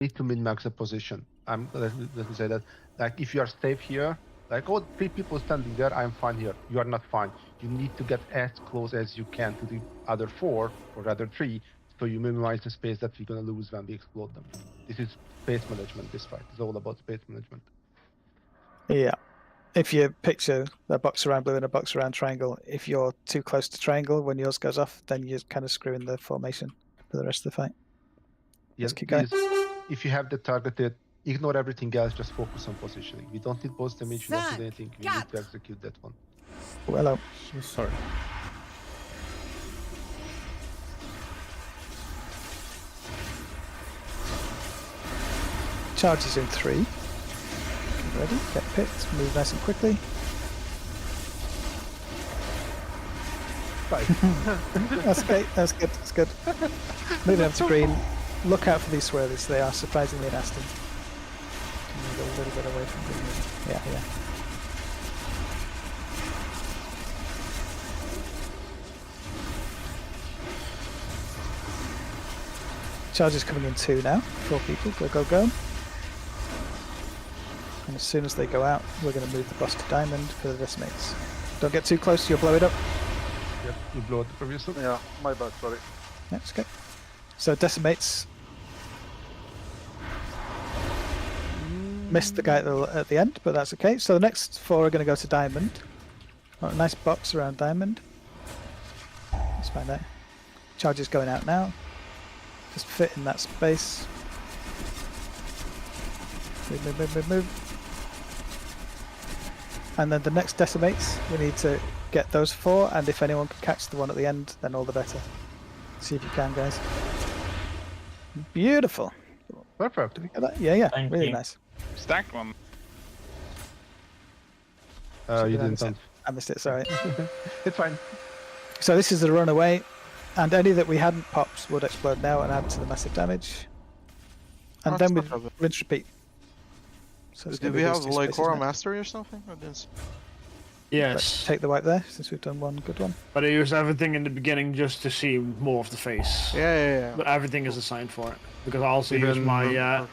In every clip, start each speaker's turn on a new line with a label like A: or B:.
A: need to min-max the position. Let me say that. Like if you are safe here, like oh, 3 people standing there, I'm fine here. You are not fine. You need to get as close as you can to the other 4, or rather 3, so you minimize the space that we're gonna lose when we explode them. This is space management. This fight is all about space management.
B: Yeah. If you picture a box around blue and a box around triangle, if you're too close to triangle when yours goes off, then you're kind of screwing the formation for the rest of the fight.
A: Yeah,
B: Let's keep
A: please,
B: going.
A: if you have the targeted, ignore everything else, just focus on positioning. We don't need boss damage, we don't need anything, we need to execute that one.
B: Oh, hello.
C: So sorry.
B: Charges in 3. Get ready, get picked, move nice and quickly. That's okay, that's good, that's good. Moving up to green. Look out for these swirlies, they are surprisingly nasty. Move a little bit away from green. Yeah. Charges coming in 2 now. 4 people, go. And as soon as they go out, we're going to move the boss to diamond for the decimates. Don't get too close, you'll blow it up.
A: Yep, you blow it the previous one.
D: Yeah, my bad, sorry.
B: That's okay. So decimates. Missed the guy at the end, but that's okay. So the next 4 are going to go to diamond. Oh, a nice box around diamond. Let's find out. Charges going out now. Just fit in that space. Move. And then the next decimates, we need to get those 4, and if anyone can catch the one at the end, then all the better. See if you can, guys. Beautiful.
A: Perfect.
B: Did we get that? Yeah,
E: Thank
B: really
E: you.
B: nice.
E: Stacked one.
A: You didn't.
B: I missed it, sorry.
A: It's fine.
B: So this is the runaway, and any that we hadn't popped would explode now and add to the massive damage. And then we rinse repeat. So it's
D: Did
B: gonna
D: we
B: be
D: have
B: these 2
D: like
B: spaces
D: Horror
B: now.
D: Mastery or something? I didn't.
E: Yes.
B: Let's take the wipe there, since we've done one good one.
E: But I used everything in the beginning just to see more of the face.
D: Yeah.
E: But everything is assigned for it. Because I also
A: Even-
E: use my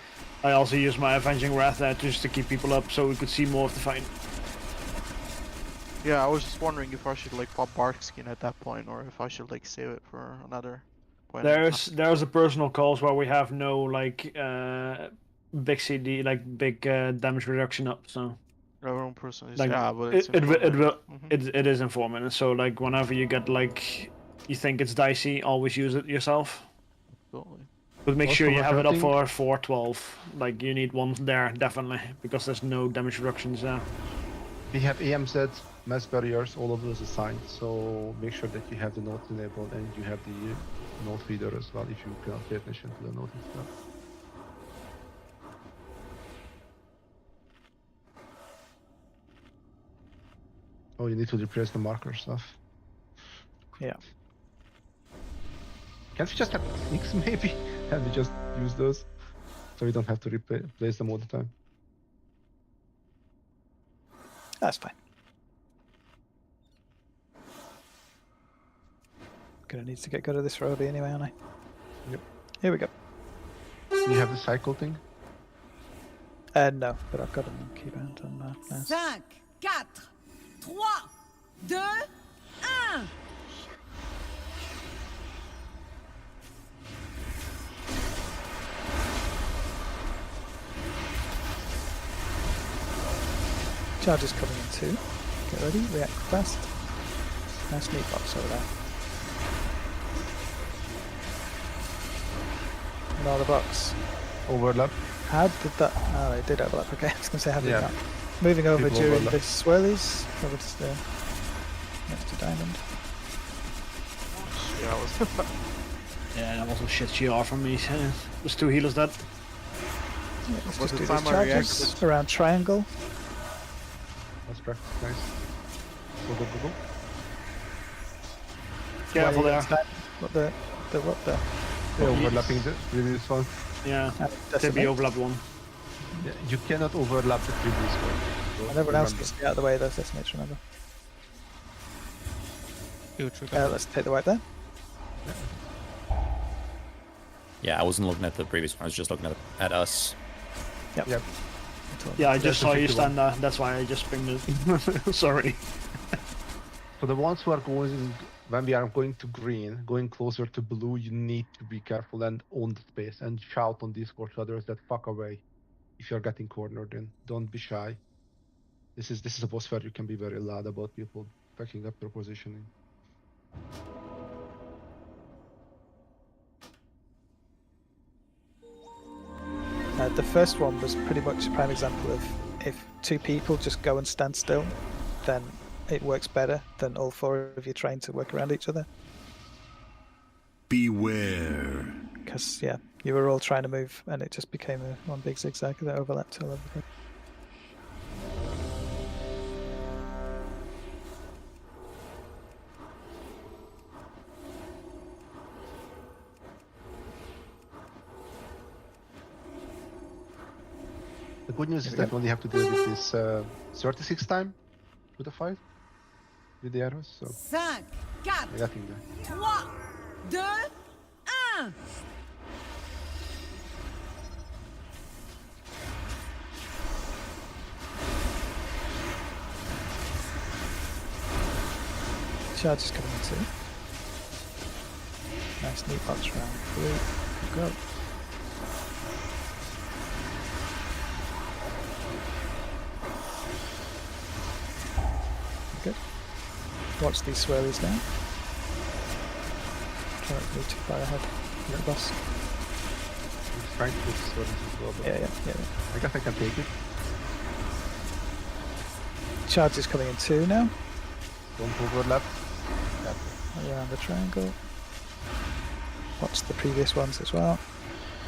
E: I also use my Avenging Wrath there just to keep people up so we could see more of the fight.
D: Yeah, I was just wondering if I should like pop Bark Skin at that point, or if I should like save it for another point.
E: There's a personal calls where we have no like big CD big damage reduction up, so
D: Our own person is
E: like
D: yeah, but it's
E: it will
D: informative.
E: it is informant. So like whenever you get like you think it's dicey, always use it yourself.
D: Totally.
E: But make
A: Also
E: sure you have it up
A: referencing-
E: for 412. Like you need one there definitely because there's no damage reductions there.
A: We have AMZ, mass barriers, all of those assigned, so make sure that you have the note enabled and you have the note reader as well if you cannot pay attention to the note and stuff. Oh, you need to replace the marker stuff.
B: Yeah.
A: Can't we just have sneaks maybe? And we just use those? So we don't have to replace them all the time.
B: That's fine. Gonna need to get good at this Roby anyway, aren't I?
A: Yep.
B: Here we go.
A: You have the cycle thing?
B: No, but I've got a keyboard on mouse.
F: 5, 4, 3, 2, 1.
B: Charges coming in 2. Get ready, react fast. Nice neat box over there. Another box.
A: Overlap.
B: How did that? Oh, it did overlap. Okay, I was going to say how did
A: Yeah.
B: that? Moving over
A: People
B: during
A: overlap.
B: the swirlies, over to the next to diamond.
D: Yeah, I was.
E: Yeah, that was a shit GR from me. There's 2 healers dead.
B: Yeah, let's
D: Was
B: just
D: the
B: do these
D: time I
B: charges
D: reacted?
B: around triangle.
A: That's correct. Nice. Go.
E: Careful
B: Where
E: there.
B: it's diamond. What the?
A: Yeah, overlapping the previous one.
E: Yeah,
B: That's
E: Tippy
B: it.
E: overlap one.
A: Yeah, you cannot overlap the previous one. So
B: And everyone else
A: remember.
B: needs to be out of the way of those decimates, remember.
C: Huge.
B: Let's take the wipe there.
C: Yeah, I wasn't looking at the previous one. I was just looking at us.
B: Yep.
A: Yep.
E: Yeah, I just saw you
A: 51.
E: stand there. That's why I just pinged it. Sorry.
A: For the ones who are going, when we are going to green, going closer to blue, you need to be careful and own the space and shout on Discord to others that fuck away. If you're getting cornered in, don't be shy. This is a boss where you can be very loud about people fucking up their positioning.
B: The first one was pretty much a prime example of if two people just go and stand still, then it works better than all four of you trying to work around each other.
G: Beware.
B: Because, yeah, you were all trying to move and it just became one big zigzag that overlapped all over the place.
A: The good news
B: Here
A: is
B: we
A: that we only have to deal with this 36 time through the fight with the arrows, so
F: 5, 4,
A: we're getting there.
F: 3, 2, 1.
B: Charge is coming in too. Nice neat box round. Blue. Go. Good. Watch these swirlies now. Try not to move too far ahead. The boss.
A: I'm trying to put swords as well, but
B: Yeah.
A: I guess I can take it.
B: Charge is coming in too now.
A: Don't overlap.
B: Around the triangle. Watch the previous ones as well.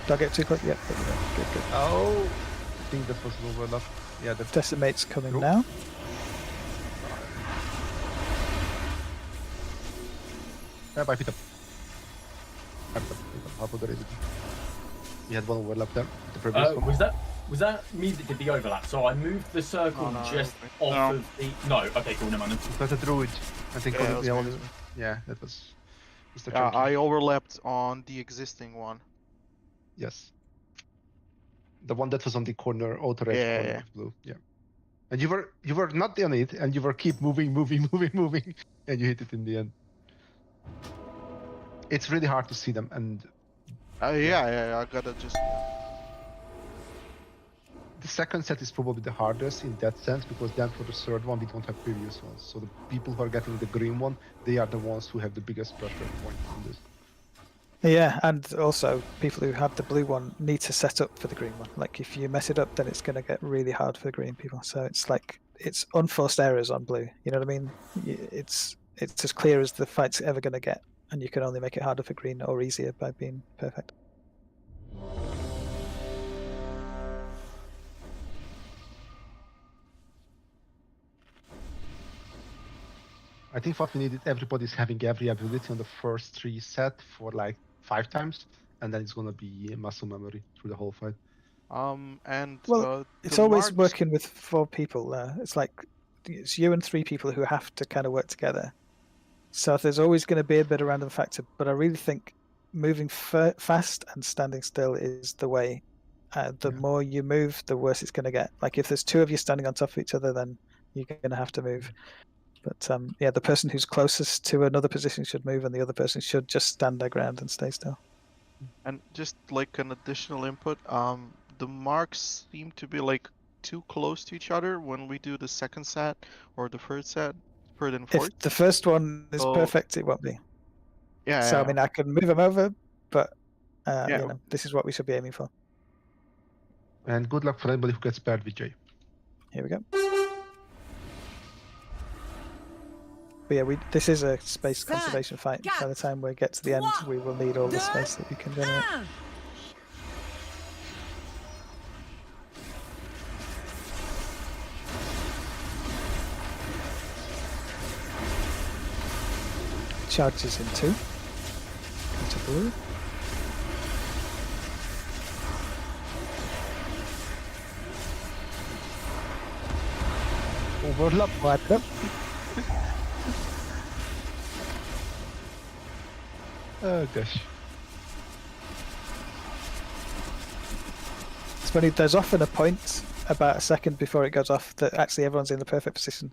B: Did I get too quick? Yep, there we go. Good.
A: Oh, I think that was an overlap. Yeah, that's
B: Decimate's coming
A: Nope.
B: now.
A: Bye, Peter. How about the reason? We had one overlap there. The previous one.
H: Was that me that did the overlap? So I moved the circle
D: Oh, no,
H: just
D: okay.
H: off
D: No.
H: of the. No, okay, cool, never mind.
A: It was a druid. I think
D: Yeah, that was
A: yeah,
D: me,
A: only-
D: that was me.
A: yeah, that was Mr.
D: Yeah,
A: Chunky.
D: I overlapped on the existing one.
A: Yes. The one that was on the corner, outer edge
D: Yeah,
A: corner
D: yeah.
A: of blue. Yeah. And you were not on it, and you were keep moving, and you hit it in the end. It's really hard to see them, and
D: Yeah, I gotta just.
A: the second set is probably the hardest in that sense, because then for the third one we don't have previous ones. So the people who are getting the green one, they are the ones who have the biggest pressure point on this.
B: Yeah, and also people who have the blue one need to set up for the green one. Like if you mess it up, then it's going to get really hard for the green people. So it's like it's unforced errors on blue. You know what I mean? It's as clear as the fight's ever going to get, and you can only make it harder for green or easier by being perfect.
A: I think what we needed, everybody's having every ability on the first 3 set for like 5 times, and then it's gonna be muscle memory through the whole fight.
D: And
B: Well, it's
D: the
B: always
D: marks-
B: working with 4 people. It's like it's you and 3 people who have to kind of work together. So there's always going to be a bit of random factor, but I really think moving fast and standing still is the way. The more you move, the worse it's going to get. Like if there's 2 of you standing on top of each other, then you're going to have to move. But yeah, the person who's closest to another position should move, and the other person should just stand their ground and stay still.
D: And just like an additional input, the marks seem to be like too close to each other when we do the second set or the third set, third and fourth.
B: If the first one is
D: So-
B: perfect, it won't be.
D: Yeah.
B: So I mean, I can move them over, but
D: Yeah.
B: you know, this is what we should be aiming for.
A: And good luck for anybody who gets paired with Jay.
B: Here we go. But yeah, this is a space conservation fight. By the time we get to the end, we will need all the space that we can generate.
F: 1.
B: Charges in 2. Into blue. Overlap, wipe up.
A: Oh gosh.
B: It's funny, there's often a point about a second before it goes off that actually everyone's in the perfect position,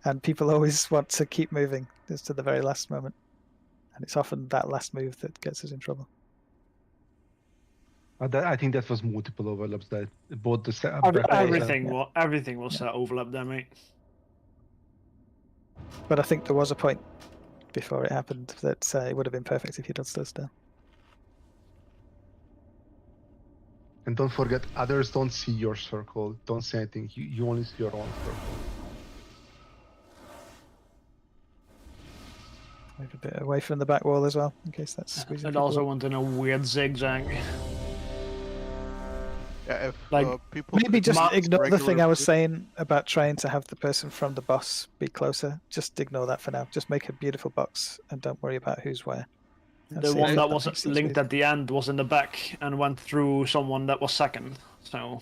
B: and people always want to keep moving just to the very last moment. And it's often that last move that gets us in trouble.
A: I think that was multiple overlaps. That both the
E: Everything was overlap there, mate.
B: But I think there was a point before it happened that it would have been perfect if you'd done stood still.
A: And don't forget, others don't see your circle. Don't say anything. You only see your own circle.
B: Move a bit away from the back wall as well, in case that's squeezing.
E: And
B: people
E: also
B: up.
E: want in a weird zigzag.
D: Yeah, if
E: Like,
D: people
B: Maybe
D: could
B: just
D: mark
B: ignore the thing
D: regular
B: I was
D: view-
B: saying about trying to have the person from the boss be closer. Just ignore that for now. Just make a beautiful box and don't worry about who's where. And
E: The
B: see
E: one
B: if
E: that
B: makes
E: was
B: things
E: linked
B: easy.
E: at the end was in the back and went through someone that was second. So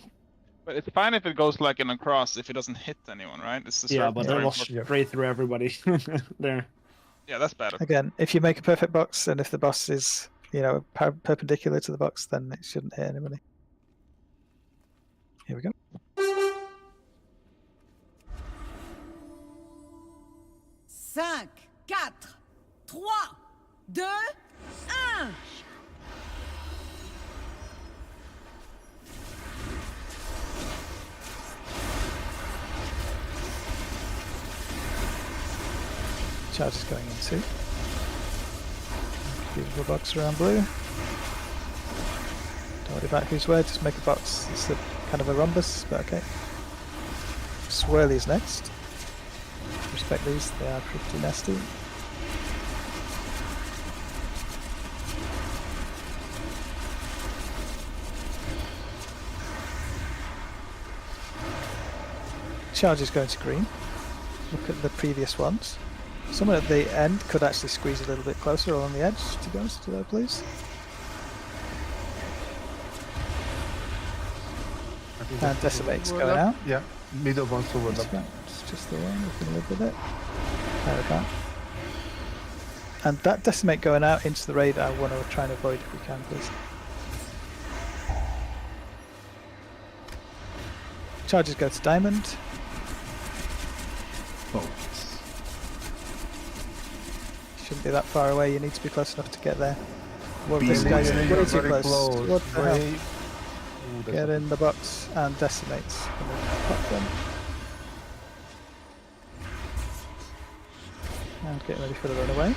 G: But it's fine if it goes like in a cross if it doesn't hit anyone, right? It's the
E: yeah,
G: circle
E: but
G: very
E: that was
G: important.
E: straight through everybody there.
G: Yeah, that's bad.
B: Again, if you make a perfect box and if the boss is, perpendicular to the box, then it shouldn't hit anybody. Here we go.
F: 5, 4, 3, 2, 1.
B: Charge is going in too. Beautiful box around blue. Don't worry about who's where, just make a box. It's a kind of a rhombus, but okay. Swirly's next. Respect these, they are pretty nasty. Charge is going to green. Look at the previous ones. Someone at the end could actually squeeze a little bit closer along the edge, to be honest, to that, please.
A: I think
B: And
A: that's
B: Decimate's
A: overlap.
B: going out.
A: Yeah, middle one's overlap.
B: That's right. It's just the one, we can live with it. There we go. And that Decimate going out into the raid, I want to try and avoid if we can, please. Charges go to Diamond. Shouldn't be that far away, you need to be close enough to get there. What this guy's way
A: You're
B: too
A: very
B: close. What the hell?
A: Way- Ooh, that's
B: Get
A: a-
B: in the box and Decimates. Gonna pop them. And get ready for the runaway.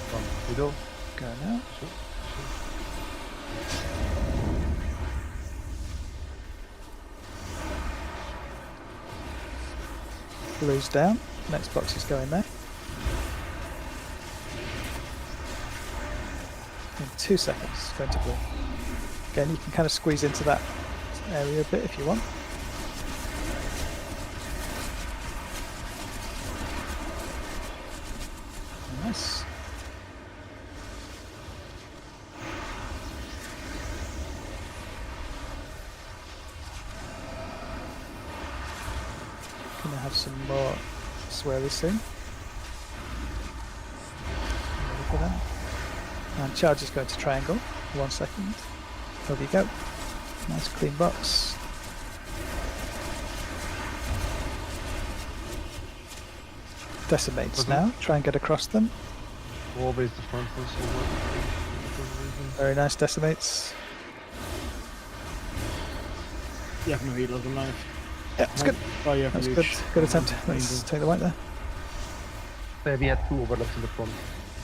A: From middle.
B: Go now. Blue's down. Next box is going there. In 2 seconds, going to blue. Again, you can kind of squeeze into that area a bit if you want. Nice. Gonna have some more swirly soon. Ready for that. And charge is going to triangle. 1 second. Over you go. Nice clean box. Decimates
A: Mhm.
B: now. Try and get across them.
A: Always the front one, so
B: Very nice decimates.
E: You have no healers alive.
B: Yeah, it's good.
E: Oh, you have
B: That's
E: no
B: good.
E: reach.
B: Good attempt. Let's take the white there.
A: we had 2 overlaps in the front.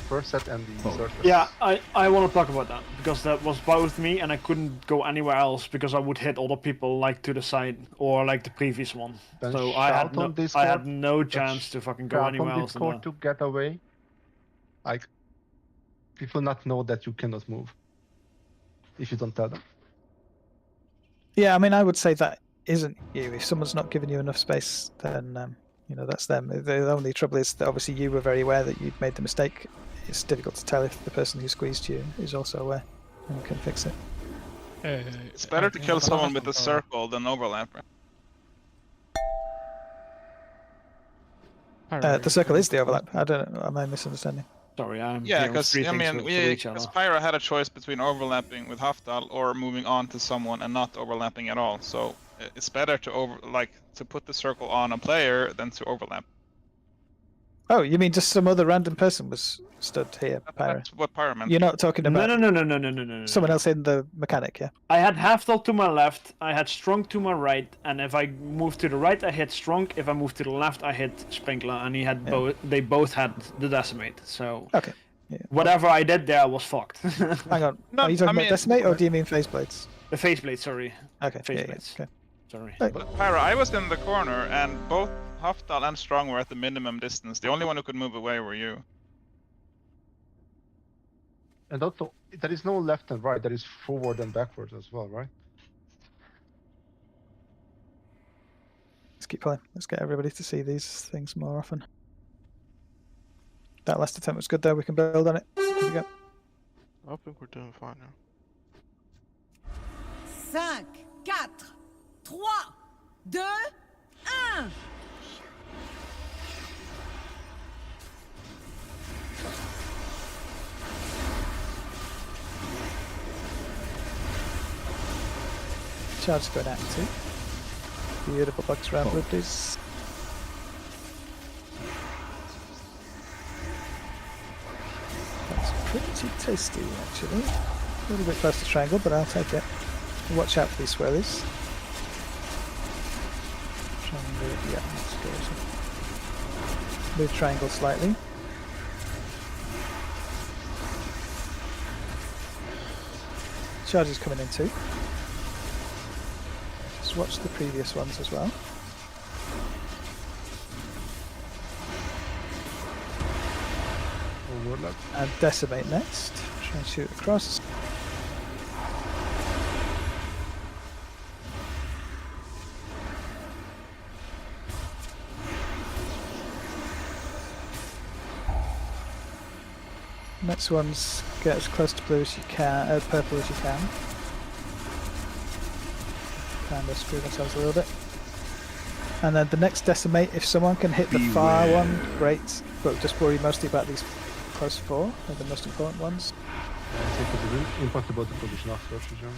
A: First set and the third set.
E: Yeah, I want to talk about that because that was both me and I couldn't go anywhere else because I would hit other people like to the side or like the previous one.
A: Then
E: So
A: shout on Discord.
E: I had no chance to fucking go
A: Shout
E: anywhere
A: on
E: else. than
A: Discord
E: that.
A: to get away. Like, people not know that you cannot move. If you don't tell them.
B: Yeah, I mean, I would say that isn't you. If someone's not giving you enough space, then that's them. The only trouble is that obviously you were very aware that you'd made the mistake. It's difficult to tell if the person who squeezed you is also aware and can fix it.
G: It's better to kill someone with a circle than overlap.
B: The circle is the overlap. I don't know. Am I misunderstanding?
E: Sorry, I'm
G: Yeah,
E: dealing with
G: because
E: three
G: I
E: things
G: mean,
E: for each
G: because
E: other.
G: Pyra had a choice between overlapping with Haftal or moving on to someone and not overlapping at all. So it's better to to put the circle on a player than to overlap.
B: Oh, you mean just some other random person was stood here, Pyra?
G: That's what Pyra meant.
B: You're not talking
E: No,
B: about
E: no.
B: someone else in the mechanic, yeah?
E: I had Haftal to my left, I had Strong to my right, and if I moved to the right, I hit Strong. If I moved to the left, I hit Sprinkler, and he had
B: Yeah.
E: both. They both had the Decimate. So
B: Okay. Yeah.
E: whatever I did there was fucked.
B: Hang on.
G: No,
B: Are you talking
G: I
B: about
G: mean-
B: Decimate or do you mean Phase Blades?
E: The faceplate, sorry.
B: Okay.
E: Faceplates.
B: Okay.
E: Sorry.
B: Right.
G: But Pyra, I was in the corner, and both Haftal and Strong were at the minimum distance. The only one who could move away were you.
A: And also, there is no left and right. There is forward and backwards as well, right?
B: Let's keep playing. Let's get everybody to see these things more often. That last attempt was good though. We can build on it. Here we go.
D: I think we're doing fine now.
F: 5, 4, 3, 2, 1.
B: Charge is going out too. Beautiful bugs around Liberties. That's pretty tasty actually. A little bit close to triangle, but I'll take it. Watch out for these swirlies. Triangle, yeah, that's good. Move triangle slightly. Charge is coming in too. Just watch the previous ones as well.
A: Overlap.
B: And Decimate next. Try and shoot across. Next one's get as close to blue as you can, purple as you can. Kind of screwed ourselves a little bit. And then the next Decimate, if someone can hit the far one, great. But just worry mostly about these close four, they're the most important ones.
A: It's impossible to position after German.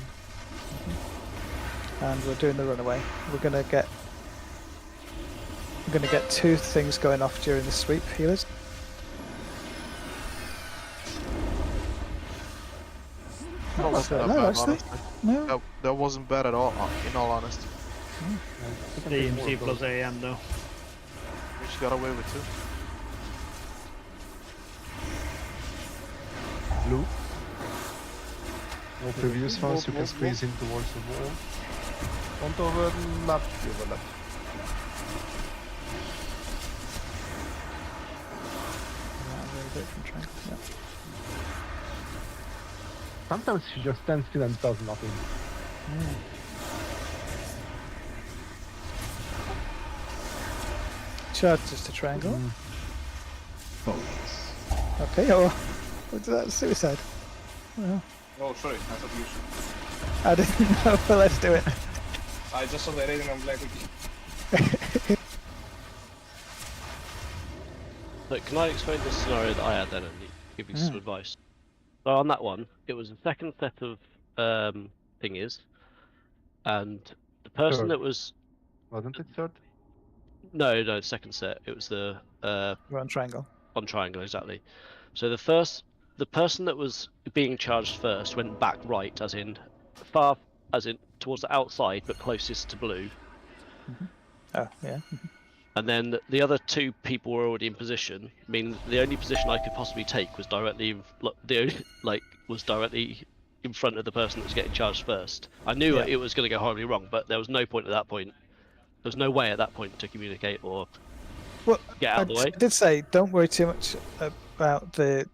B: And we're doing the runaway. We're gonna get two things going off during the sweep, healers.
D: That wasn't that
B: No,
D: bad,
B: actually.
D: honestly.
B: No.
D: That wasn't bad at all, in all honesty.
E: DMC plus AM though.
D: We just got away with two.
A: Blue. No previous ones, you can squeeze in towards the wall. Don't overlap, you overlap.
B: Yeah, a little bit from triangle. Yeah.
A: Sometimes you just stand still and does nothing.
B: Charge just a triangle.
A: Mm.
B: Okay, oh, what's that? Suicide. Well,
I: Oh, sorry, I thought you should.
B: I didn't know, but let's do it.
I: I just saw the rating on Black Wiki.
J: Look, can I explain the scenario that I had then and give you some advice? So on that one, it was the second set of thingies, and the person
A: Third.
J: that was
A: Wasn't it third?
J: no second set. It was the
B: We're on triangle.
J: on triangle exactly. So the person that was being charged first went back right, as in towards the outside, but closest to blue.
B: Oh, yeah.
J: And then the other two people were already in position. I mean, the only position I could possibly take was directly directly in front of the person that was getting charged first. I knew
B: Yeah.
J: it was going to go horribly wrong, but there was no point at that point. There was no way at that point to communicate or
B: Well,
J: get out of the way.
B: I did say don't worry too much about the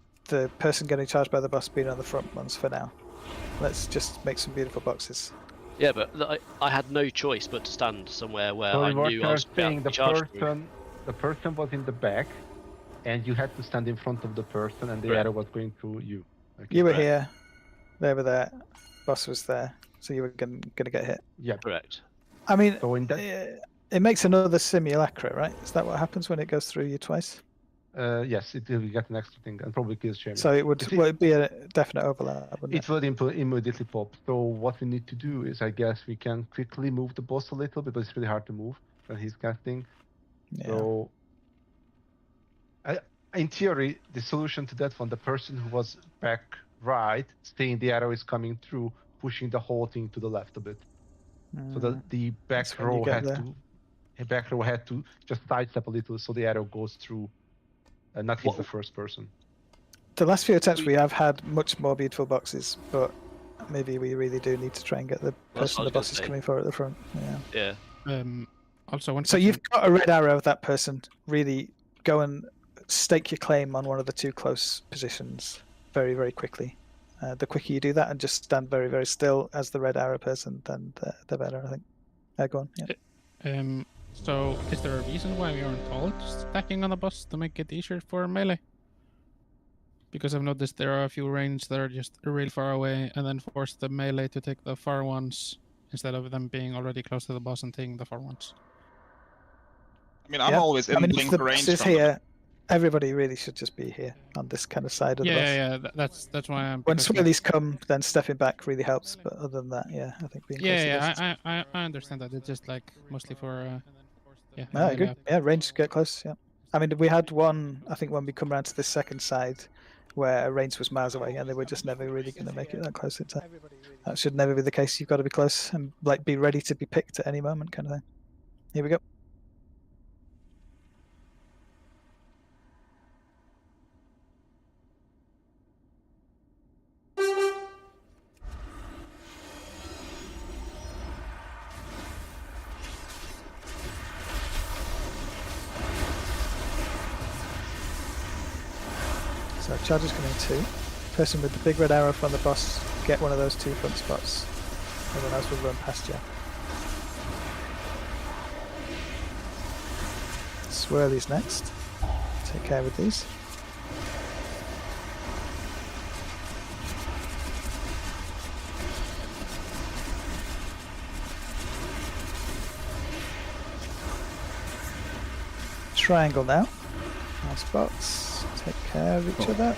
B: person getting charged by the boss being on the front ones for now. Let's just make some beautiful boxes.
J: Yeah, but I had no choice but to stand somewhere where
A: So
J: I
A: what
J: knew I
A: you're
J: was about
A: saying,
J: to
A: the
J: be charged.
A: person was in the back, and you had to stand in front of the person, and the
J: Correct.
A: arrow was going to you. Okay.
B: You were
J: Correct.
B: here, they were there, boss was there, so you were gonna get hit.
A: Yeah.
J: Correct.
B: I mean,
A: So in that,
B: it makes another simulacra, right? Is that what happens when it goes through you twice?
A: Yes, it will get an extra thing and probably kills Jamie.
B: So it would be a definite overlap, wouldn't it?
A: It would immediately pop. So what we need to do is, I guess, we can quickly move the boss a little bit, but it's really hard to move when he's casting.
B: Yeah.
A: So, in theory, the solution to that one, the person who was back right, saying the arrow is coming through, pushing the whole thing to the left a bit. So the
B: That's
A: back
B: when you
A: row
B: get
A: had to just sidestep a little so the arrow goes through and not hit the first person.
B: The last few attempts we have had much more beautiful boxes, but maybe we really do need to try and get the person the boss is coming for at the front. Yeah.
J: Yeah.
K: Also, one
B: So you've got a red arrow of that person. Really go and stake your claim on one of the two close positions very, very quickly. The quicker you do that and just stand very, very still as the red arrow person, then the better, I think. Go on. Yeah.
K: So, is there a reason why we aren't all just stacking on the boss to make it easier for melee? Because I've noticed there are a few ranges that are just real far away and then force the melee to take the far ones instead of them being already close to the boss and taking the far ones.
G: I mean, I'm always in blink
B: if the
G: range
B: boss is
G: from
B: here,
G: them.
B: everybody really should just be here on this kind of side of the boss.
K: Yeah, that's why I'm.
B: When swirlies come, then stepping back really helps. But other than that, I think being close to
K: I understand that. It's just like mostly for.
B: No, I agree. Yeah, range get close. Yeah, I mean, we had one. I think when we come around to the second side, where range was miles away, and they were just never really going to make it that close in time. That should never be the case. You've got to be close and like be ready to be picked at any moment, kind of thing. Here we go. So charges coming two. Person with the big red arrow from the boss, get one of those two front spots. Everyone else will run past you. Swirlies next. Take care with these. Triangle now. Nice box. Take care of each other.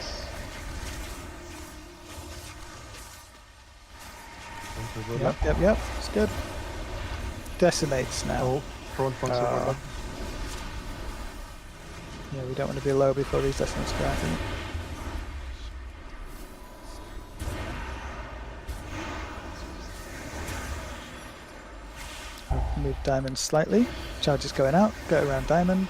B: Yep. It's good. Decimates now.
A: Oh, front overlap.
B: Yeah, we don't want to be low before these decimates go out. I'll move diamond slightly. Charge is going out. Go around diamond.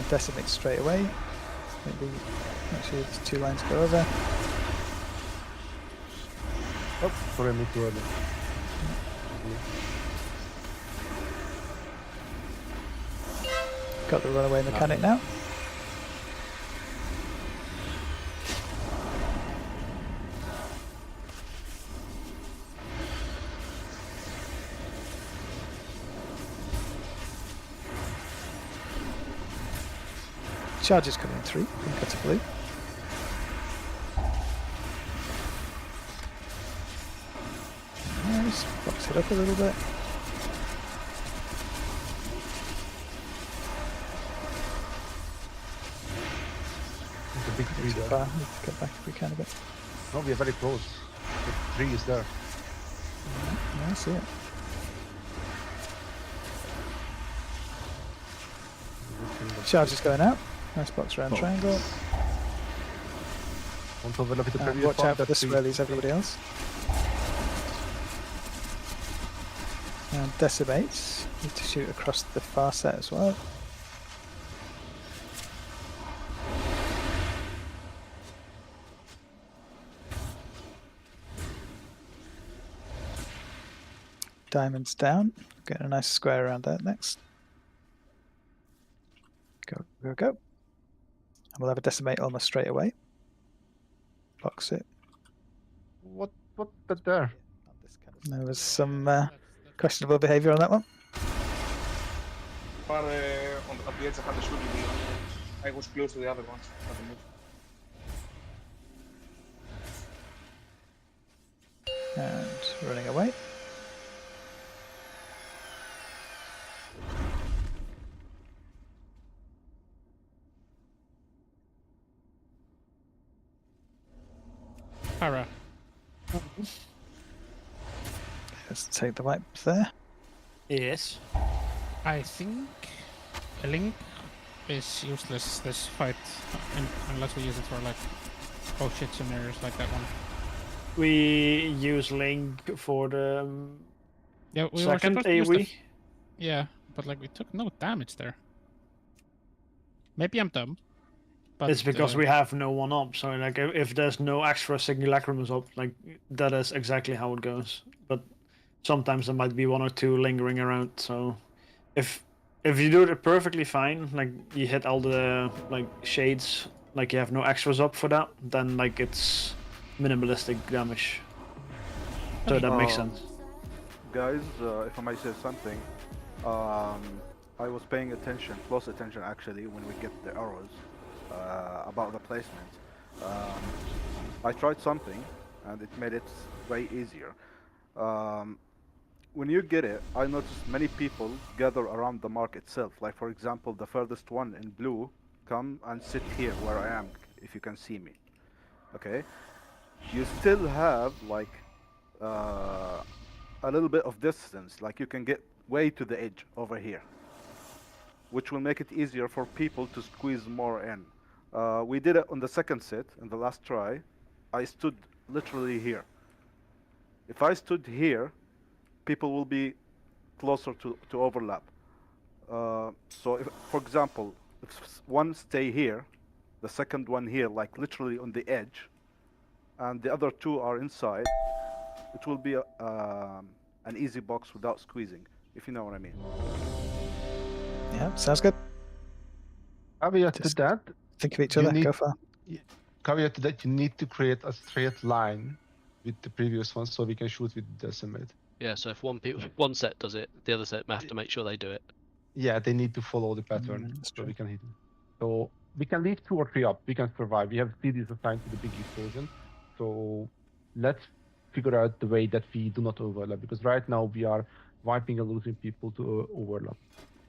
B: Decimate straight away. Maybe actually it's 2 lines go over.
A: Oh, sorry, I moved too early.
B: Got the runaway mechanic now. Charges coming through. Pink to blue. Nice. Box it up a little bit.
A: There's a big tree there.
B: Let's get back if we can a bit.
A: No, we are very close. The tree is there.
B: Yeah, I see it. Charge is going out. Nice box around triangle.
A: Don't overlook the previous
B: Watch out for the
A: tree.
B: swirlies, everybody else. And decimates. Need to shoot across the far set as well. Diamonds down. Getting a nice square around that next. Go. And we'll have a decimate almost straight away. Box it.
A: What that there?
B: There was some questionable behaviour on that one.
I: At the edge, I had the shooting. I was close to the other ones.
B: running away.
K: Para.
B: Let's take the wipes there.
E: Yes.
K: I think a link is useless this fight unless we use it for like oh shit scenarios like that one.
E: We use Link for the
K: Yeah, we
E: second
K: were supposed to use the
E: AoE.
K: yeah, but like we took no damage there. Maybe I'm dumb. But
E: It's because we have no one up. So like if there's no extra Simulacrums up, like that is exactly how it goes. But sometimes there might be one or two lingering around. So if you do it perfectly fine, like you hit all the like shades, like you have no extras up for that, then like it's minimalistic damage. So that makes sense.
L: Guys, if I might say something, I was paying attention, close attention actually, when we get the arrows about the placement. I tried something, and it made it way easier. When you get it, I noticed many people gather around the mark itself. Like for example, the furthest one in blue, come and sit here where I am, if you can see me. Okay, you still have like a little bit of distance, like you can get way to the edge over here, which will make it easier for people to squeeze more in. We did it on the second set, in the last try. I stood literally here. If I stood here, people will be closer to overlap. So if, for example, if one stay here, the second one here, like literally on the edge, and the other two are inside, it will be an easy box without squeezing, if you know what I mean.
B: Yeah, sounds good.
A: Caveat to
B: Just
A: that,
B: think of each
A: you
B: other.
A: need-
B: Go for.
A: caveat to that, you need to create a straight line with the previous one so we can shoot with decimate.
J: Yeah, so if one set does it, the other set may have to make sure they do it.
A: Yeah, they need to follow the pattern
B: That's
A: so
B: true.
A: we can hit them. So we can leave 2 or 3 up. We can survive. We have CDs assigned to the big explosion. So let's figure out the way that we do not overlap, because right now we are wiping and losing people to overlap.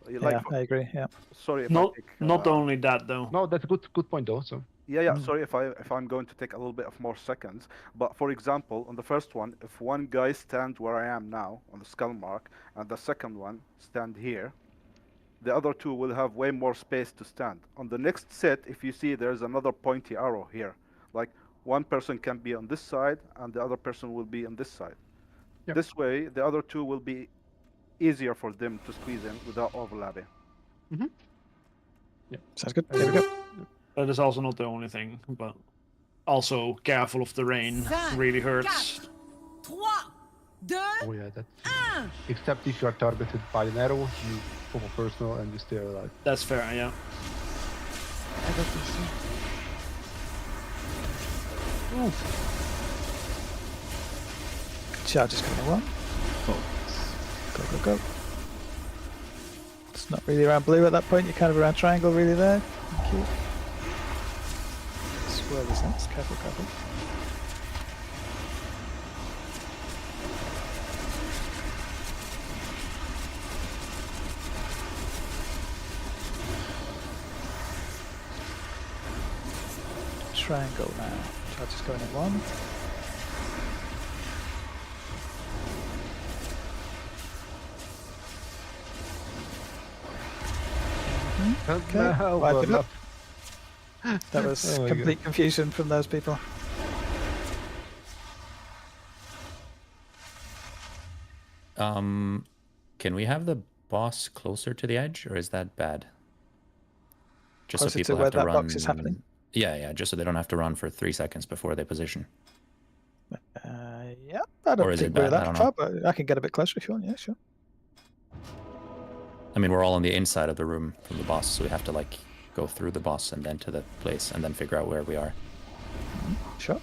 B: Yeah, I agree. Yeah.
L: Sorry if
E: Not
L: I take,
E: not only that though.
A: No, that's a good point though. So
L: Yeah. Sorry if I'm going to take a little bit of more seconds, but for example, on the first one, if one guy stands where I am now on the skull mark, and the second one stand here, the other two will have way more space to stand. On the next set, if you see, there's another pointy arrow here. Like one person can be on this side, and the other person will be on this side.
A: Yep.
L: This way, the other two will be easier for them to squeeze in without overlapping.
B: Sounds good. Here we go.
E: That is also not the only thing, but also careful of the rain really hurts.
F: 3, 2,
A: oh yeah, that's except if you are targeted by an arrow, you pop a personal and you stay alive.
E: That's fair, yeah.
B: I got this. Charge is coming one. Go, go, go. It's not really around blue at that point. You're kind of around triangle really there. Thank you. Swirl this next. Careful, careful. Triangle now. Charge is going in one. Okay,
A: No,
B: wipe it
A: well,
B: up. That was
A: Oh my
B: complete confusion from those people.
C: Can we have the boss closer to the edge, or is that bad? Just
B: Closer
C: so people
B: to where
C: have to
B: that
C: run.
B: box is happening?
C: Yeah, just so they don't have to run for 3 seconds before they position.
B: Yeah, I don't
C: Or is
B: think
C: it
B: we're
C: bad? I
B: that
C: don't
B: far,
C: know.
B: but I can get a bit closer if you want. Yeah, sure.
C: I mean, we're all on the inside of the room from the boss, so we have to like go through the boss and then to the place and then figure out where we are.
B: Sure.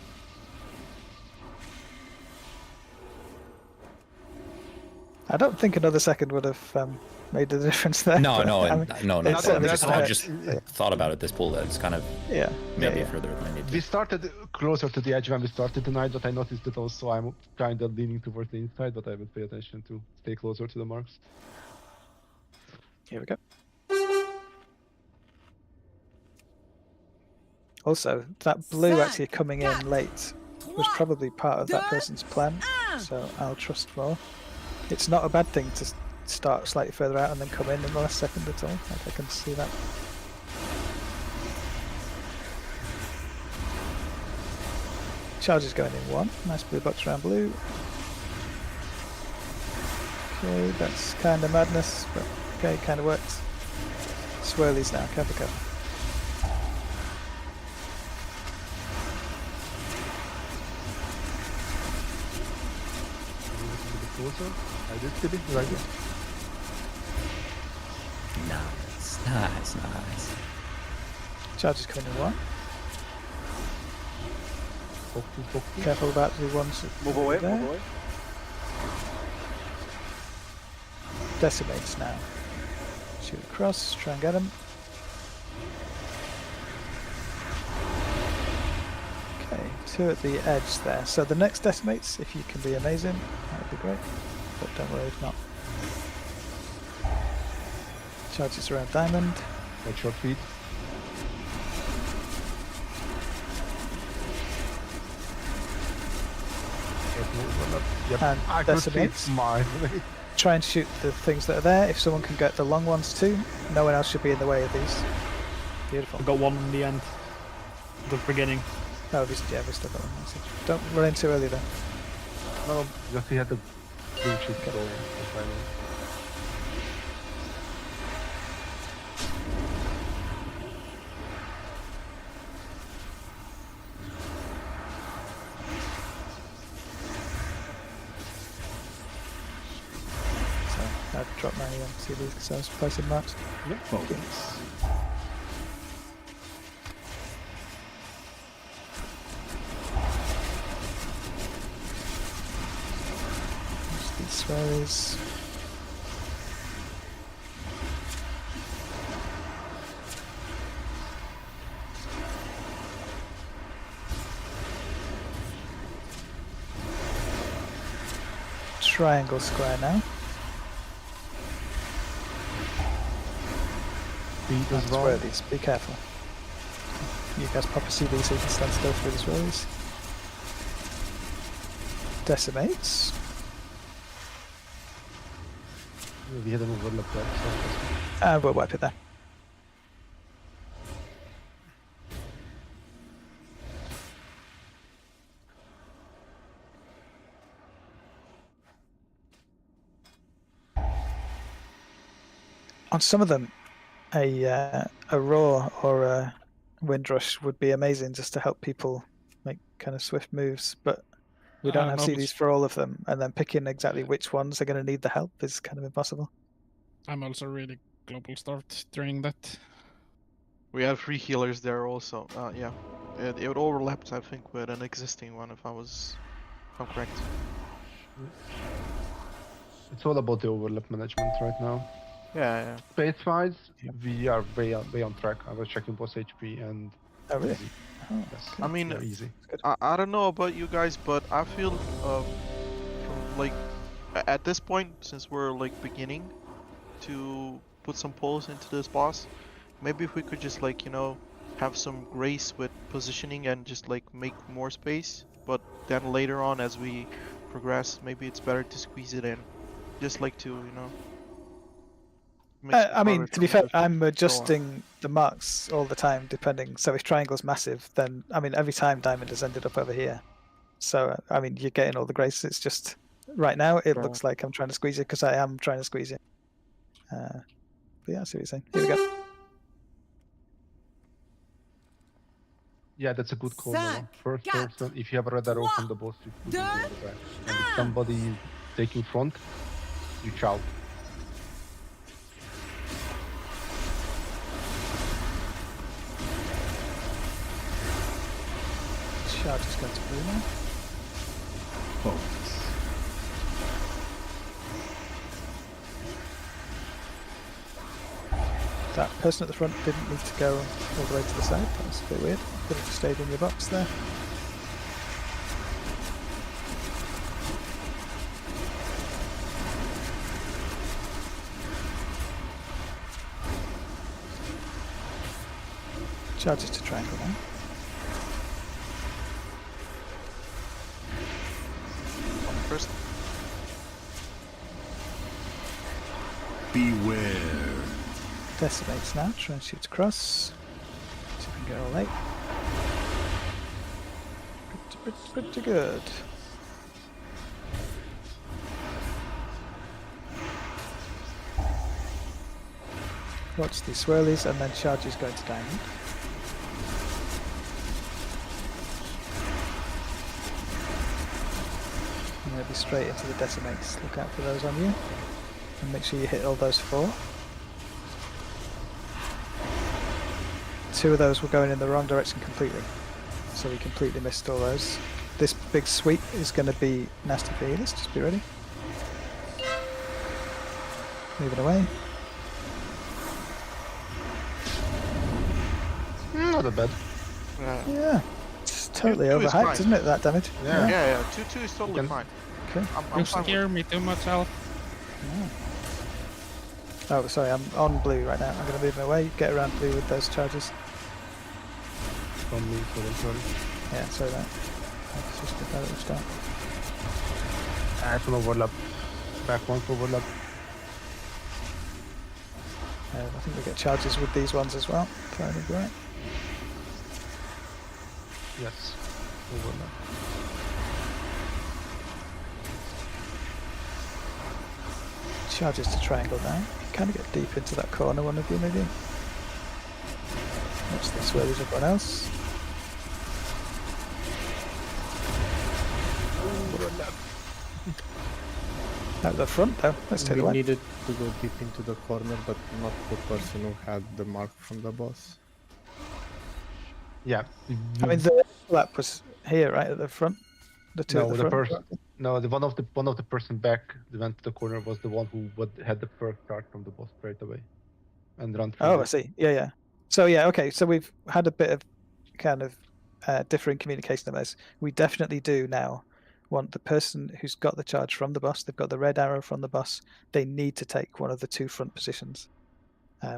B: I don't think another second would have made a difference there.
C: No,
B: but,
C: no,
B: I mean,
C: no, not
B: it's
C: that.
B: only
C: Just,
B: just
C: I
B: a-
C: just thought about it this pool. That it's kind of
B: yeah,
C: maybe
B: yeah.
C: further than I need
A: We
C: to.
A: started closer to the edge when we started tonight, but I noticed that also I'm kind of leaning towards the inside, but I will pay attention to stay closer to the marks.
B: Here we go. Also, that blue actually coming in late was probably part of that person's plan, so I'll trust more. It's not a bad thing to start slightly further out and then come in the last second at all. Like I can see that. Charge is going in 1. Nice blue box around blue. Okay, that's kind of madness, but okay, kind of works. Swirlies now, careful.
A: Closer. I did a bit right there.
C: Nice.
B: Charge is coming in 1.
A: Focus.
B: Careful about the ones that
L: Move away,
B: there.
L: move away.
B: Decimates now. Shoot across, try and get him. Okay, 2 at the edge there. So the next decimates, if you can be amazing, that would be great. But don't worry if not. Charges around diamond.
A: Watch your feet. Yep.
B: And
A: I could see it
B: decimates.
A: mine.
B: Try and shoot the things that are there. If someone can get the long ones too, no one else should be in the way of these. Beautiful.
E: I got one in the end. The beginning.
B: Oh, we still got one. Don't run in too early though.
A: No, just he had the blue chip
B: Okay.
A: going.
B: So I've dropped my CDs because I was placing marks.
A: Yep.
B: Focus. These swirlies. Triangle square now.
A: Feet as
B: That's
A: well.
B: where these. Be careful. You guys pop a CD so you can stand still through the swirlies. Decimates.
A: We had an overlap there. So
B: And we'll wipe it there. On some of them, a roar or a windrush would be amazing just to help people make kind of swift moves, but we don't have
K: no, but-
B: CDs for all of them, and then picking exactly which ones are going to need the help is kind of impossible.
K: I'm also really global starved during that.
D: We have 3 healers there also. Yeah, it overlapped, I think, with an existing one, if I'm correct.
A: it's all about the overlap management right now.
D: Yeah.
A: Space-wise, we are way on track. I was checking both HP and
B: Oh, really?
A: easy.
B: Oh,
A: Yes,
D: I mean,
A: they're easy.
D: I don't know about you guys, but I feel from like at this point, since we're like beginning to put some pulls into this boss, maybe if we could just like, you know, have some grace with positioning and just like make more space, but then later on as we progress, maybe it's better to squeeze it in. Just like to, you know, make some
B: I mean,
D: progress
B: to be
D: on
B: fair,
D: this
B: I'm
D: and so on.
B: adjusting the marks all the time, depending. So if triangle's massive, then I mean, every time diamond has ended up over here. So I mean, you're getting all the grace. It's just right now it looks like I'm trying to squeeze it because I am trying to squeeze it. But yeah, I see what you're saying. Here we go.
A: Yeah, that's a good call. Noah.
F: Cinq,
A: First
F: quatre,
A: person, if you have a red arrow from the boss, you put it all the time. And if somebody is taking front, you shout.
B: Charge is going to blue now.
C: Focus.
B: That person at the front didn't need to go all the way to the side. That was a bit weird. Could have just stayed in your box there. Charges to triangle now.
D: First.
M: Beware.
B: Decimates now, try and shoot across. See if we can get all 8. Pretty good. Watch these swirlies and then charges going to diamond. And they'll be straight into the decimates. Look out for those on you. And make sure you hit all those 4. 2 of those were going in the wrong direction completely. So we completely missed all those. This big sweep is going to be nasty for healers, just be ready. Moving away.
A: Not a bad.
B: Yeah. It's totally
D: 2-2 is
B: overhyped,
D: fine.
B: isn't it, that damage?
D: Yeah. 2-2 is totally
A: Okay.
D: fine.
B: Okay.
D: I'm
K: You
D: fine
K: scare me too much, Alf.
B: Oh, sorry, I'm on blue right now. I'm going to move my way, get around blue with those charges.
A: From me, sorry.
B: Yeah, sorry about that. Let's just get that at the start.
A: I have an overlap. Back one for overlap.
B: I think we get charges with these ones as well. So I think we're right.
A: Yes. Overlap.
B: Charges to triangle now. Kind of get deep into that corner, one of you maybe. Watch this where there's everyone else. At the front though, let's take
N: We
B: the one.
N: needed to go deep into the corner, but not the person who had the mark from the boss.
A: Yeah.
B: I mean, the overlap was here, right at the front. The two
A: No,
B: at
A: the
B: the front.
A: person. No, the one of the person back that went to the corner was the one who had the first start from the boss straight away, and run through.
B: Oh, I see. Yeah. So yeah, okay. So we've had a bit of kind of differing communication of this. We definitely do now want the person who's got the charge from the boss. They've got the red arrow from the boss. They need to take one of the 2 front positions.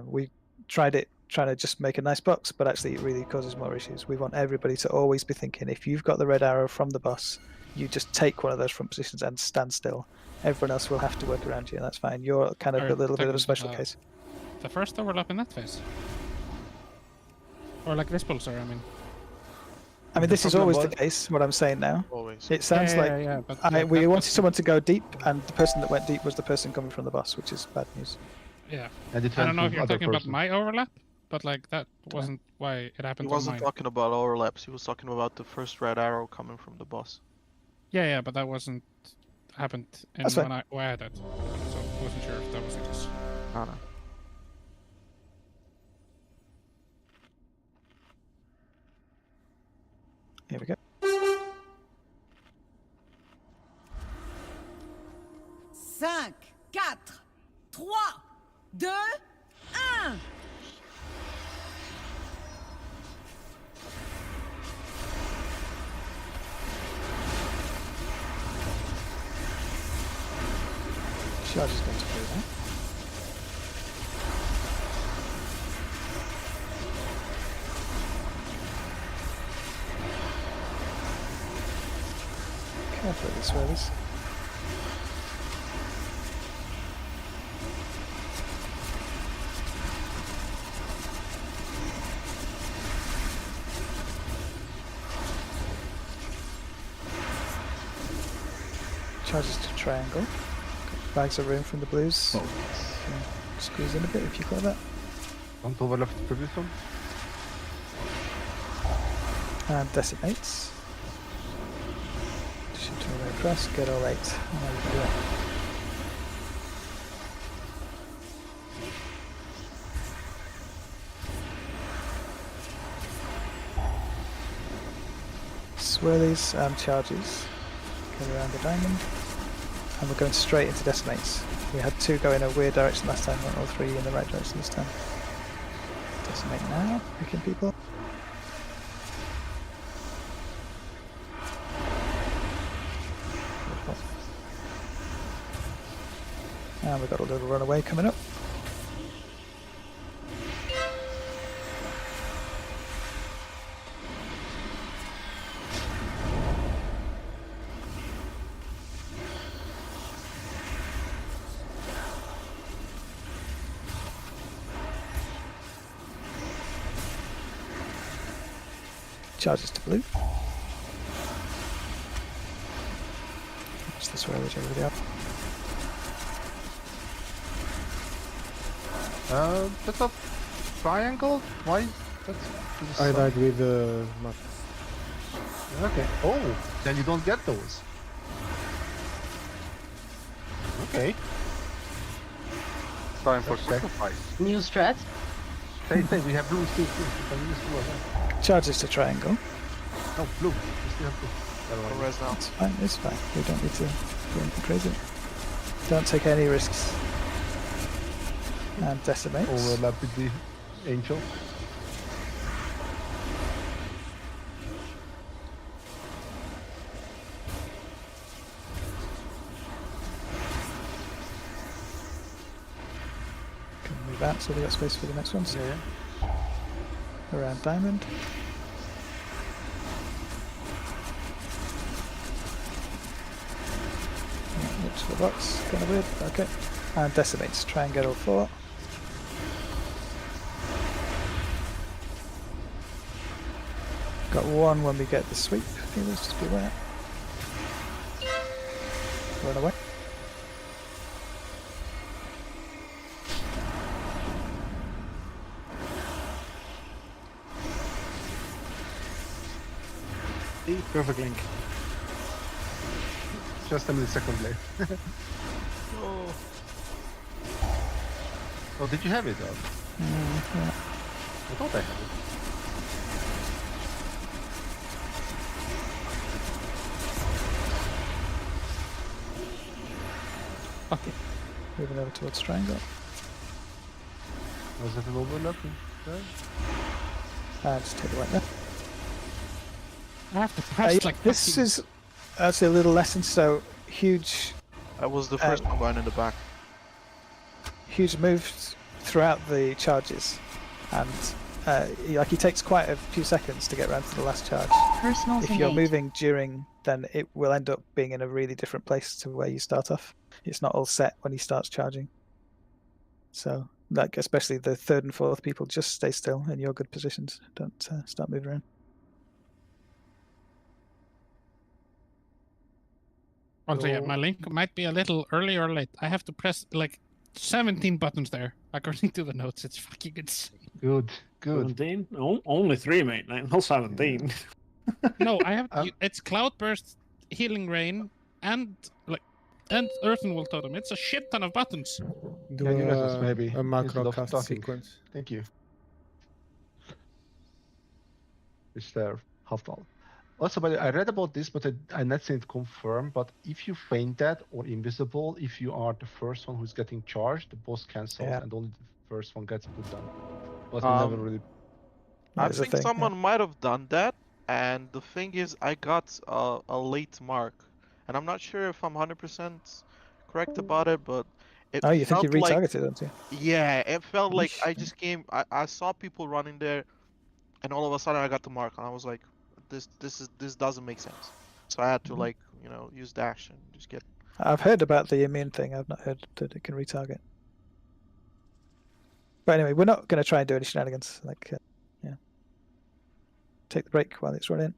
B: We tried it, trying to just make a nice box, but actually it really causes more issues. We want everybody to always be thinking, if you've got the red arrow from the boss, you just take one of those front positions and stand still. Everyone else will have to work around you, and that's fine. You're kind of a little bit of a special case.
K: The first overlap in that phase? Or like this pulsar, I mean.
B: I mean, this is always the case, what I'm saying now.
D: Always.
B: It sounds
K: Yeah,
B: like we wanted someone to go deep, and the person that went deep was the person coming from the boss, which is bad news.
K: Yeah.
A: And it
K: I
A: went
K: don't know if
A: to
K: you're
A: other
K: talking about
A: person.
K: my overlap, but like that wasn't why it
D: He
K: happened on
D: wasn't
K: mine.
D: talking about overlaps. He was talking about the first red arrow coming from the boss.
K: Yeah, but that wasn't happened in
B: That's
K: when
B: fine.
K: I had it. So I wasn't sure if that was the case.
D: No.
B: Here we go.
F: 5, 4, 3, 2, 1.
B: Charge is going to do that. Careful with the swirlies. Charges to triangle. Bags of room from the blues.
A: Oh.
B: Squeeze in a bit if you got that.
A: Don't overlap the previous one.
B: And decimates. Shoot all the way across, get all 8. Now you can do it. Swirlies and charges. Go around the diamond. And we're going straight into decimates. We had 2 go in a weird direction last time, not all 3 in the right direction this time. Decimate now, picking people. Beautiful. And we've got a little runaway coming up. Charges to blue. Watch this way, whichever they are.
A: That's a triangle? Why?
N: I died with the map.
A: Okay. Oh, then you don't get those. Okay.
L: Time for
A: Okay.
L: sacrifice.
M: New strat.
A: Say, we have blue still. You can use blue again.
B: Charges to triangle.
A: No, blue. We still have blue. Never mind.
D: Res now.
B: It's fine, it's fine. We don't need to do anything crazy. Don't take any risks. And decimates.
A: Overlap with the angel.
B: Can move out so we got space for the next ones.
A: Yeah.
B: Around diamond. Looks for the box, kind of weird. Okay. And decimates. Try and get all 4. Got 1 when we get the sweep. Healers, just be aware. Run away.
E: Perfect link.
A: Just a millisecond late.
D: Oh.
A: Oh, did you have it?
B: Yeah.
A: I thought I had it.
B: Okay. Moving over towards triangle.
A: Was it an overlapping?
B: Just take the right there.
K: I have to press like
B: this
K: fucking-
B: is actually a little lesson. So huge,
D: That was the first one going in the back.
B: huge moves throughout the charges, and he takes quite a few seconds to get around to the last charge.
M: Personals
B: If you're
M: engaged.
B: moving during, then it will end up being in a really different place to where you start off. It's not all set when he starts charging. So, like especially the 3rd and 4th people, just stay still in your good positions. Don't start moving around.
K: Also, yeah, my link might be a little early or late. I have to press like 17 buttons there, according to the notes. It's fucking insane.
A: Good, good.
E: 17? Only 3, mate. Not 17.
K: No, I have. It's Cloudburst, Healing Rain, and Earth and Will Totem. It's a shit ton of buttons.
N: Do
A: Can you let us maybe
N: a macro
A: instead of
N: cast
A: talking?
N: sequence.
A: Thank you. It's there, Haftal. Also, but I read about this, but I'm not saying it confirmed. But if you feint that or invisible, if you are the first one who's getting charged, the boss cancels and only the first one gets put down. But we never really.
D: I
B: There's a
D: think
B: thing,
D: someone might have done that, and the thing is, I got a late mark, and I'm not sure if I'm 100% correct about it, but it
B: Oh, you think you
D: felt like,
B: retargeted, don't you?
D: yeah, it felt like I
B: Yeesh.
D: just came, I saw people running there, and all of a sudden I got the mark, and I was like, this doesn't make sense. So I had to like, use the action, just get.
B: I've heard about the immune thing. I've not heard that it can retarget. But anyway, we're not going to try and do any shenanigans. Like, yeah. Take the break while it's running.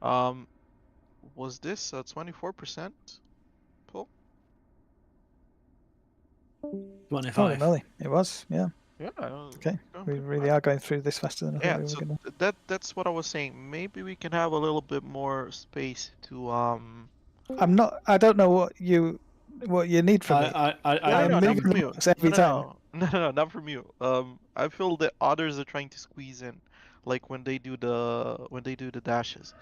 D: Was this 24% pull?
E: 25.
B: Holy moly, it was, yeah.
D: Yeah.
B: Okay, we really are going through this faster than I thought we were
D: so
B: going to.
D: that's what I was saying. Maybe we can have a little bit more space to
B: I don't know what you need from me.
D: I know,
B: I'm
D: not
B: moving
D: from
B: the
D: you.
B: box every time.
D: No, not from you. I feel that others are trying to squeeze in, like when they do the dashes.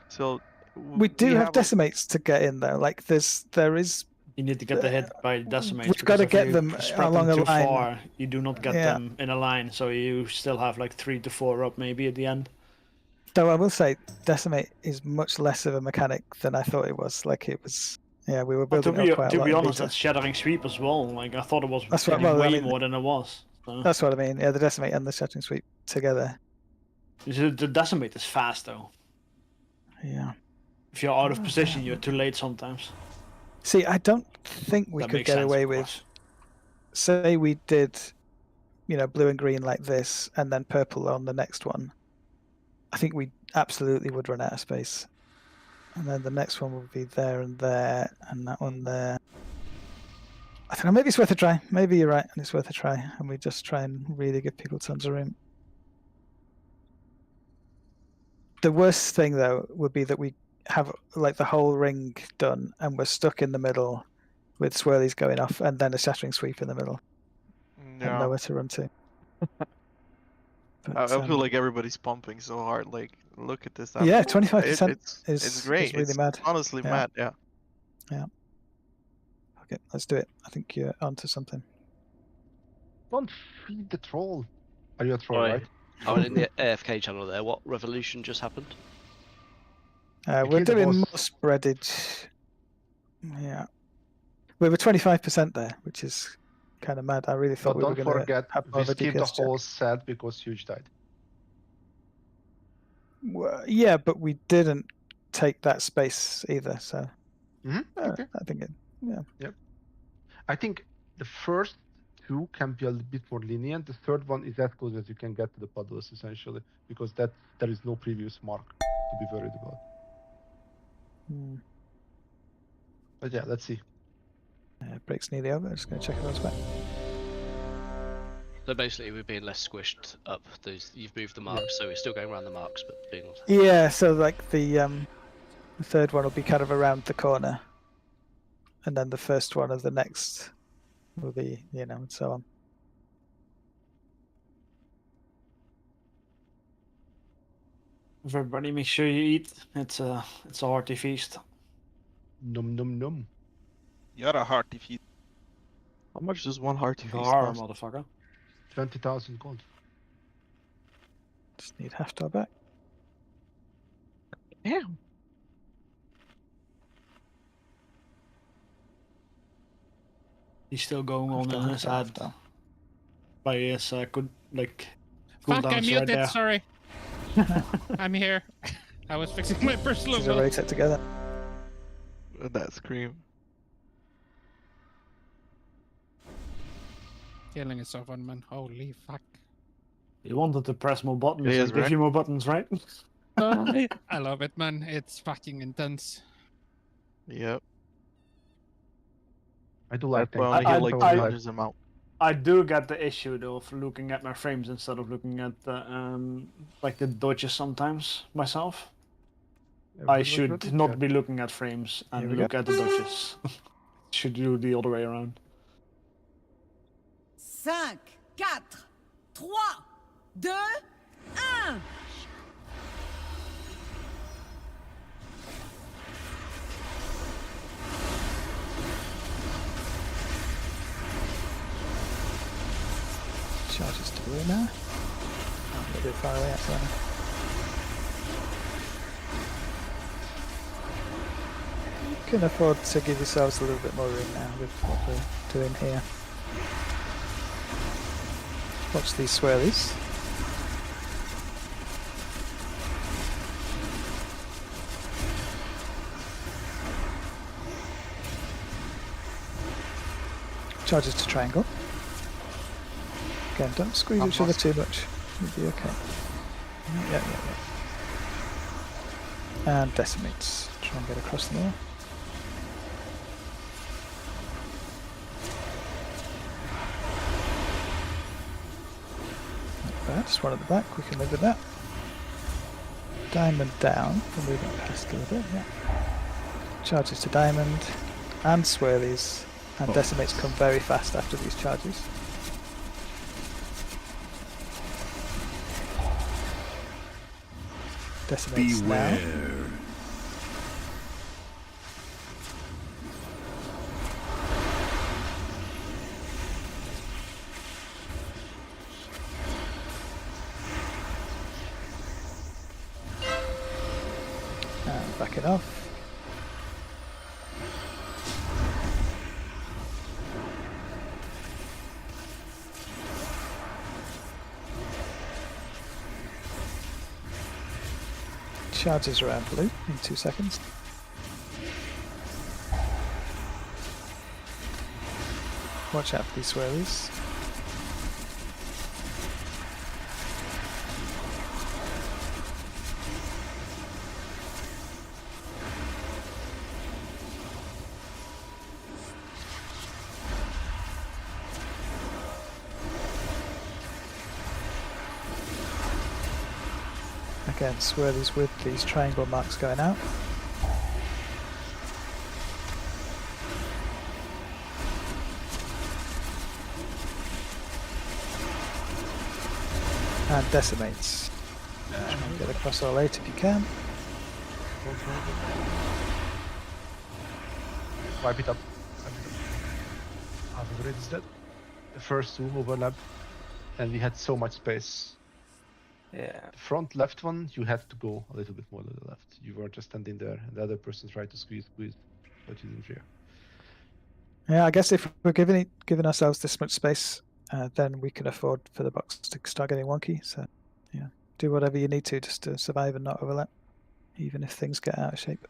D: So
B: We do have decimates to get in though. Like there is.
E: You need to get the hit by decimates.
B: We've got
E: because
B: to
E: if
B: get
E: you
B: them
E: spread
B: along
E: them
B: a
E: too
B: line.
E: far, you do not get
B: Yeah.
E: them in a line, so you still have like 3 to 4 up maybe at the end.
B: Though I will say, decimate is much less of a mechanic than I thought it was. Like it was, yeah, we were
E: But
B: building up quite a
E: to
B: lot.
E: be
B: in
E: honest,
B: beta.
E: that's shattering sweep as well. Like I thought it was
B: That's what-
E: taking
B: well, I
E: way
B: mean-
E: more than it was. So.
B: That's what I mean. Yeah, the decimate and the shattering sweep together.
E: The decimate is fast though.
B: Yeah.
E: If you're out of position, you're too late sometimes.
B: See, I don't think we
E: That
B: could
E: makes
B: get
E: sense,
B: away
E: of
B: with.
E: course.
B: Say we did, blue and green like this, and then purple on the next one. I think we absolutely would run out of space. And then the next one would be there, and that one there. I don't know, maybe it's worth a try. Maybe you're right, and it's worth a try. And we just try and really give people tons of room. The worst thing, though, would be that we have like the whole ring done, and we're stuck in the middle with swirlies going off, and then a shattering sweep in the middle. And
D: yeah.
B: nowhere to run to.
D: I feel like everybody's pumping so hard. Like, look at this.
B: Yeah, 25%
D: it's great.
B: is really
D: it's
B: mad.
D: Honestly,
B: Yeah.
D: mad. Yeah.
B: Yeah. Okay, let's do it. I think you're onto something.
A: Don't feed the troll. Are you a troll,
J: Sorry.
A: right?
J: I went in the AFK channel there. What revolution just happened?
B: We're
A: killed the
B: doing more
A: boss.
B: spreadage. Yeah. We were 25% there, which is kind of mad. I really thought
A: But
B: we were
A: don't
B: going to
A: forget,
B: have
A: we
B: more of a
A: skipped the
B: DPS check.
A: whole set because Huge died.
B: Well, yeah, but we didn't take that space either. So
A: Okay.
B: I think yeah.
A: Yep. I think the first two can be a little bit more lenient. The third one is as close as you can get to the puddles, essentially, because there is no previous mark to be worried about. But yeah, let's see.
B: Break's nearly over. Just going to check if I was back.
J: So basically, we're being less squished up. You've moved the marks, so we're still going around the marks, but being.
B: Yeah, so like the third one will be kind of around the corner, and then the first one of the next will be, and so on.
E: Everybody, make sure you eat. It's a hearty feast.
A: Num num num.
G: You're a hearty feast.
D: How much does one hearty feast
E: Gar,
D: cost?
E: motherfucker.
A: 20,000 gold.
B: Just need Haftar back.
D: Damn.
E: He's still going on in his head. By his good
K: Fuck, I
E: cooldowns
K: muted,
E: right there.
K: sorry. I'm here. I was fixing my personal
B: These are already
K: build.
B: set together.
D: That scream.
K: Killing is so fun, man. Holy fuck.
E: You wanted to press more buttons.
D: It
E: It
D: is,
E: give
D: right?
E: you more buttons, right?
K: I love it, man. It's fucking intense.
D: Yep.
A: I do like
D: That's why I
A: tanks.
D: only
E: I-
D: hit like
E: I-
D: 200 amount.
E: I do get the issue though of looking at my frames instead of looking at the the dodges sometimes myself. I should not be looking at frames
B: Here
E: and
B: we
E: look
B: go.
E: at the dodges. Should do the other way around.
F: 5, 4, 3, 2, 1.
B: Charges to blue now. Oh, a little bit far away actually. You can afford to give yourselves a little bit more room now with what we're doing here. Watch these swirlies. Charges to triangle. Again, don't squeeze each other too much. You'll be okay. Yeah. And decimates. Try and get across them all. Not bad, just one at the back, we can live with that. Diamond down, we're moving past a little bit, yeah. Charges to diamond, and swirlies, and decimates come very fast after these charges. Decimates now. And back it off. Charges around blue in 2 seconds. Watch out for these swirlies. Again, swirlies with these triangle marks going out. And decimates. Try and get across all 8 if you can.
A: Wipe it up. Half of it is dead. The first 2 overlapped, and we had so much space.
M: Yeah.
A: The front left one, you had to go a little bit more to the left. You were just standing there, and the other person tried to squeeze, but you didn't rear.
B: Yeah, I guess if we're giving ourselves this much space, then we can afford for the box to start getting wonky. So, yeah, do whatever you need to just to survive and not overlap, even if things get out of shape.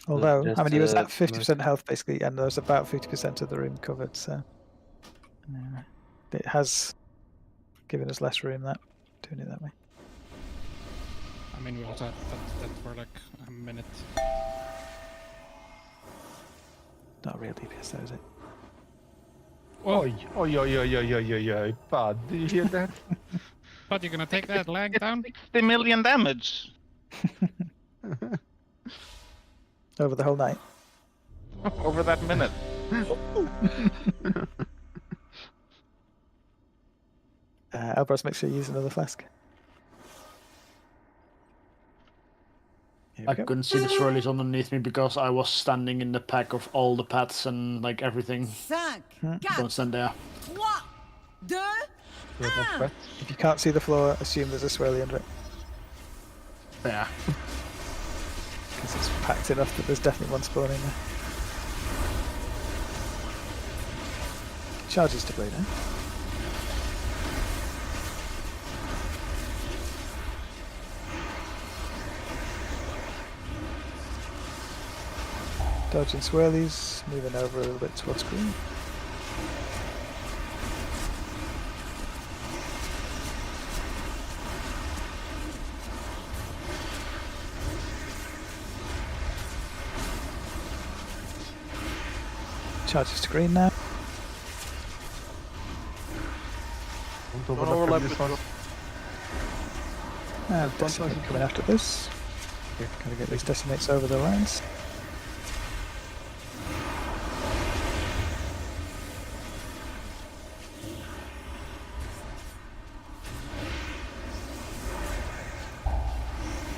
B: Although, I mean, he was at 50% health basically, and there was about 50% of the room covered, so it has given us less room doing it that way.
K: I mean, we also had that for like a minute.
B: Not a real DPS though, is it?
A: Oh, Bud, do you hear that?
K: But you're gonna take that lag down?
G: 60 million damage!
B: Over the whole night.
G: Over that minute.
B: Elbros, make sure you use another flask.
E: I couldn't see the swirlies underneath me because I was standing in the pack of all the paths and like everything.
F: 5, 4,
E: Don't stand there.
F: 3, 2, 1.
B: If you can't see the floor, assume there's a swirly under it.
E: Yeah.
B: Because it's packed enough that there's definitely one spawning there. Charges to blue now. Dodging swirlies, moving over a little bit towards green. Charges to green now.
A: Don't overlap this one.
B: And decimate coming after this. Gotta get these decimates over the lines.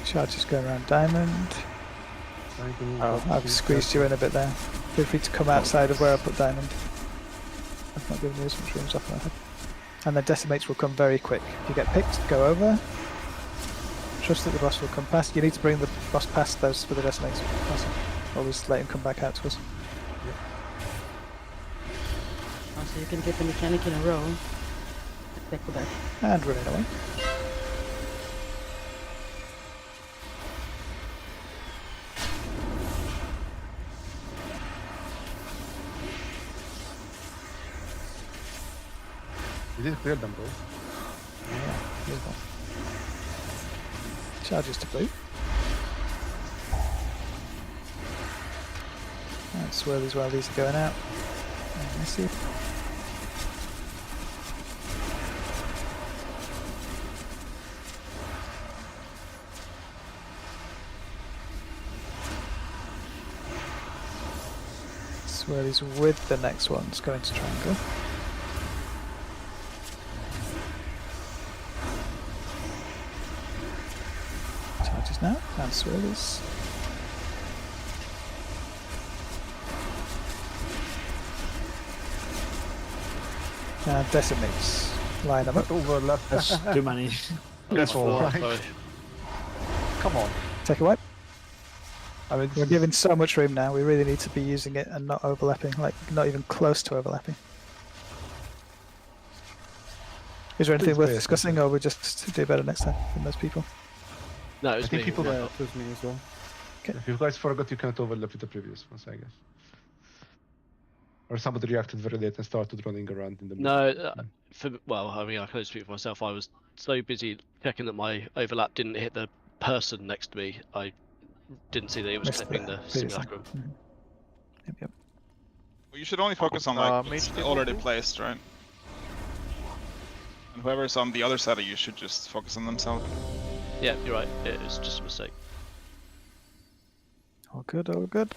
B: Charges going around diamond. Oh, I've squeezed you in a bit there. Feel free to come outside of where I put diamond. I've not given you as much room off my head. And the decimates will come very quick. If you get picked, go over. Trust that the boss will come past. You need to bring the boss past those for the decimates. Always let him come back out to us.
O: Also, you can get the mechanic in a row. Attack with that.
B: And running away.
A: did clear them, bro.
B: Yeah, beautiful. Charges to blue. And swirlies while these are going out. And missy. Swirlies with the next one's going to triangle. Charges now, and swirlies. And decimates. Line them up.
A: Overlap.
E: That's too many.
A: That's all right.
J: Sorry.
A: Come on.
B: Take a wipe.
A: I mean,
B: We're given so much room now, we really need to be using it and not overlapping, like not even close to overlapping. Is there anything
A: Please
B: worth
A: pay
B: discussing, or we just do better next time than those people?
J: No, it
A: I
J: was
A: think
J: me.
A: people.
N: Yeah, it was me as well.
A: If you guys forgot, you cannot overlap with the previous ones, I guess. Or somebody reacted very late and started running around in the middle.
J: No, well, I mean, I can only speak for myself. I was so busy checking that my overlap didn't hit the person next to me. I didn't see that it was
B: Missed
J: clipping the
B: previous one.
J: simulacrum.
B: Mhm. Yep, yep.
G: Well, you should only focus on like
D: mage
G: what's
D: table
G: already
D: too?
G: placed, right? And whoever's on the other side of you should just focus on themselves.
J: Yeah, you're right. It was just a mistake.
B: All good, all good.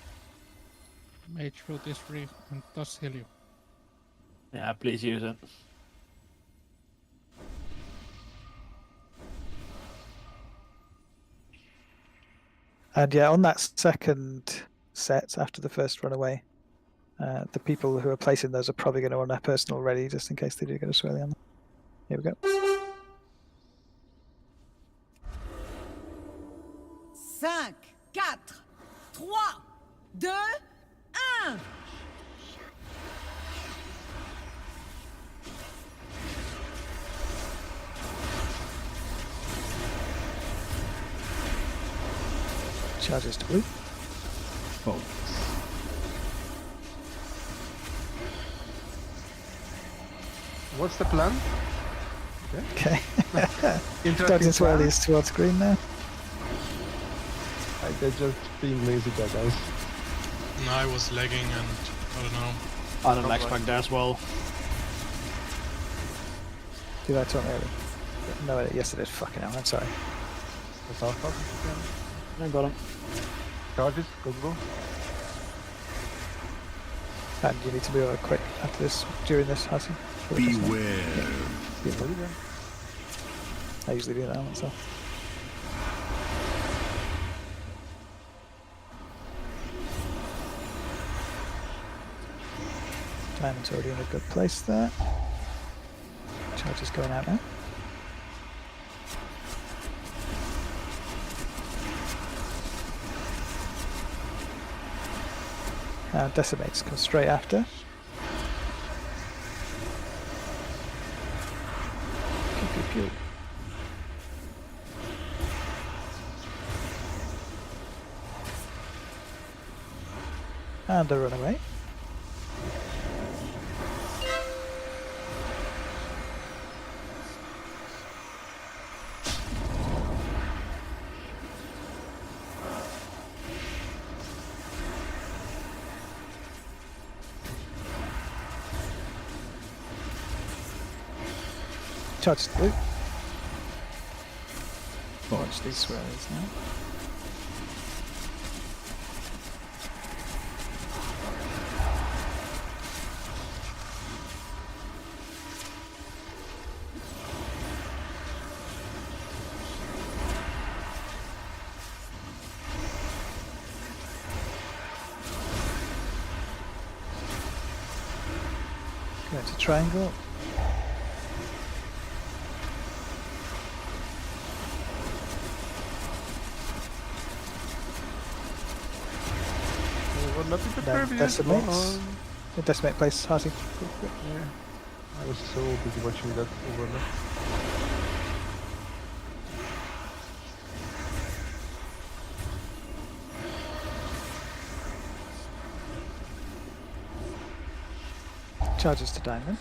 K: Mage fruit is free and does heal you.
E: Yeah, please use it.
B: And yeah, on that second set after the first runaway, the people who are placing those are probably going to want their personal ready just in case they do get a swirly on them. Here we go.
F: 5, 4, 3, 2, 1.
B: Charges to blue.
A: What's the plan?
B: Okay.
A: Interesting
B: Dodging
A: plan.
B: swirlies towards green now.
A: They're just being lazy guys.
M: No, I was lagging and I don't know.
E: I don't expect that as well.
B: Did I talk early? No, yes it is. Fucking hell, I'm sorry.
A: That's our fault.
E: I got him.
A: Charges, go.
B: And you need to be over quick after this, during this, Hassan.
P: Beware.
B: I usually do that myself. Diamond's already in a good place there. Charge is going out now. Decimates come straight after. Pew, pew, pew. And a runaway. Charge blue. Watch these swirlies now. Going to triangle. Then decimates. Decimate place, Harty.
A: Yeah. I was so busy watching that overlap.
B: Charges to diamond.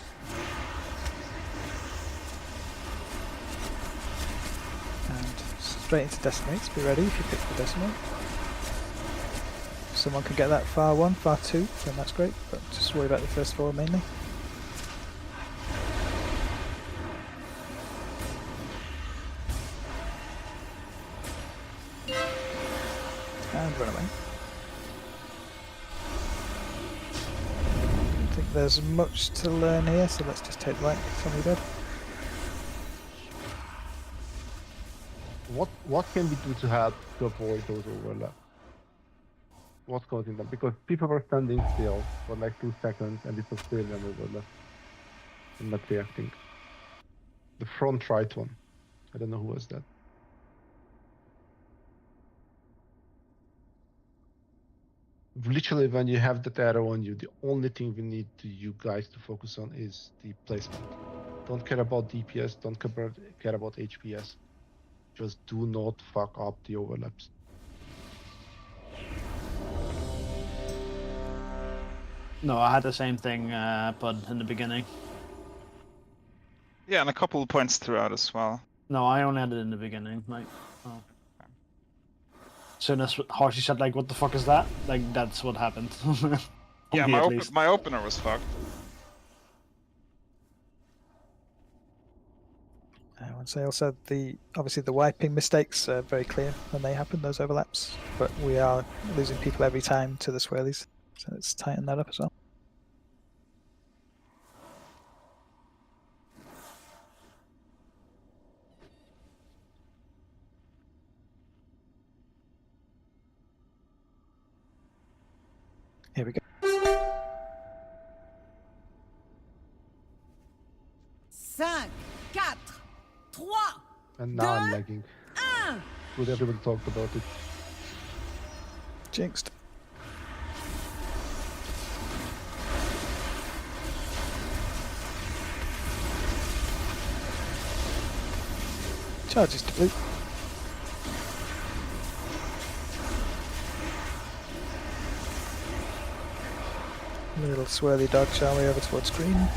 B: straight into decimates. Be ready if you pick the decimate. If someone can get that far 1, far 2, then that's great, but just worry about the first 4 mainly. And run away. I don't think there's much to learn here, so let's just take right. Somebody dead.
A: What can we do to help to avoid those overlaps? What's causing them? Because people were standing still for like 2 seconds and it was still an overlap. I'm not reacting. The front right one. I don't know who was that. Literally, when you have that arrow on you, the only thing we need you guys to focus on is the placement. Don't care about DPS, don't care about HPS. Just do not fuck up the overlaps.
E: No, I had the same thing, but in the beginning.
G: Yeah, and a couple of points throughout as well.
E: No, I only had it in the beginning. Like, oh. As soon as Harshy said, like, what the fuck is that? Like, that's what happened.
G: Yeah, my opener was fucked.
B: I would say also obviously the wiping mistakes are very clear when they happen, those overlaps, but we are losing people every time to the swirlies, so let's tighten that up as well. Here we go.
F: 5, 4, 3,
A: And now I'm lagging. Good, everybody talked about it.
B: Jinxed. Charges to blue. Little swirly dog, shall we, over towards green.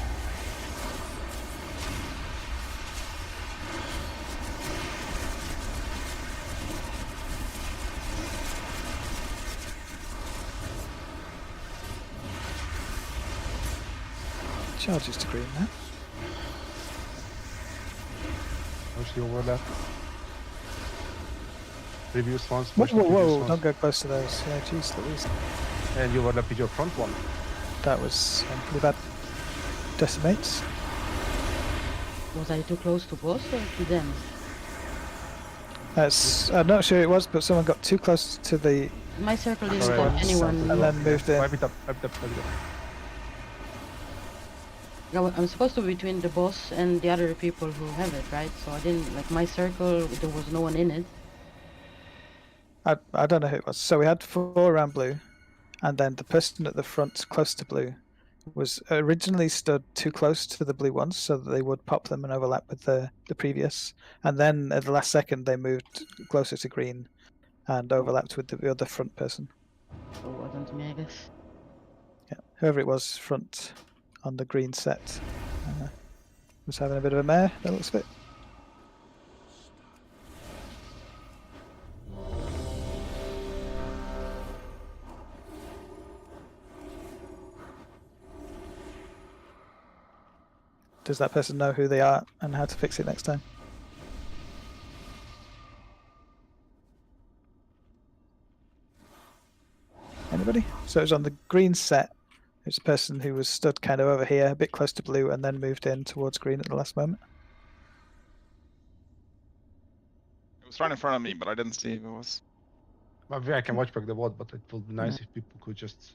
B: Charges to green now.
A: Watch the overlap. Previous ones.
B: Whoa,
A: Watch the
B: whoa,
A: previous
B: whoa,
A: ones.
B: don't go close to those. Yeah, jeez Louise.
A: And you overlap with your front one.
B: That was pretty bad. Decimates.
O: Was I too close to boss or to them?
B: I'm not sure it was, but someone got too close to the...
O: My circle didn't
A: Alright.
O: get anyone.
B: And then moved in.
A: Wipe it up, wipe it up, wipe it up.
O: Yeah, well, I'm supposed to be between the boss and the other people who have it, right? So I didn't, like, my circle, there was no one in it.
B: I don't know who it was. So we had 4 around blue, and then the person at the front close to blue was originally stood too close to the blue ones so that they would pop them and overlap with the previous. And then at the last second they moved closer to green and overlapped with the other front person.
O: So it wasn't me, I guess.
B: Yeah, whoever it was front on the green set was having a bit of a mare, that looks a bit. Does that person know who they are and how to fix it next time? Anybody? So it was on the green set. It's a person who was stood kind of over here, a bit close to blue, and then moved in towards green at the last moment.
G: It was right in front of me, but I didn't see who it was.
A: Maybe I can watch back the VOD, but it would be nice if people could just...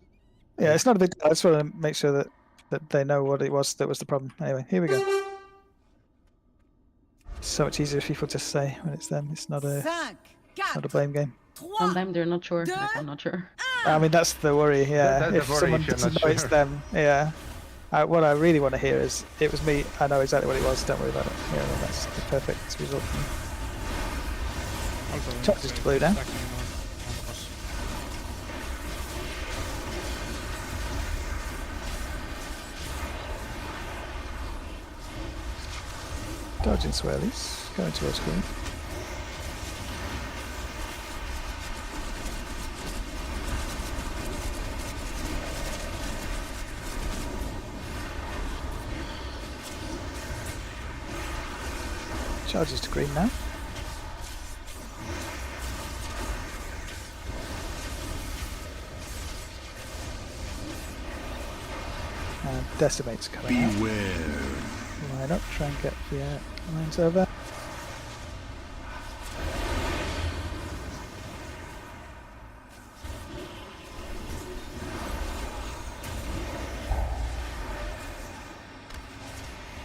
B: Yeah, it's not a big deal. I just want to make sure that they know what it was that was the problem. Anyway, here we go. It's so much easier if people just say when it's them. It's not a blame game.
O: Sometimes they're not sure. Like, I'm not sure.
B: I mean, that's the worry, yeah.
A: That's
B: if
A: the worry
B: someone
A: if you're
B: doesn't
A: not
B: know it's
A: sure.
B: them, yeah. What I really want to hear is, it was me, I know exactly what it was, don't worry about it. Yeah, well, that's the perfect result for me. Charges to blue now. Dodging swirlies, going towards green. Charges to green now. And decimates coming out. Line up, try and get the lines over.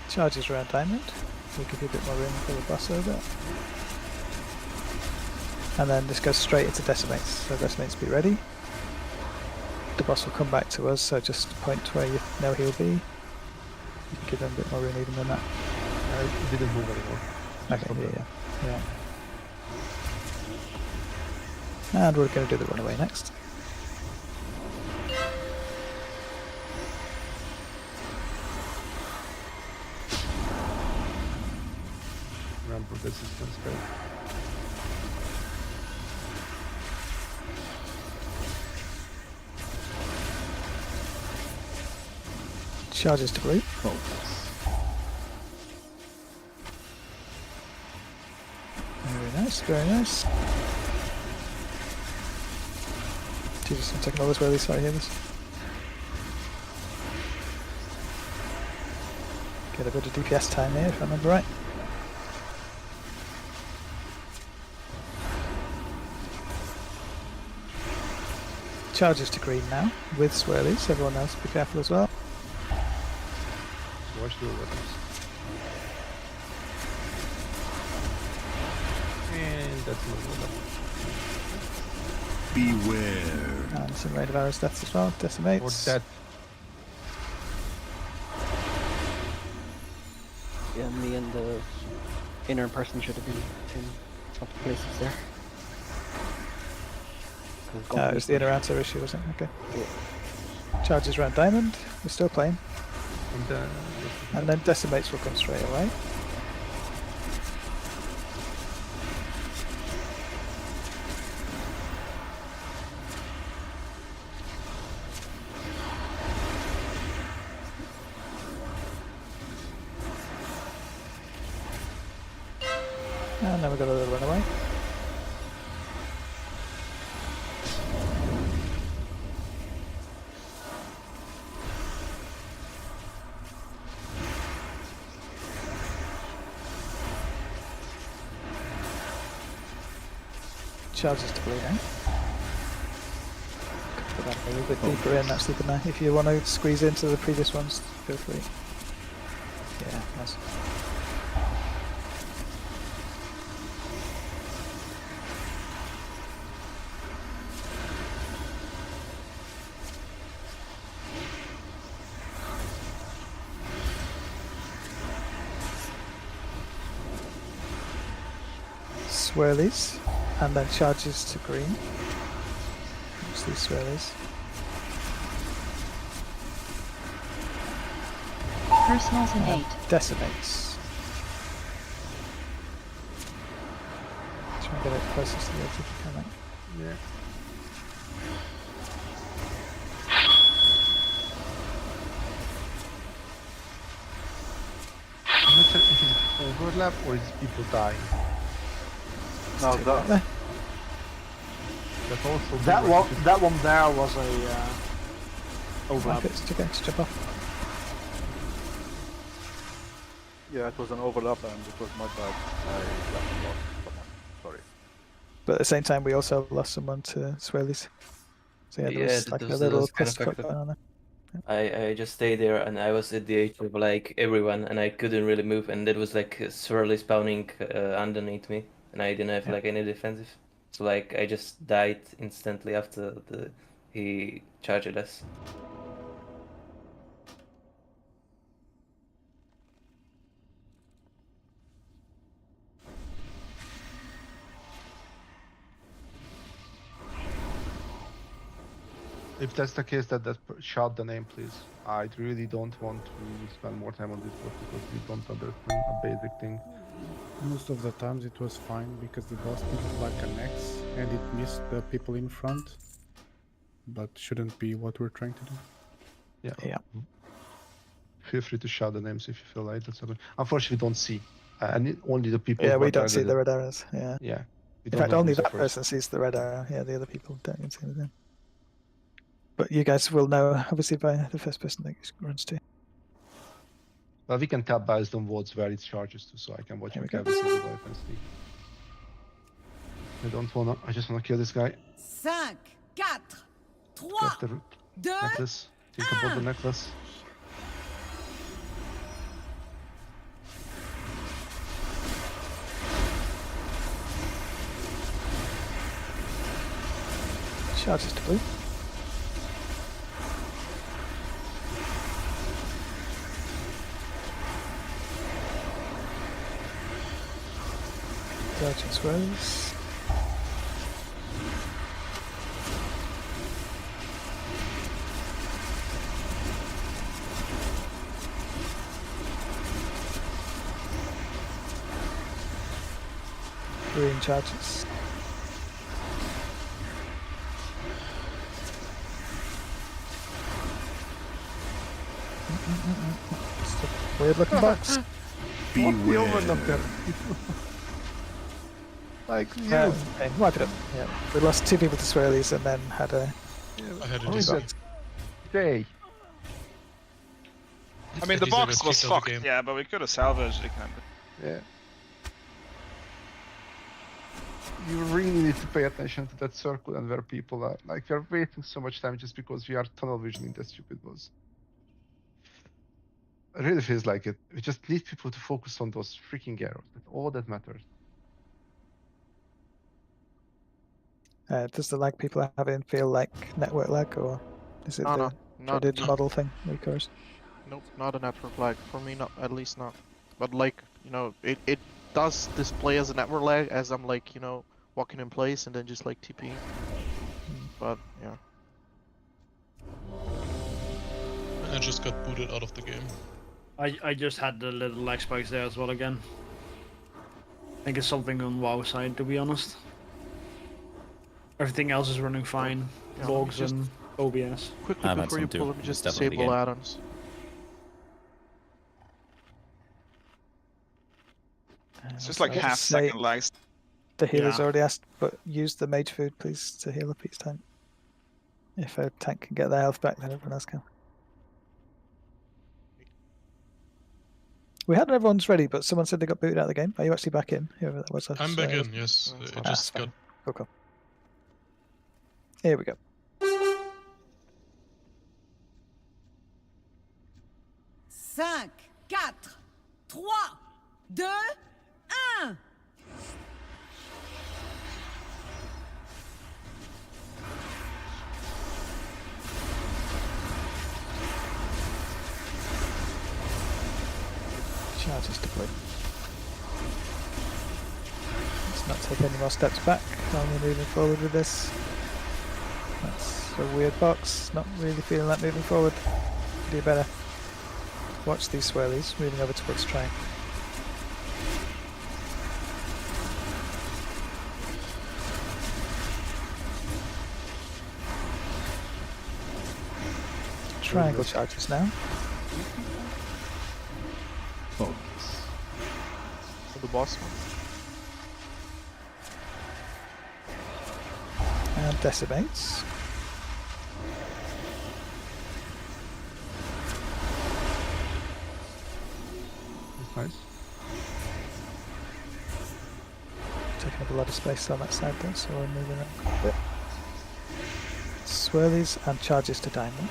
B: Charges around diamond. We'll give you a bit more room for the boss over. And then this goes straight into decimates. So decimates be ready. The boss will come back to us, so just point where you know he'll be. You can give him a bit more room even than that.
A: I didn't move anymore.
B: Okay, yeah. And we're going to do the runaway next.
A: Remember resistance spell.
B: Charges to blue. Very nice, very nice. Jesus, I'm taking all this really sorry here. Get a bit of DPS time here if I remember right. Charges to green now with swirlies. Everyone else be careful as well.
A: Watch the weapons. And that's a little
B: Beware. And some raid of arrows deaths as well. Decimates.
A: Or death.
P: Yeah, me and the inner person should have been in top places there.
B: It was the inner outer issue, wasn't it? Okay. Yeah. Charges around diamond. We're still playing. And then decimates will come straight away. And then we've got a little runaway. Charges to blue now. Put that a little bit deeper in, actually, but now if you want to squeeze into the previous ones, feel free. Yeah, nice. Swirlies. And then charges to green. What's these swirlies?
Q: Personals and 8.
B: Decimates. Try and get it closest to the edge if you can, mate.
A: Yeah. I'm not sure if it's overlap or is people dying.
L: No, that
A: also
I: that one there was a overlap.
B: Okay, it's okay, just jump off.
L: Yeah, it was an overlap and it was my bad. I lost someone. Sorry.
B: But at the same time, we also lost someone to swirlies. So yeah, there was like a little pest cut going on there.
R: I just stayed there and I was at the edge of like everyone and I couldn't really move and there was like swirly spawning underneath me and I didn't have like any defensive. So like I just died instantly after he charged us.
A: If that's the case, that shout the name, please. I really don't want to spend more time on this boss because we don't understand a basic thing.
N: Most of the times it was fine because the boss did like an X and it missed the people in front. But shouldn't be what we're trying to do.
A: Yeah. Feel free to shout the names if you feel like that's okay. Unfortunately, we don't see. And only the people.
B: Yeah,
A: who
B: we
A: are
B: don't see the
A: targeted.
B: red arrows. Yeah.
A: Yeah. We
B: In
A: don't
B: fact,
A: know
B: only
A: who's the
B: that
A: first.
B: person sees the red arrow. Yeah, the other people don't even see anything. But you guys will know, obviously, by the first person that runs to.
A: Well, we can tell based on votes where it charges to, so I can watch every single weapon stick. I just wanna kill this guy.
F: 5, 4, 3,
A: Get the
F: 2,
A: necklace. Think about the necklace.
B: Charges to blue. Dodges rose. Green charges. It's a weird looking box.
A: Beware. Like you.
B: Okay, wipe it up. Yeah, we lost 2 people to swirlies and then had a.
M: I had a
A: Oh,
M: decent.
A: Day.
G: I mean, the
M: These are
G: box
M: the
G: was
M: cheats of the
G: fucked,
M: game.
G: yeah, but we could have salvaged it, kind of.
A: Yeah. You really need to pay attention to that circle and where people are. Like, we're wasting so much time just because we are tunnel visioning that stupid boss. It really feels like it. We just need people to focus on those freaking arrows. That's all that matters.
B: Does the lag people are having feel like network lag, or is it
D: No,
B: the
D: no, not,
B: dreaded
D: no.
B: model thing we course?
D: Nope, not a network lag. For me, not, at least not. But like, you know, it does display as a network lag as I'm like, you know, walking in place and then just like TPing. But yeah.
M: I just got booted out of the game.
E: I just had the little lag spikes there as well again. I think it's something on WoW side, to be honest. Everything else is running fine.
D: Yeah,
E: Logs
D: just-
E: and OBS.
C: I've
D: Quickly
C: had
D: before you
C: some too.
D: pull, let me
C: It's
D: just
C: definitely the
D: disable
C: game.
D: add-ons.
G: It's just like
B: I'll
G: half
B: just say
G: second lags.
B: The healer's
E: Yeah.
B: already asked, but use the mage food, please, to heal up each tank. If a tank can get their health back, then everyone else can. We had everyone's ready, but someone said they got booted out of the game. Are you actually back in? Whoever that was.
M: I'm back in, yes. It just got.
B: Cool. Here we go.
F: Cinq, 4, 3, 2, 1.
B: Charges to blue. Let's not take any more steps back. Only moving forward with this. That's a weird box. Not really feeling like moving forward. Do better. Watch these swirlies moving over towards train. Triangle charges now.
A: Focus.
D: So the boss one.
B: And decimates.
A: That's nice.
B: Taking up a lot of space on that side though, so we're moving around quite a bit. Swirlies and charges to diamond.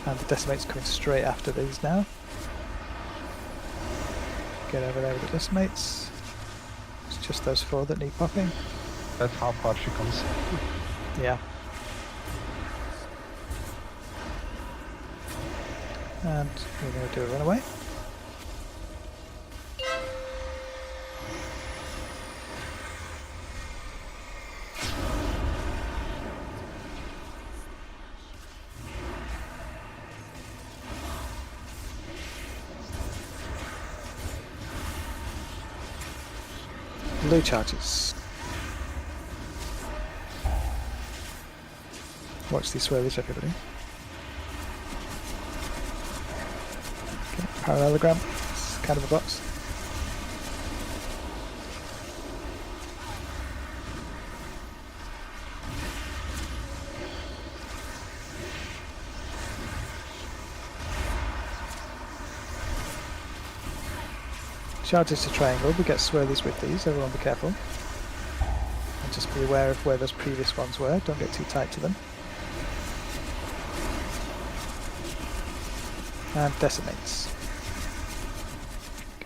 B: And the decimate's coming straight after these now. Get over there with the decimates. It's just those 4 that need popping.
A: That's how far she comes.
B: Yeah. And we're going to do a runaway. Blue charges. Watch these swirlies, everybody. Parallelogram. It's kind of a box. Charges to triangle, we get swirlies with these, everyone be careful. And just be aware of where those previous ones were, don't get too tight to them. And decimates.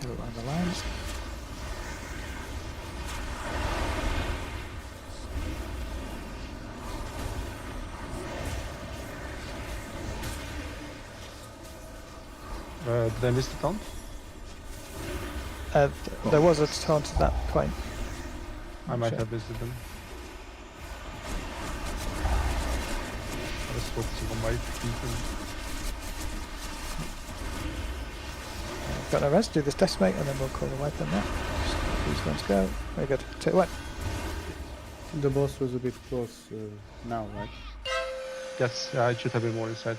B: Go along the lines.
A: Did I miss the taunt?
B: There was a taunt at that point.
A: I might have missed them. I was focusing on my feet.
B: Got no rest, do this decimate, and then we'll call the wipe on that. These ones go. Very good. 2-1.
N: The boss was a bit close now, right?
A: Yes, it should have been more inside.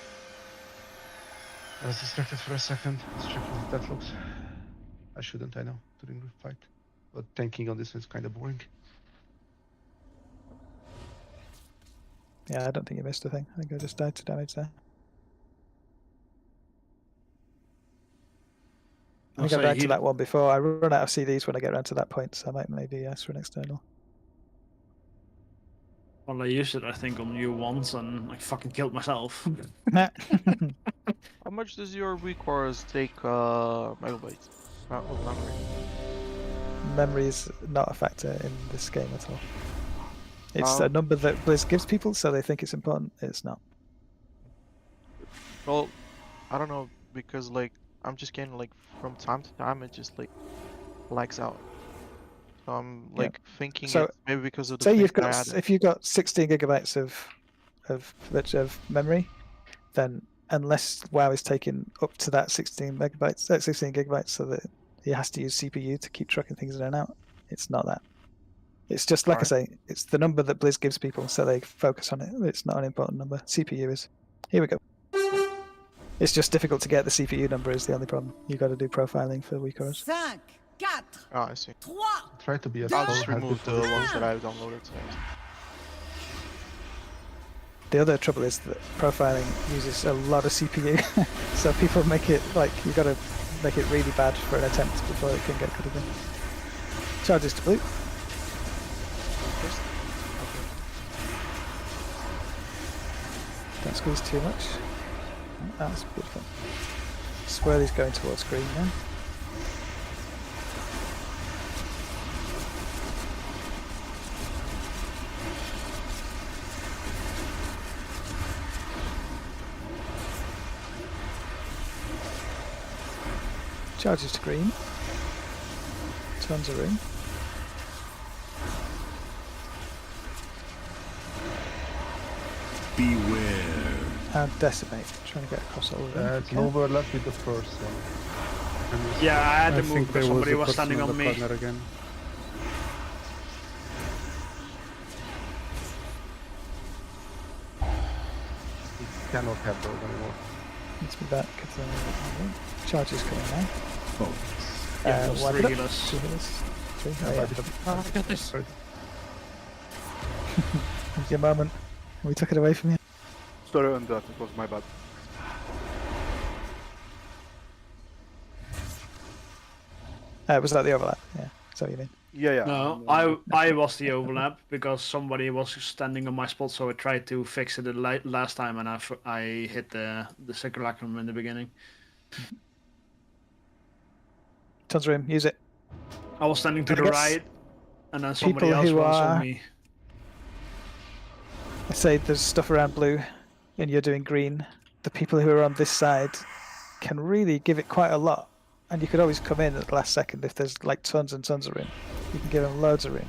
A: I was distracted for a second. Let's check how that looks. I shouldn't, I know, during the fight. But tanking on this is kind of boring.
B: Yeah, I don't think you missed a thing. I think I just died to damage there. I think I died to that one before. I run out of CDs when I get around to that point, so I might maybe ask for an external.
E: Well, I used it, I think, on you once, and I fucking killed myself.
D: How much does your recores take megabytes of memory?
B: Memory is not a factor in this game at all. It's a number that Blizz gives people, so they think it's important. It's not.
D: Well, I don't know, because like I'm just getting like from time to time it just like lags out. So I'm like thinking
B: So,
D: it's maybe because of the
B: say
D: things
B: you've
D: that I
B: got
D: added.
B: if you've got 16 gigabytes of memory, then unless WoW is taking up to that 16 gigabytes, so that it has to use CPU to keep tracking things in and out, it's not that. It's just like I say, it's the number that Blizz gives people, so they focus on it. It's not an important number. CPU is. Here we go. It's just difficult to get the CPU number is the only problem. You've got to do profiling for weakers.
F: 5, 4,
D: Oh, I see.
F: 3,
A: Try to be as
D: I'll
A: slow
D: just
A: as
D: remove the
A: before.
D: ones that I've downloaded today.
B: The other trouble is that profiling uses a lot of CPU, so people make it like you've got to make it really bad for an attempt before it can get good again. Charges to blue. Don't squeeze too much. That's beautiful. Swirly's going towards green now. Charges to green. Tons of room.
S: Beware.
B: And decimate. Trying to get across all of them.
A: It's an overlap with the first one.
E: Yeah, I had to
N: think
E: move because
N: there
E: somebody
N: a
E: was
N: person
E: standing on
N: the
E: me.
N: corner again.
A: You cannot have those anymore.
B: Let's be back. Charges coming now.
S: Oh.
E: Yeah, those
B: wipe
E: three
B: it up.
E: healers.
B: 2 healers. 3. Oh, yeah.
K: I got this.
B: It's your moment. We took it away from you.
L: Sorry on that, it was my bad.
B: Was that the overlap? Yeah. Is that what you mean?
L: Yeah.
E: No, I was the overlap because somebody was standing on my spot, so I tried to fix it the last time, and I hit the simulacrum in the beginning.
B: Tons of room. Use it.
E: I was standing to
B: I
E: the
B: guess
E: right, and then somebody
B: people
E: else
B: who
E: was
B: are-
E: on me.
B: I say there's stuff around blue, and you're doing green. The people who are on this side can really give it quite a lot, and you could always come in at the last second if there's like tons and tons of room. You can give them loads of room.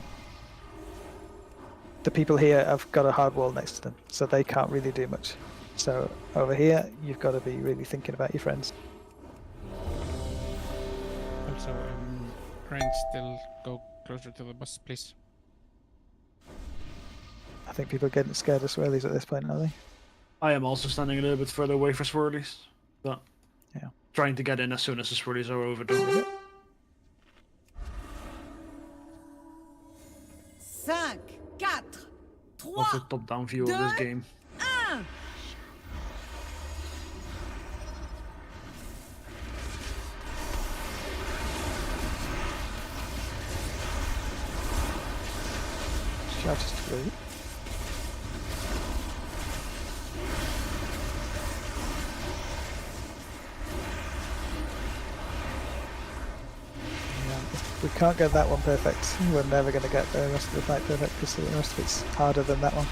B: The people here have got a hard wall next to them, so they can't really do much. So over here, you've got to be really thinking about your friends.
K: Also, range still go closer to the bus, please.
B: I think people are getting scared of swirlies at this point, are they?
E: I am also standing a little bit further away for swirlies. But
B: Yeah.
E: trying to get in as soon as the swirlies are over though.
F: 5, 4, 3,
E: Love the top-down view of this game.
F: 1.
B: Charges through. If we can't get that one perfect, we're never going to get the rest of the fight perfect because the rest of it's harder than that one.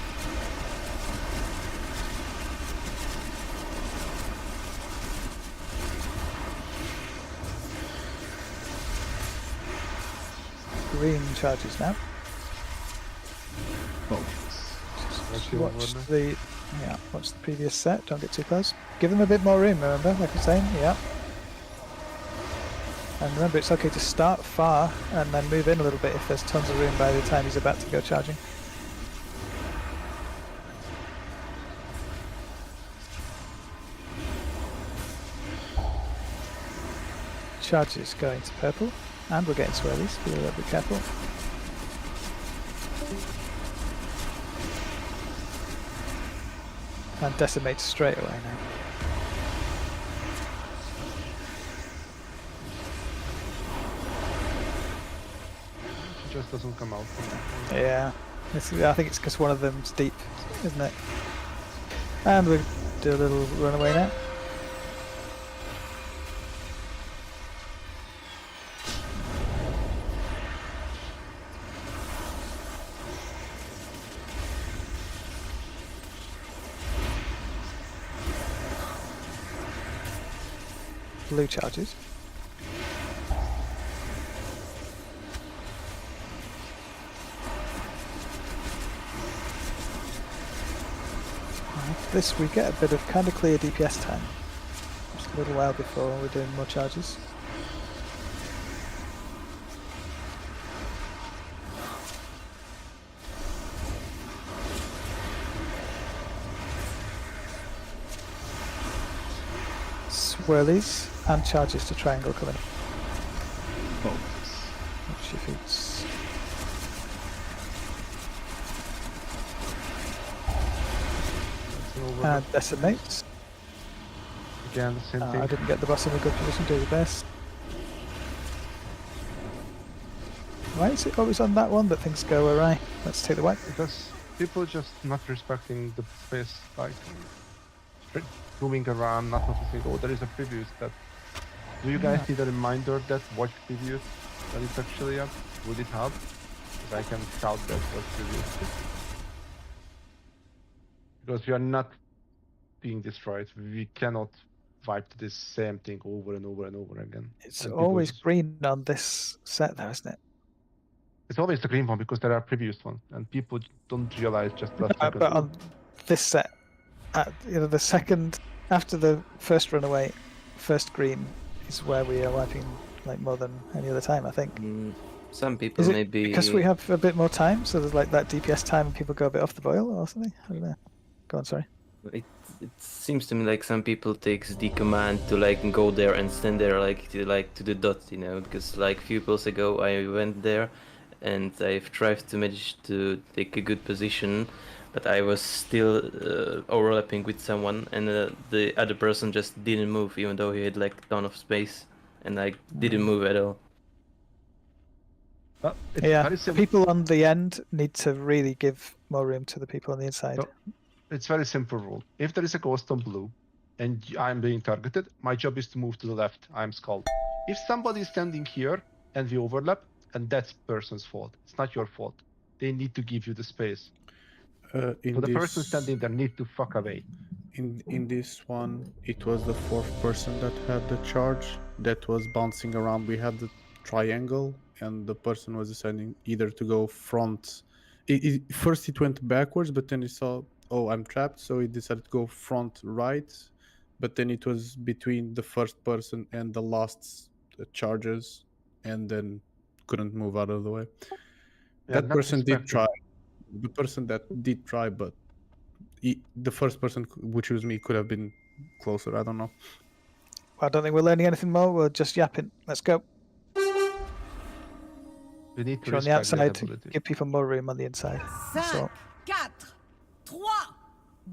B: Green charges now. Watch the watch the previous set. Don't get too close. Give them a bit more room. Remember, like I was saying, yeah. And remember, it's okay to start far and then move in a little bit if there's tons of room by the time he's about to go charging. Charges going to purple, and we're getting swirlies. Be a little bit careful. And decimates straight away now.
A: She just doesn't come out from that one.
B: Yeah, I think it's because one of them's deep, isn't it? And we do a little runaway now. Blue charges. This we get a bit of kind of clear DPS time. Just a little while before we're doing more charges. Swirlies and charges to triangle coming. Watch your feet. And decimates.
A: Again, same thing.
B: I didn't get the boss in a good position, do your best. Why is it always on that one that things go awry? Let's take the white.
A: Because people just not respecting the space, like moving around, not noticing, oh, there is a preview that. Do you guys need a reminder that watch previews that it's actually up? Would it help? Because I can shout that watch previews. Because we are not being destroyed. We cannot wipe this same thing over and over and over again.
B: It's
A: and
B: always green on this set though, isn't it?
A: It's always the green one because there are previous ones and people don't realize just last second.
B: But on this set, the second after the first runaway, first green is where we are wiping like more than any other time, I think.
R: Some people
B: Is it
R: maybe
B: because we have a bit more time, so there's like that DPS time and people go a bit off the boil or something? I don't know. Go on, sorry.
R: It seems to me like some people takes the command to like go there and stand there like to the dot, you know, because like few pulls ago I went there and I've tried to manage to take a good position, but I was still overlapping with someone and the other person just didn't move even though he had like a ton of space and I didn't move at all.
B: Yeah, people on the end need to really give more room to the people on the inside.
A: So, it's very simple rule. If there is a ghost on blue and I'm being targeted, my job is to move to the left. I'm skulled. If somebody is standing here and we overlap, and that's person's fault. It's not your fault. They need to give you the space. So the person standing there needs to fuck away.
N: In this one, it was the fourth person that had the charge that was bouncing around. We had the triangle, and the person was deciding either to go front. First, it went backwards, but then he saw, oh, I'm trapped, so he decided to go front right. But then it was between the first person and the last charges, and then couldn't move out of the way.
A: Yeah,
N: That person did try. The person that did try, but the first person, which was me, could have been closer. I don't know.
B: I don't think we're learning anything more. We're just yapping. Let's go.
A: We need
B: If
A: to
B: you're on the
A: respect that
B: outside,
A: ability.
B: give people more room on the inside. That's all.
F: 5, 4,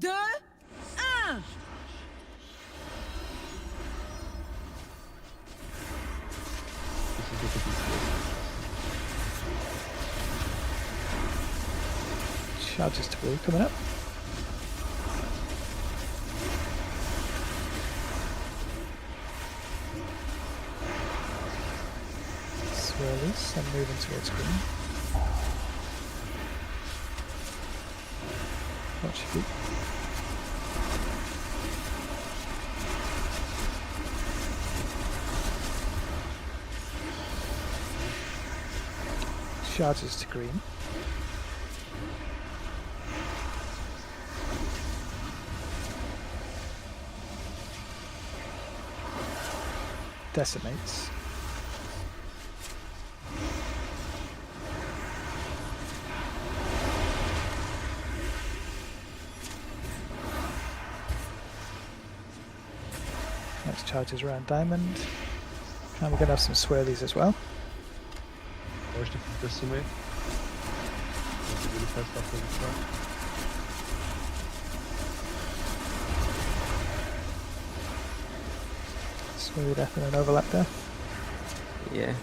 F: 3, 2, 1.
B: Charges to blue coming up. Swirlies and moving towards green. Watch your feet. Charges to green. Decimates. Next charges around diamond. And we're going to have some swirlies as well.
A: Where's the decimate? That's really fast after the start.
B: Swirly death and an overlap there.
R: Yeah.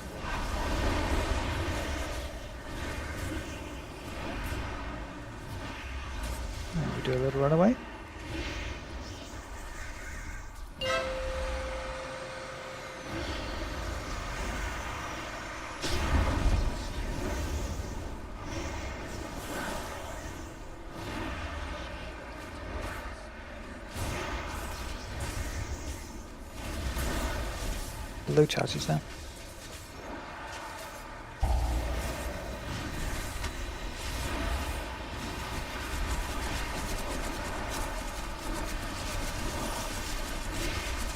B: And we do a little runaway. Blue charges now.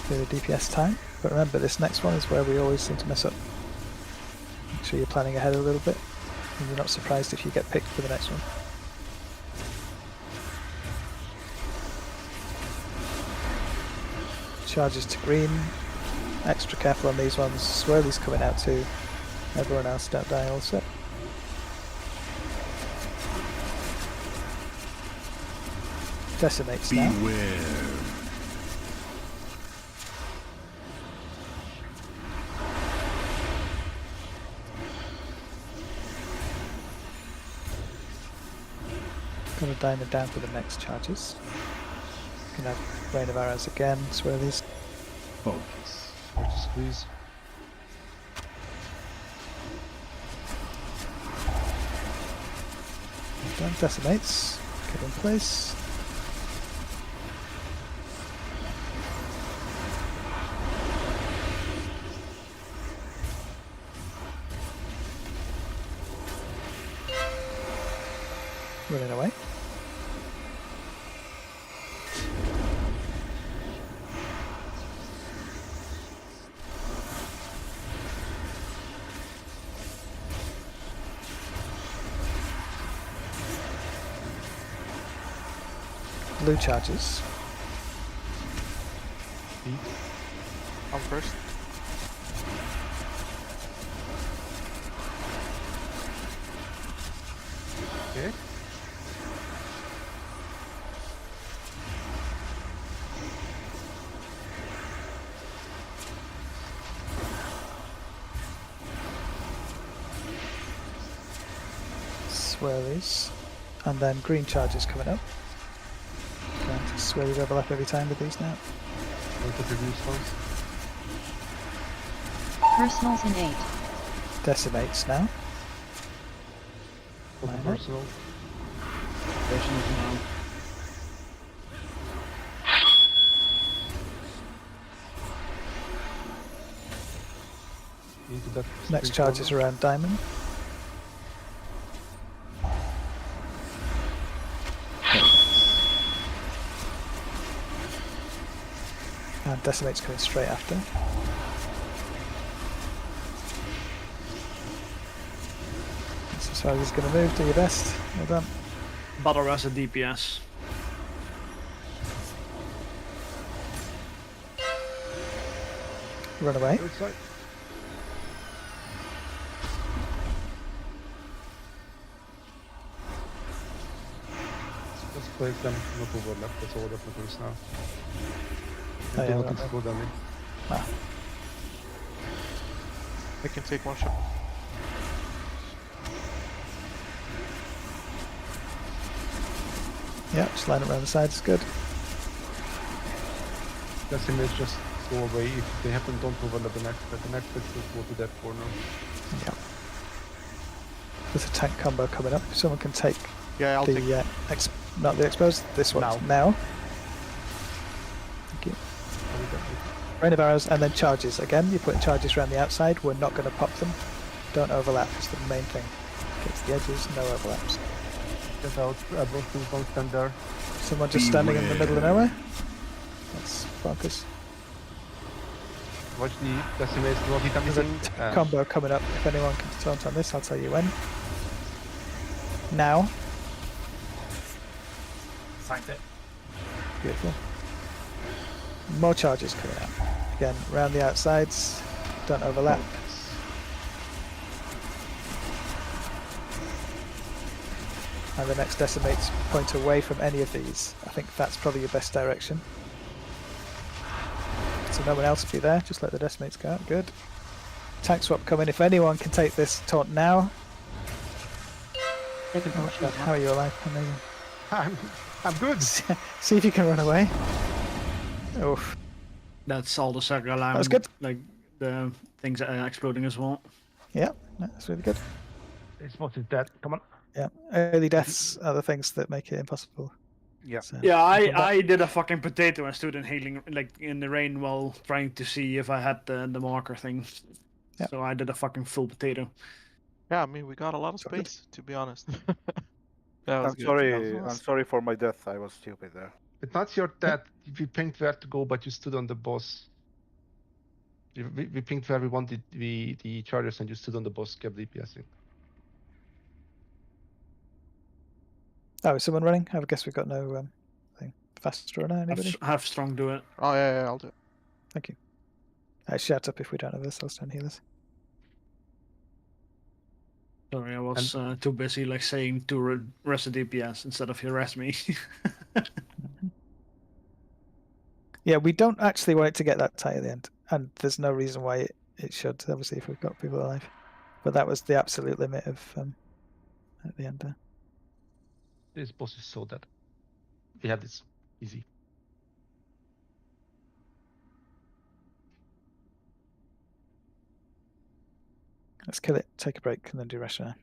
B: Bit of DPS time, but remember this next one is where we always seem to mess up. Make sure you're planning ahead a little bit, and you're not surprised if you get picked for the next one. Charges to green. Extra careful on these ones. Swirly's coming out too. Everyone else don't die also. Decimates now.
S: Beware.
B: Gonna diamond down for the next charges. Gonna have rain of arrows again. Swirlies.
S: Focus.
A: Where's the squeeze?
B: Done. Decimates. Get in place. Running away. Blue charges.
D: I'm first.
A: Okay.
B: Swirlies. And then green charges coming up. Going to swirlies overlap every time with these now.
A: Look at the blue spawns.
Q: Personals in 8.
B: Decimates now.
A: Open
B: Minor.
A: personal.
E: Personals now.
A: Into that
B: Next
A: street
B: charge is
A: corner.
B: around diamond. And decimate's coming straight after. This is how he's going to move. Do your best. Well done.
E: Battle as a DPS.
B: Run away.
A: Outside. Just place them not overlap, that's all that matters now.
B: Oh,
A: Do
B: yeah,
A: not
B: right.
A: explode any.
B: Ah.
D: I can take one shot.
B: Yeah, just line it around the sides, good.
A: Decimate just go away. If they happen, don't overlap the next step. The next step will go to that corner.
B: Yeah. There's a tank combo coming up. If someone can take
D: Yeah, I'll take
B: not the exposed, this one now. Thank you. Rain of arrows and then charges. Again, you're putting charges around the outside. We're not going to pop them. Don't overlap. It's the main thing. Get to the edges, no overlaps.
A: Get out. Both teams don't stand there.
B: Someone just standing in the middle of nowhere. That's bonkers.
A: Watch the decimates not hit
B: There's a
A: anything.
B: combo coming up. If anyone can taunt on this, I'll tell you when. Now.
H: Sacked it.
B: Beautiful. More charges coming out. Again, round the outsides. Don't overlap. And the next decimates point away from any of these. I think that's probably your best direction. So no one else will be there, just let the decimates go out. Good. Tank swap coming. If anyone can take this taunt now. Oh my God, how are you alive? Amazing.
A: I'm good.
B: See if you can run away. Oof.
E: That's all the circle alarm.
B: That's good.
E: Like the things that are exploding as well.
B: Yeah, that's really good.
A: It's what is that? Come on.
B: Yeah, early deaths are the things that make it impossible.
L: Yeah.
B: So,
E: Yeah, I did a fucking potato and stood in healing like in the rain while trying to see if I had the marker thing.
B: Yeah.
E: So I did a fucking full potato.
D: Yeah, I mean we got a lot of space, to be honest. That was
L: I'm
D: good.
L: sorry.
D: That was
L: I'm
D: awesome.
L: sorry for my death. I was stupid there.
A: It's not your death. We pinged where to go, but you stood on the boss. We pinged where we wanted the chargers, and you stood on the boss, kept DPSing.
B: Oh, is someone running? I guess we've got no thing. Fast runner, anybody?
E: Have strong do it.
D: Oh yeah, I'll do it.
B: Thank you. Shout up if we don't have this. I'll stand healers.
E: Sorry, I was too busy like saying to rest the DPS instead of harass me.
B: Yeah, we don't actually want it to get that tight at the end, and there's no reason why it should. Obviously, if we've got people alive, but that was the absolute limit of at the end there.
A: This boss is so dead. We have this easy.
B: Let's kill it, take a break, and then do Rationale.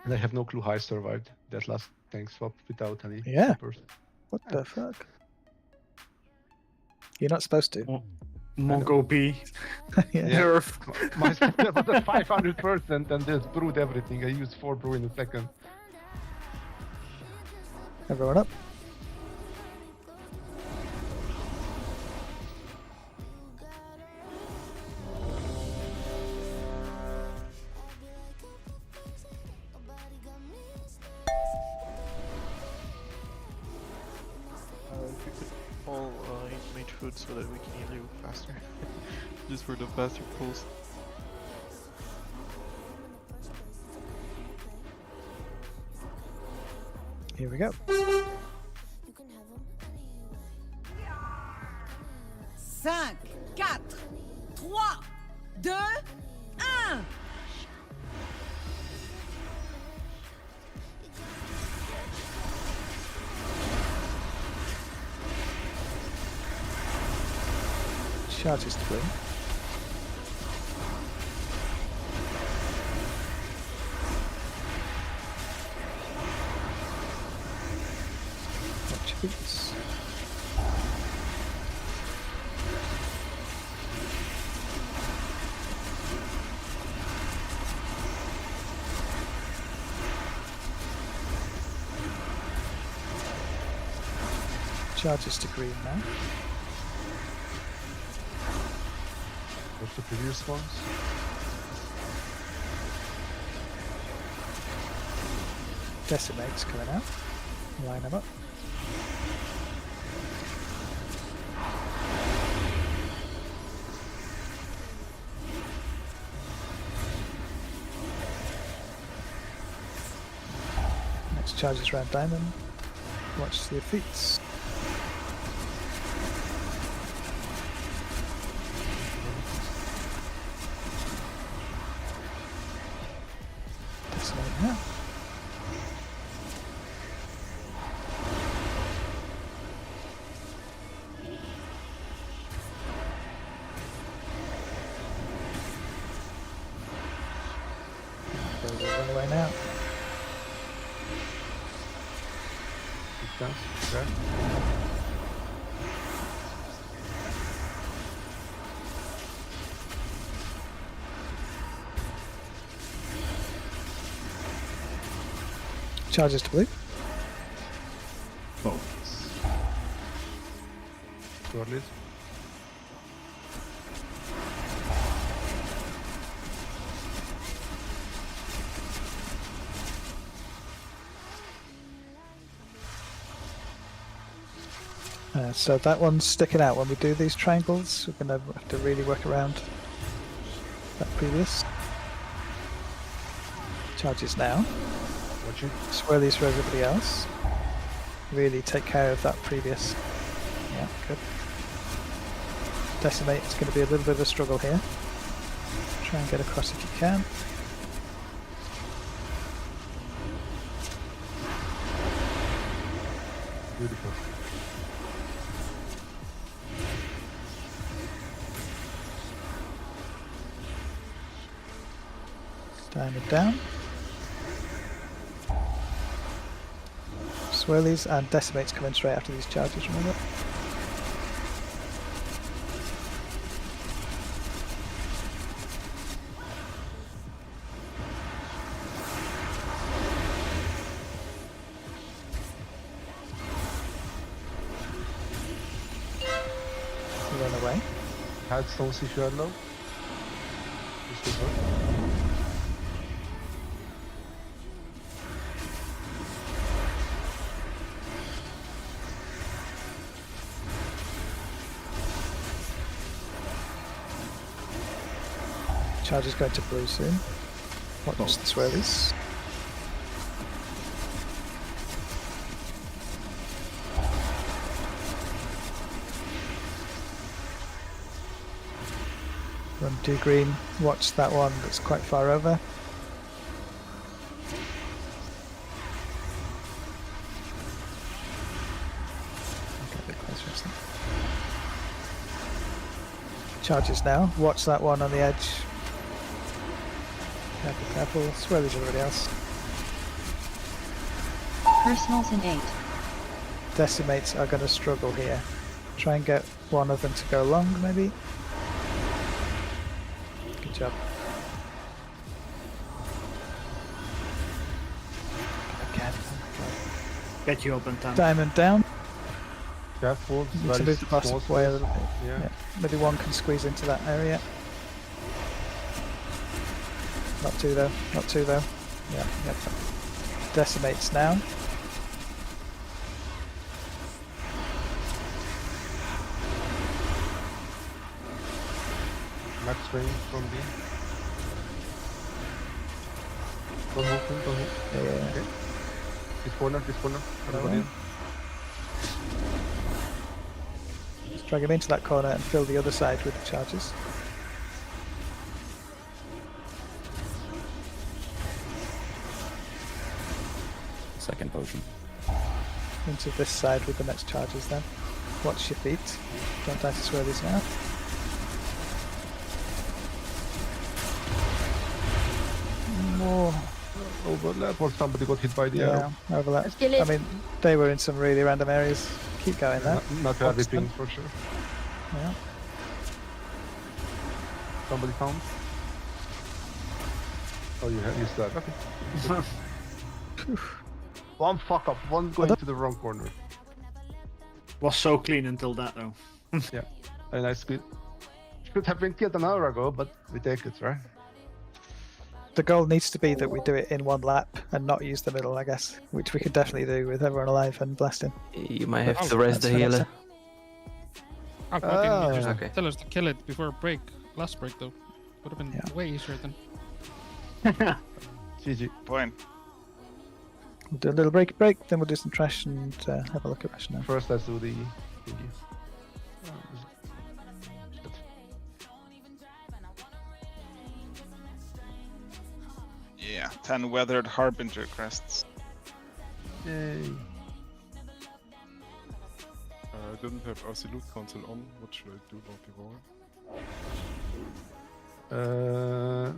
A: And I have no clue how I survived that last tank swap without any
B: Yeah.
A: suppers.
B: What the fuck? You're not supposed to.
E: Monk OP.
B: Yeah.
E: Nerf.
A: My spell was at 500% and this brewed everything. I used 4 brew in a second.
B: Everyone up.
D: If we could all eat mage food so that we can heal you faster. Just for the faster pulls.
B: Here we go.
F: 5, 4, 3, 2, 1.
B: Charges through. Watch boots. Charges to green now.
A: What's the previous ones?
B: Decimates coming out. Line them up. Next charge is round diamond. Watch your feet. Decimate now. Run away now.
A: Okay.
B: Charges to blue.
S: Focus.
A: Swirlies.
B: So that one's sticking out. When we do these triangles, we're going to have to really work around that previous. Charges now.
A: Watching.
B: Swirlies for everybody else. Really take care of that previous. Yeah, good. Decimate is going to be a little bit of a struggle here. Try and get across if you can.
A: Beautiful.
B: Diamond down. Swirlies and decimates coming straight after these charges, remember? Run away.
A: Had stones if you are low. Just go for it.
B: Charge is going to blue soon. Watch the swirlies. Run to green. Watch that one that's quite far over. Okay, a bit closer, isn't it? Charges now. Watch that one on the edge. Careful, careful. Swirlies everybody else.
Q: Personals in 8.
B: Decimates are going to struggle here. Try and get one of them to go long, maybe. Good job. Again.
E: Get you up in time.
B: Diamond down.
A: Careful.
B: Need to move the boss away a little bit.
A: Yeah.
B: Maybe one can squeeze into that area. Not two though. Not two though. Yeah. Yep. Decimates now.
A: Max swing from B. Don't move him, don't move.
B: Yeah.
A: Okay. This corner, everybody.
B: Right. Just drag him into that corner and fill the other side with the charges.
C: Second potion.
B: Into this side with the next charges then. Watch your feet. Don't die to swirlies now. More
A: overlap or somebody got hit by the arrow.
B: Overlap.
O: Let's kill it.
B: I mean, they were in some really random areas. Keep going there.
A: Not heavy ping for sure.
B: Yeah.
A: Somebody found. Oh, you start. Okay. One fuck up, one going to the wrong corner.
E: Was so clean until that though.
A: Yeah, a nice speed. Should have been killed an hour ago, but we take it, right?
B: the goal needs to be that we do it in one lap and not use the middle, I guess, which we could definitely do with everyone alive and blasting.
R: You might have
K: But
R: to rest the
B: that's for next
R: healer.
B: time.
K: Why didn't you just
R: Okay.
K: tell us to kill it before break? Last break though. Would have been way easier then.
A: GG.
G: Point.
B: We'll do a little break, then we'll do some trash and have a look at rationale.
A: First, let's do the thingy.
G: Yeah, 10 weathered harbinger crests.
A: Yay.
T: I didn't have RC Loot Council on. What should I do about the roll?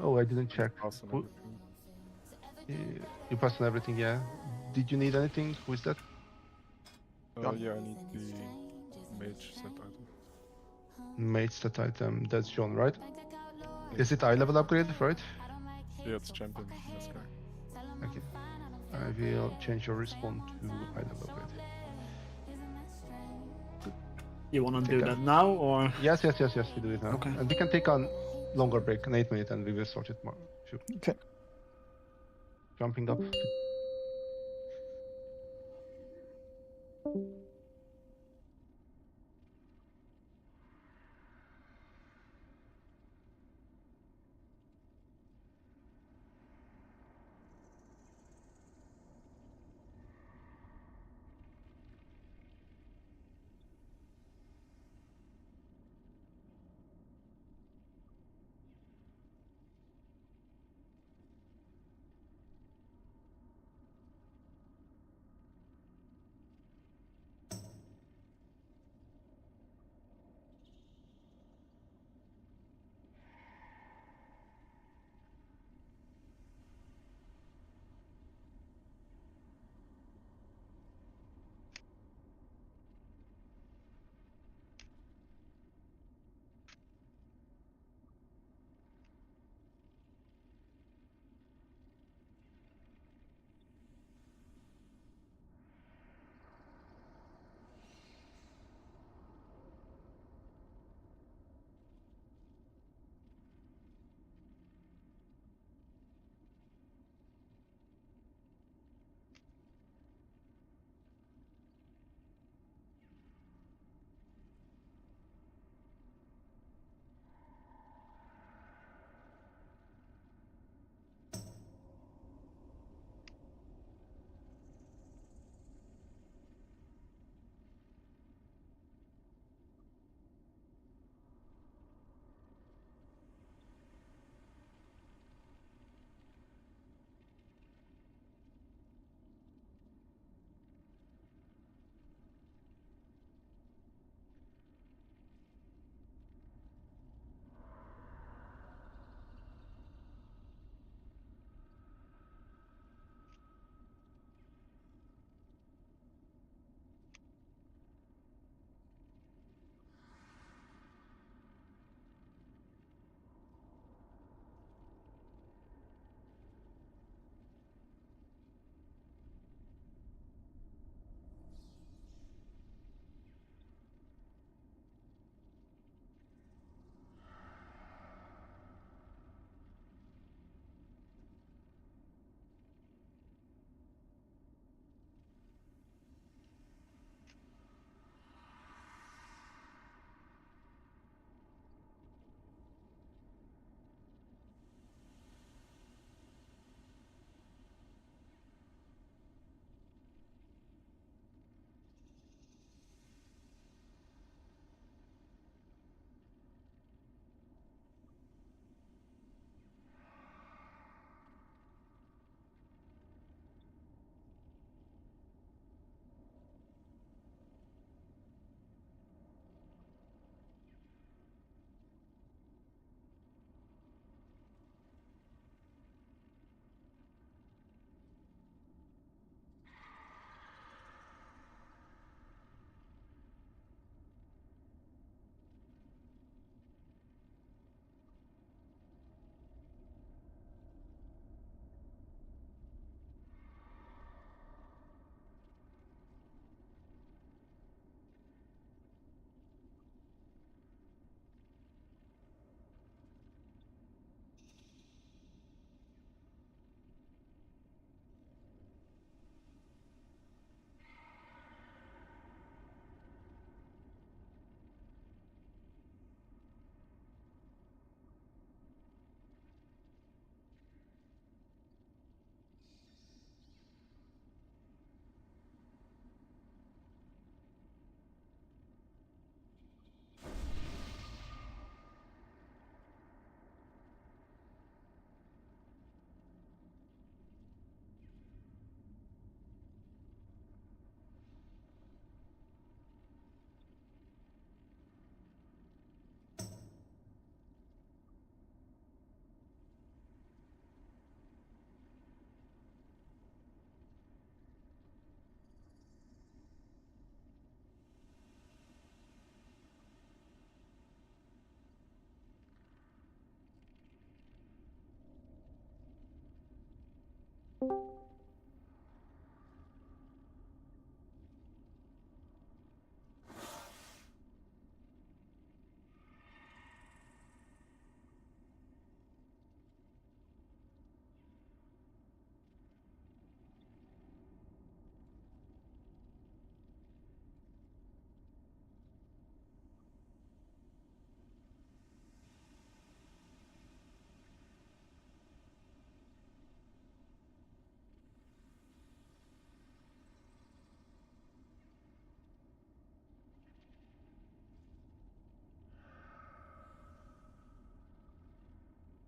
A: Oh, I didn't check.
T: Pass on
A: Who-
T: everything.
A: You passed on everything, yeah. Did you need anything? Who is that? John?
T: Yeah, I need the mage set item.
A: Mage stat item. That's John, right? Is it eye level upgrade, right?
T: Yeah, it's champion. That's correct.
A: Okay. I will change your respawn to eye level upgrade.
E: You want to
A: Take
E: do
A: a-
E: that now or?
A: Yes, we do it now.
E: Okay.
A: And we can take on longer break, an 8 minute, and we will sort it more. Sure.
B: Okay.
A: Jumping up.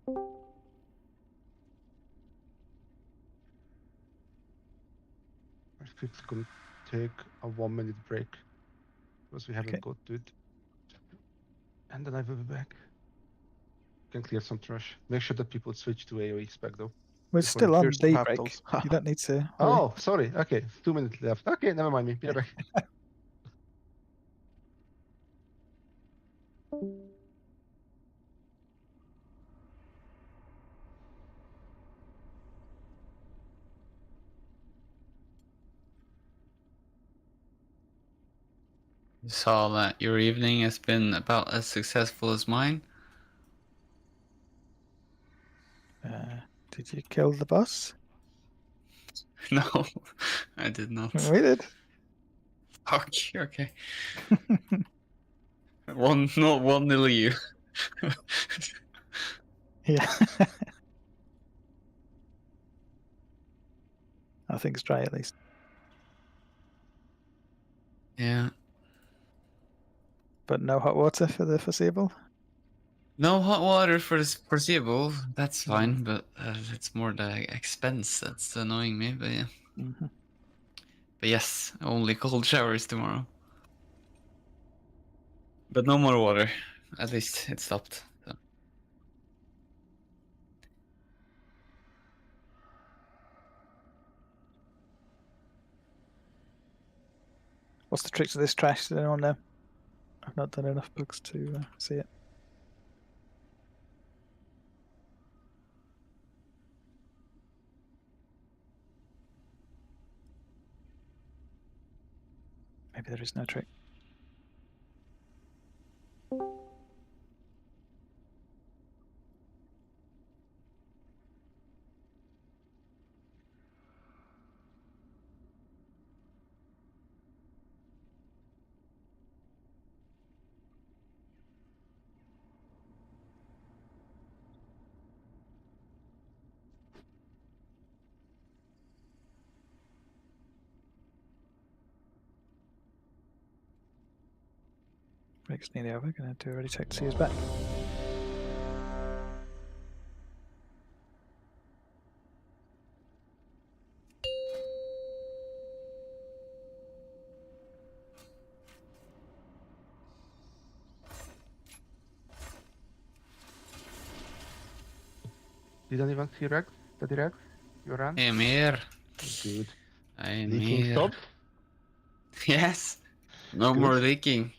A: I'm quickly gonna take a 1-minute break because we haven't got to it. And then I will be back. Can clear some trash. Make sure that people switch to AoE spec though.
B: We're
A: before
B: still
A: they-
B: on
D: Here's some
B: the break.
D: haptals.
B: You don't need to. Hurry.
A: Oh, sorry. Okay, 2 minutes left. Okay, never mind me. Be right back.
U: Saw that your evening has been about as successful as mine.
B: Did you kill the boss?
U: No, I did not.
B: We did.
U: Okay, okay. Not 1-0 you.
B: Yeah. I think it's dry at least.
U: Yeah.
B: But no hot water for the foreseeable?
U: No hot water for the foreseeable. That's fine, but it's more the expense that's annoying me. But yeah.
B: Mm-hmm.
U: But yes, only cold showers tomorrow. But no more water. At least it stopped. So.
B: What's the tricks of this trash? Does anyone know? I've not done enough bugs to see it. Maybe there is no trick. Break's nearly over. Gonna have to already check to see who's back.
A: Did anyone see Rex? Daddy Rex? You ran?
U: I'm here.
A: Good.
U: I'm
A: Leaking
U: here.
A: stop?
U: Yes. No
A: Good.
U: more leaking.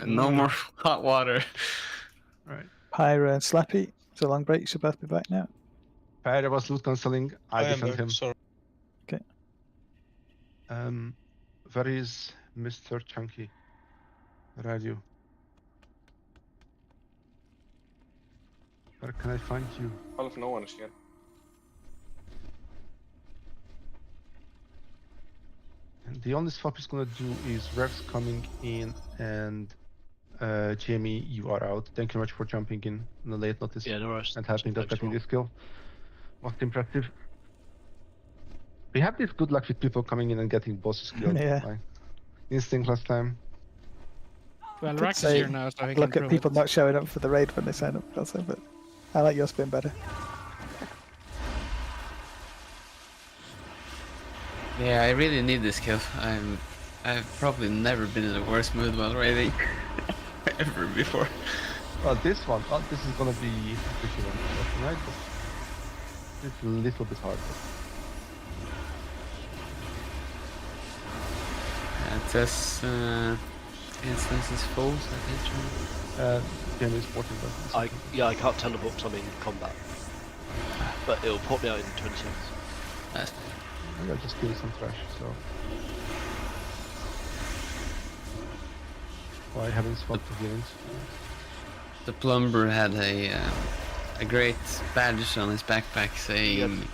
U: No more hot water.
A: Right.
B: Pyra and Slappy. It's a long break. You should both be back now.
A: Pyra was loot cancelling. I
M: am
A: defend
M: back,
A: him.
M: sorry.
B: Okay.
A: Where is Mr. Chunky? Where are you? Where can I find you?
I: All of no one is here.
A: And the only swap he's gonna do is Rex coming in and Jamie, you are out. Thank you very much for jumping in on the late notice
J: Yeah, no worries.
A: and helping us
J: Thanks,
A: getting
J: Paul.
A: this kill. Most impressive. We have this good luck with people coming in and getting bosses killed.
B: Yeah.
A: Like Instinct last time.
K: Well,
B: Could
K: Rax is
B: say,
K: here now, so he can
B: look at
K: prove
B: people
K: it.
B: not showing up for the raid when they sign up also, but I like your spin better.
U: Yeah, I really need this kill. I've probably never been in a worse mood while raiding ever before.
A: Well, this one, this is gonna be a tricky one, right? But it's a little bit hard.
U: It says instance is full, so I think.
A: Jamie's working, but
J: I can't tell the books I'm in combat, but it'll pop me out in 20 seconds.
U: That's
A: maybe I'll just kill some trash. So I haven't swapped the healings.
U: The plumber had a great badge on his backpack saying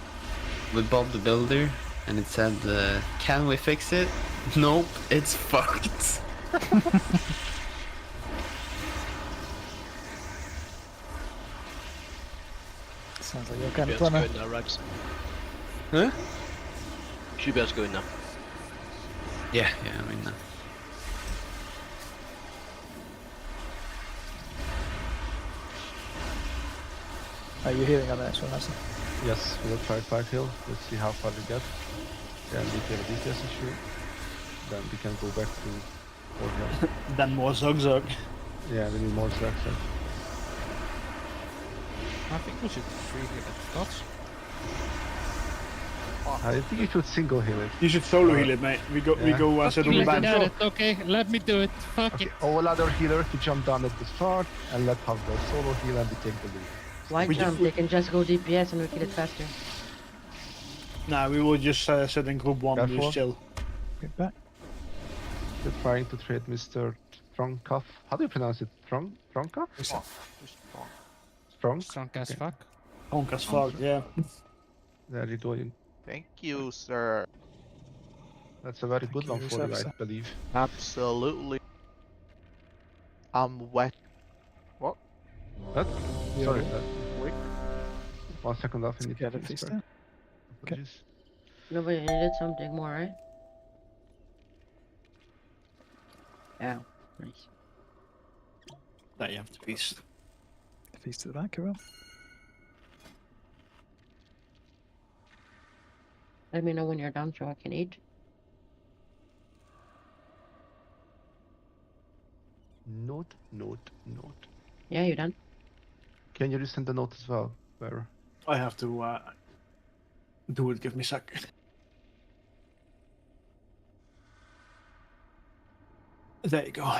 U: with Bob the Builder, and it said, "Can we fix it? Nope, it's fucked."
B: Sounds like you're kind
J: Should
B: of
J: be able to
B: plumber.
J: go in now, Rags.
U: Huh?
J: Should be able to go in now.
U: Yeah, I mean.
B: Are you healing on the next one, Larson?
A: Yes, we'll try 5 heal. Let's see how far we get. Then we have a DPS issue. Then we can go back to 4 heal.
E: Then more Zug.
A: Yeah, we need more Zerg.
K: I think we should free heal at dots.
A: I think you should single heal it.
E: You should solo heal it, mate. We go sit on the
K: Let me
E: bench.
K: do it, okay? Let me do it. Fuck it.
A: All other healers to jump down at the start and let Hafdal solo heal and we take the lead.
O: Why jump? They can just go DPS and we kill it faster.
E: Nah, we will just sit in group 1 and
A: Careful.
E: just chill.
B: Get back.
A: We're trying to trade Mr. Strongcuff. How do you pronounce it? Strongcuff? Strong?
K: Strong as fuck.
E: Honk as fuck, yeah.
A: There you go.
D: Thank you, sir.
A: That's a very good one
B: you,
A: for you, I
B: Sir.
A: believe.
D: Absolutely. I'm wet. What?
A: What?
B: Yeah.
A: Sorry.
D: Wait.
A: 1 second off. I need
B: Get
A: to
B: a feast
A: restart.
B: Okay.
A: Apologies.
O: Nobody needed something more, right? Ow. Nice.
E: Now you have to feast.
B: Feast to the back, Kirill.
O: Let me know when you're done so I can eat.
A: Note.
O: Yeah, you done?
A: Can you resend the note as well? Where?
E: I have to do it. Give me a sec. There you go.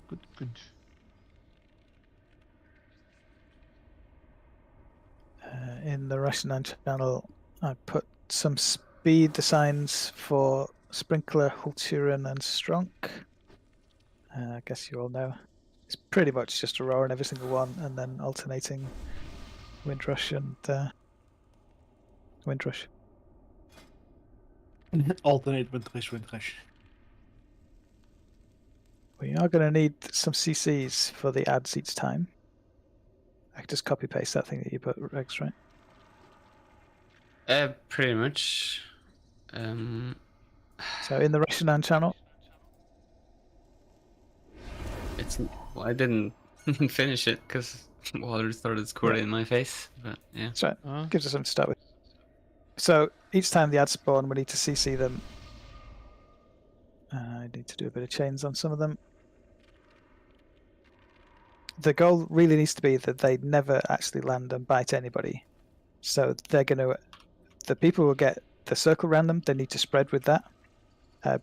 A: Good.
B: In the Russian channel, I put some speed designs for Sprinkler, Hulturen, and Strunk. I guess you all know. It's pretty much just Aurora in every single one, and then alternating Windrush and Windrush.
E: Alternate Windrush.
B: We are going to need some CCs for the ads each time. I can just copy paste that thing that you put, Rex, right?
U: Pretty much.
B: So in the Russian channel,
U: Well, I didn't finish it because water started squirting in my face. But yeah.
B: that's right. Gives us something to start with. So each time the ads spawn, we need to CC them. I need to do a bit of chains on some of them. The goal really needs to be that they never actually land and bite anybody. So they're going to, the people will get the circle around them. They need to spread with that.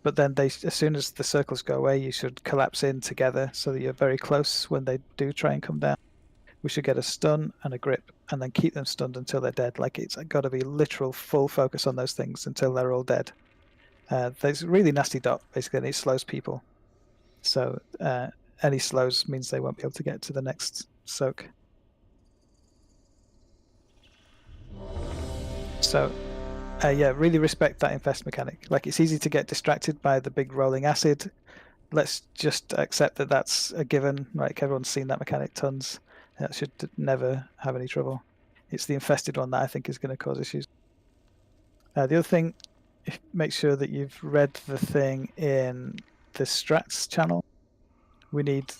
B: But then as soon as the circles go away, you should collapse in together so that you're very close when they do try and come down. We should get a stun and a grip and then keep them stunned until they're dead. Like it's got to be literal full focus on those things until they're all dead. There's a really nasty dot, basically, and it slows people. So any slows means they won't be able to get to the next soak. So yeah, really respect that infest mechanic. Like it's easy to get distracted by the big rolling acid. Let's just accept that that's a given. Like everyone's seen that mechanic tons. That should never have any trouble. It's the infested one that I think is going to cause issues. The other thing, make sure that you've read the thing in the strats channel. We need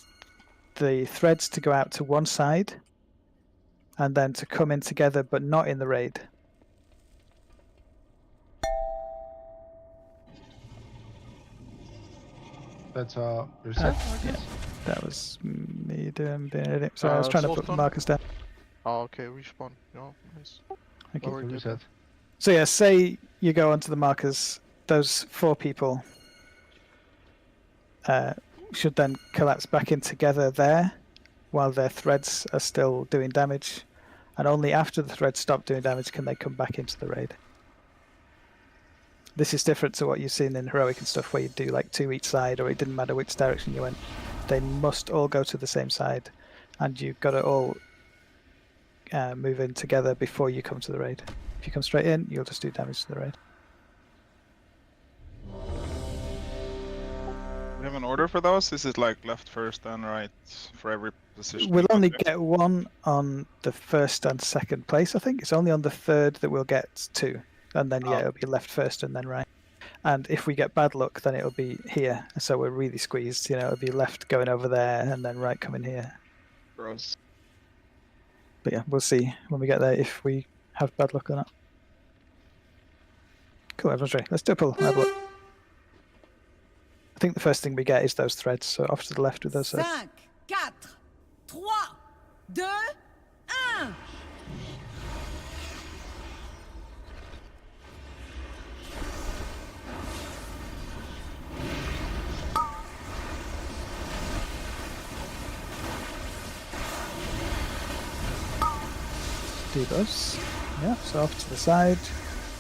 B: the threads to go out to one side and then to come in together, but not in the raid.
A: That's reset,
B: Yeah, that was me doing it. Sorry, I was trying to put
D: Soulstone?
B: markers down.
D: Oh, okay, respawn. No, nice.
B: Okay.
D: Lower dip.
A: Reset.
B: So yeah, say you go onto the markers, those 4 people should then collapse back in together there while their threads are still doing damage, and only after the threads stop doing damage can they come back into the raid. This is different to what you've seen in Heroic and stuff where you do like 2 each side, or it didn't matter which direction you went. They must all go to the same side, and you've got to all move in together before you come to the raid. If you come straight in, you'll just do damage to the raid.
G: We have an order for those? Is it like left first and right for every position?
B: We'll only get 1 on the first and second place, I think. It's only on the third that we'll get 2. And then, yeah, it'll be left first and then right. And if we get bad luck, then it'll be here. So we're really squeezed. You know, it'll be left going over there and then right coming here.
G: Gross.
B: But yeah, we'll see when we get there if we have bad luck or not. Cool, everyone's ready. Let's do a pull. Have a look. I think the first thing we get is those threads, so off to the left with those threads.
F: 5, 4, 3, 2, 1.
B: Debuffs. Yeah, so off to the side.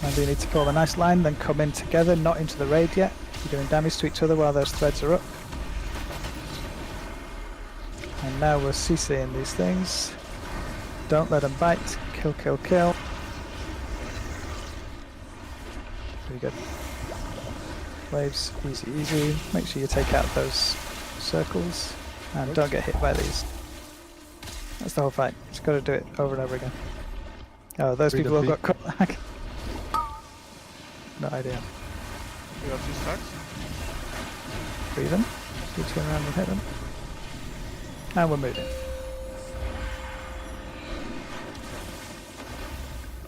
B: Maybe you need to form a nice line, then come in together, not into the raid yet. You're doing damage to each other while those threads are up. And now we're CCing these things. Don't let them bite. Kill, kill, kill. Pretty good. Waves, easy, easy. Make sure you take out those circles. And don't get hit by these. That's the whole fight. Just got to do it over and over again. Oh, those
A: Read
B: people
A: the
B: have got cut back. No idea.
D: You got 2 stacks?
B: Free them. You turn around and hit them. And we're moving.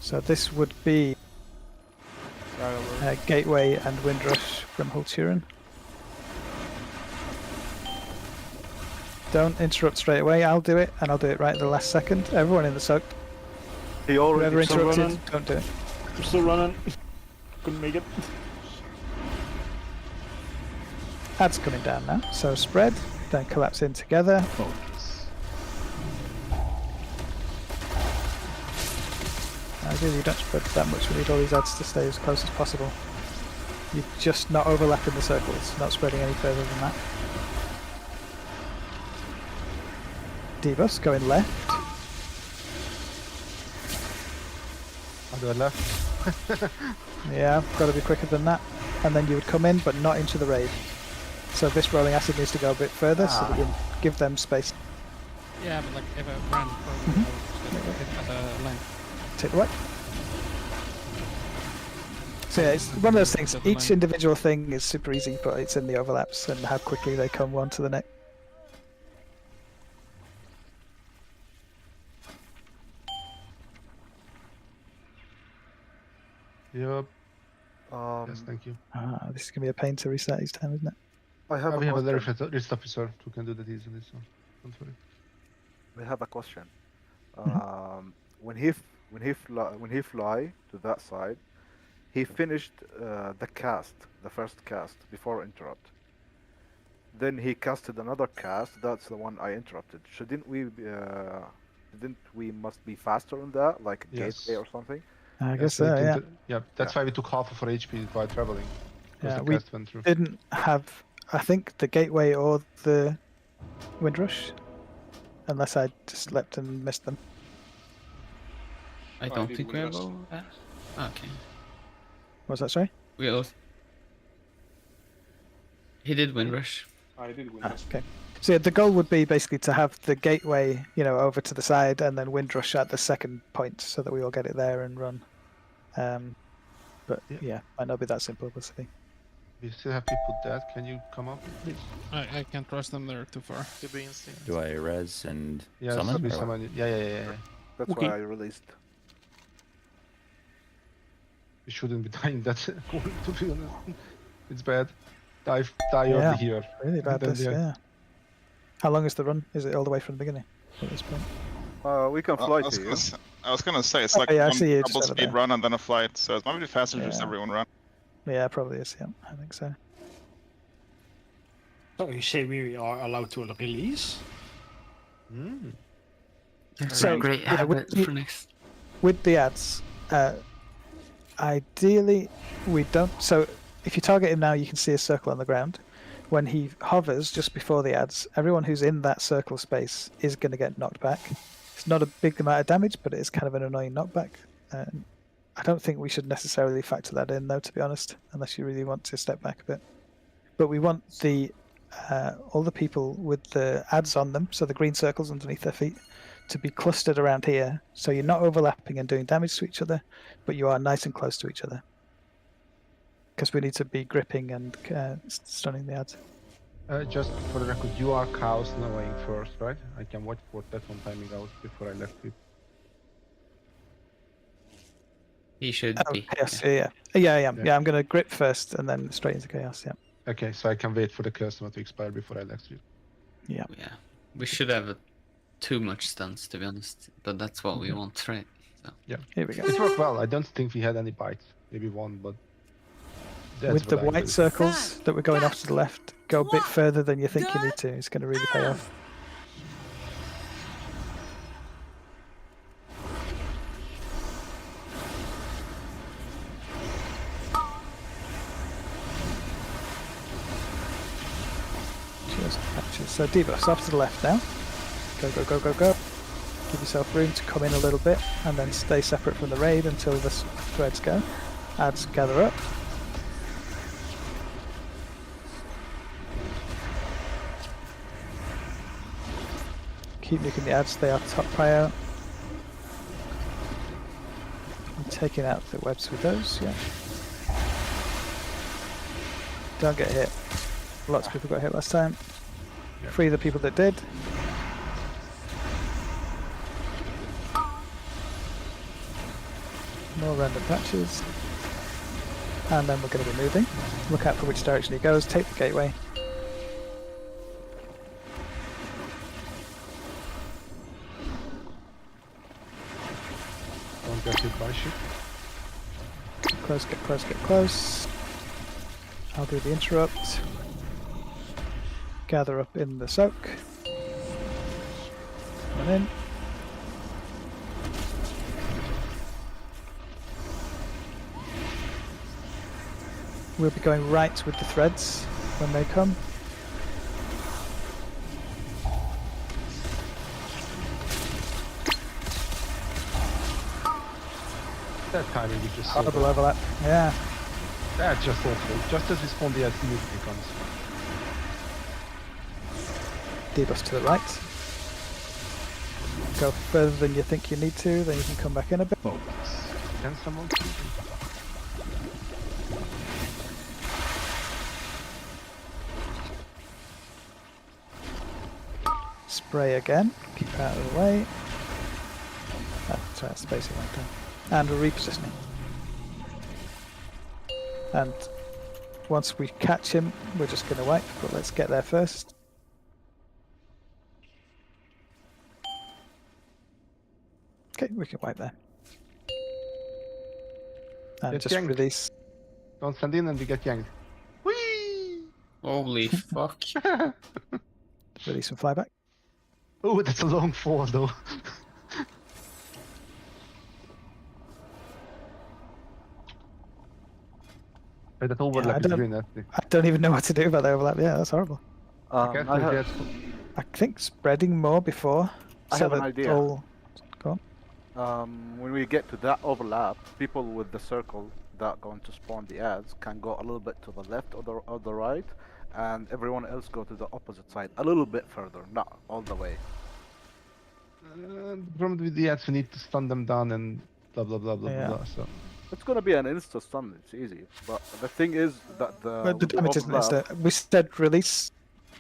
B: So this would be Gateway and Windrush from Hulturen. Don't interrupt straight away. I'll do it, and I'll do it right at the last second. Everyone in the soak.
L: He already
B: Whoever
E: still
B: interrupted,
E: running.
B: don't do it.
E: I'm still running. Couldn't make it.
B: Ad's coming down now. So spread, then collapse in together.
S: Focus.
B: Ideally, you don't spread that much. We need all these ads to stay as close as possible. You're just not overlapping the circles, not spreading any further than that. Debuffs going left.
A: I'll do it left.
B: Yeah, got to be quicker than that. And then you would come in, but not into the raid. So this rolling acid needs to go a bit further, so we can give them space.
K: Yeah, but like if I ran further, I would just hit at the line.
B: Take the right. So yeah, it's one of those things. Each individual thing is super easy, but it's in the overlaps and how quickly they come one to the next.
A: Yep. Yes, thank you.
B: This is gonna be a pain to reset each time, isn't it?
L: I have
A: we have a
L: question.
A: risk officer who can do that easily, so don't worry.
L: We have a question. When he fly to that side, he finished the cast, the first cast before interrupt. Then he casted another cast. That's the one I interrupted. Shouldn't we? Didn't we must be faster on that, like
A: Yes.
L: gateway or something?
B: I guess so, yeah.
A: Yeah, that's why we took half of our HP while traveling. Because
B: Yeah,
A: the
B: we
A: cast went through.
B: didn't have, I think, the gateway or the Windrush, unless I just slept and missed them.
U: I don't think we have all that. Okay.
B: Was that sorry?
U: We all. He did Windrush.
I: I did win.
B: Okay. So yeah, the goal would be basically to have the gateway, over to the side, and then Windrush at the second point, so that we all get it there and run. But yeah, might not be that simple. We'll see.
A: We still have people dead. Can you come up, please?
K: I can't trust them. They're too far.
C: Do I res and
A: Yeah,
C: summon?
A: somebody
C: or what?
A: summon. Yeah.
L: That's
K: Okay.
L: why I released.
A: We shouldn't be dying that cool, to be honest. It's bad. Die
B: Yeah,
A: early here.
B: Really bad
A: Then
B: this, yeah. How long is the run? Is it all the way from the beginning at this point?
L: We can
G: I
L: fly
G: was
L: to
G: gonna
L: you.
G: say, I was gonna say it's
B: Oh,
G: like
B: yeah, I
G: one
B: see you just
G: double
B: over
G: speed
B: there.
G: run and then a flight, so it might be faster to just
B: Yeah.
G: everyone run.
B: Yeah, probably is. Yeah, I think so.
E: So you say we are allowed to release?
B: So,
U: great
B: yeah,
U: habit for next.
B: With the ads, ideally we don't. So if you target him now, you can see a circle on the ground. When he hovers just before the ads, everyone who's in that circle space is going to get knocked back. It's not a big amount of damage, but it is kind of an annoying knockback. I don't think we should necessarily factor that in, though, to be honest, unless you really want to step back a bit. But we want the all the people with the ads on them, so the green circles underneath their feet, to be clustered around here, so you're not overlapping and doing damage to each other, but you are nice and close to each other. Because we need to be gripping and stunning the ads.
A: Just for the record, you are cows knowing first, right? I can watch for that one timing out before I left it.
U: He should
B: Oh,
U: be.
B: chaos. Yeah, I am.
A: Yeah.
B: Yeah, I'm gonna grip first and then straight into chaos. Yeah.
A: Okay, so I can wait for the customer to expire before I execute.
B: Yeah.
U: Yeah. We should have too much stunts, to be honest. But that's what we want, right? So.
A: Yeah.
B: Here we go.
A: It worked well. I don't think we had any bites. Maybe one, but that's
B: With the
A: what I
B: white
A: do.
B: circles that we're going off to the left, go a bit further than you think you need to. It's going to really pay off. Just patches. So debuffs off to the left now. Go, go, go, go, go. Give yourself room to come in a little bit and then stay separate from the raid until the threads go. Adds gather up. Keep nuking the ads, they are top prior. I'm taking out the webs with those, yeah. Don't get hit. Lots of people got hit last time.
A: Yep.
B: Free the people that did. More random patches. And then we're going to be moving. Look out for which direction he goes. Take the gateway.
A: Don't get hit by shit.
B: Close, get close, get close. I'll do the interrupt. Gather up in the soak. Come in. We'll be going right with the threads when they come.
A: That timing is just so
B: Horrible
A: bad.
B: overlap. Yeah.
A: That's just awful. Just as we spawn the ads, immediately comes.
B: Debuff to the right. Go further than you think you need to, then you can come back in a bit.
A: Can someone please?
B: Spray again. Keep out of the way. That's right, spacing like that. And we're repositioning. And once we catch him, we're just going to wipe, but let's get there first. Okay, we can wipe there. And
A: Get
B: just
A: yanked.
B: release.
A: Don't send in and we get yanked.
U: Holy fuck.
B: Release and fly back.
A: Oh, that's a long fall though. That overlap is really nasty.
B: I don't even know what to do about the overlap. Yeah, that's horrible.
L: I
B: I think spreading more before.
L: I
B: so
L: have an
B: that
L: idea.
B: all- Go on.
L: When we get to that overlap, people with the circle that going to spawn the ads can go a little bit to the left or the right, and everyone else go to the opposite side a little bit further, not all the way.
A: The problem with the ads, we need to stun them down and blah blah blah blah
B: Yeah.
A: blah. So
L: It's gonna be an insta stun. It's easy, but the thing is that
B: But the
L: with the
B: damage isn't
L: overlap-
B: instant. We said release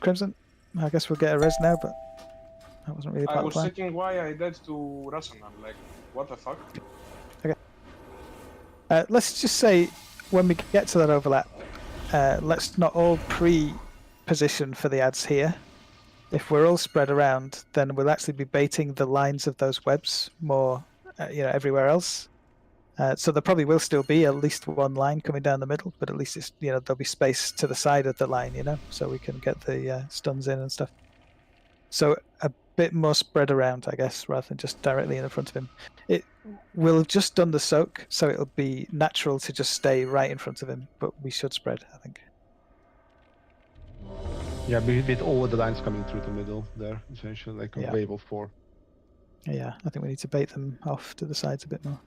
B: Crimson. I guess we'll get a res now, but that wasn't really
I: I
B: part of the
I: was
B: plan.
I: checking why I died to Rasengan. Like, what the fuck?
B: Okay. Let's just say when we get to that overlap, let's not all pre-position for the ads here. If we're all spread around, then we'll actually be baiting the lines of those webs more, everywhere else. So there probably will still be at least one line coming down the middle, but at least it's there'll be space to the side of the line, so we can get the stuns in and stuff. So a bit more spread around, I guess, rather than just directly in the front of him. We'll have just done the soak, so it'll be natural to just stay right in front of him, but we should spread, I think.
A: yeah, with all the lines coming through the middle there, essentially like a
B: Yeah.
A: wave of 4.
B: Yeah, I think we need to bait them off to the sides a bit more.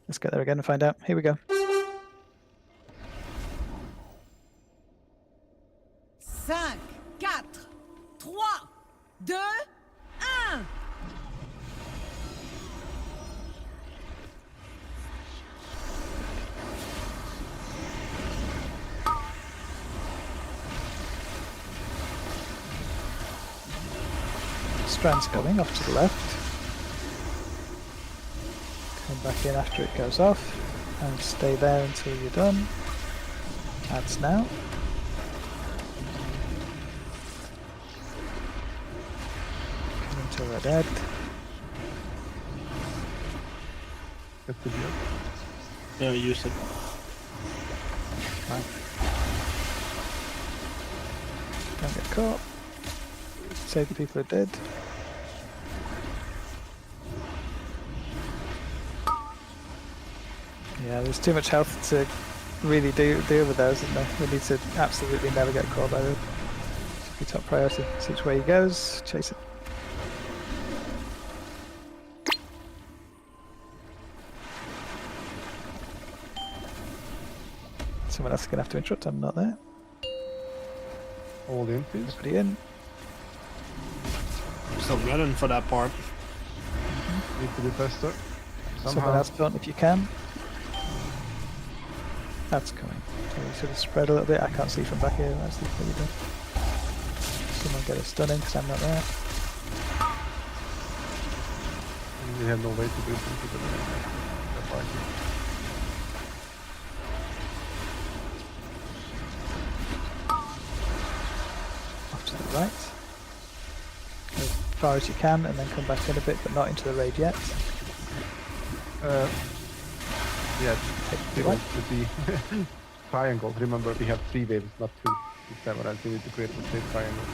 B: Let's get there again and find out. Here we go.
F: 5, 4, 3, 2, 1.
B: Strands coming off to the left. Come back in after it goes off and stay there until you're done. Adds now. Come into red head.
A: Get the deal.
E: Yeah, use it.
B: Fine. Don't get caught. Save the people who are dead. Yeah, there's too much health to really deal with those, isn't there? We need to absolutely never get caught by them. Should be top priority. See which way he goes, chase it. Someone else is going to have to interrupt, I'm not there.
A: All in, please.
B: Everybody in.
E: Still running for that part.
A: Need to be faster.
B: Someone else don't if you can. That's coming. So you sort of spread a little bit. I can't see from back here. That's what you do. Someone get a stun in because I'm not there.
A: We have no way to do something to the party.
B: Off to the right. As far as you can, and then come back in a bit, but not into the raid yet.
A: Yeah,
B: the
A: want to be triangle. Remember, we have 3 waves, not 2. This time around, we need to create a 3 triangle.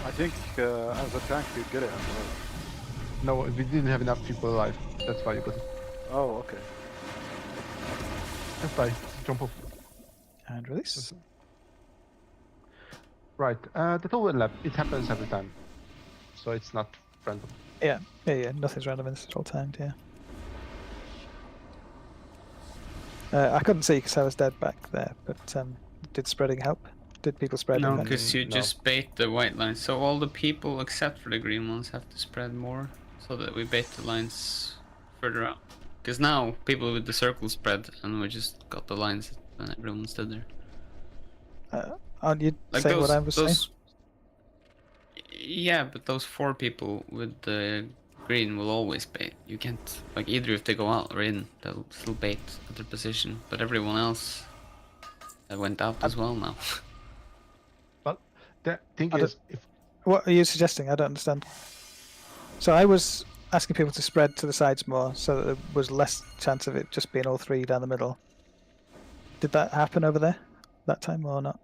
L: I think as a tank you get it.
A: No, we didn't have enough people alive. That's why you got it.
L: Oh, okay.
A: That's why. Jump off.
B: And release.
A: Right. The overlap, it happens every time. So it's not random.
B: Yeah. Nothing's random in this whole time, yeah. I couldn't see because I was dead back there, but did spreading help? Did people spread?
U: No,
B: in that?
U: because you just bait the white lines. So all the people except for the green ones have to spread more, so that we bait the lines further out. Because now people with the circle spread, and we just got the lines, and everyone stood there.
B: Aren't you
U: Like
B: saying what I was saying?
U: Yeah, but those 4 people with the green will always bait. You can't, like, either if they go out or in, they'll still bait at their position. But everyone else went out as well now.
A: But the thing is,
B: what are you suggesting? I don't understand. So I was asking people to spread to the sides more, so that there was less chance of it just being all 3 down the middle. Did that happen over there that time or not?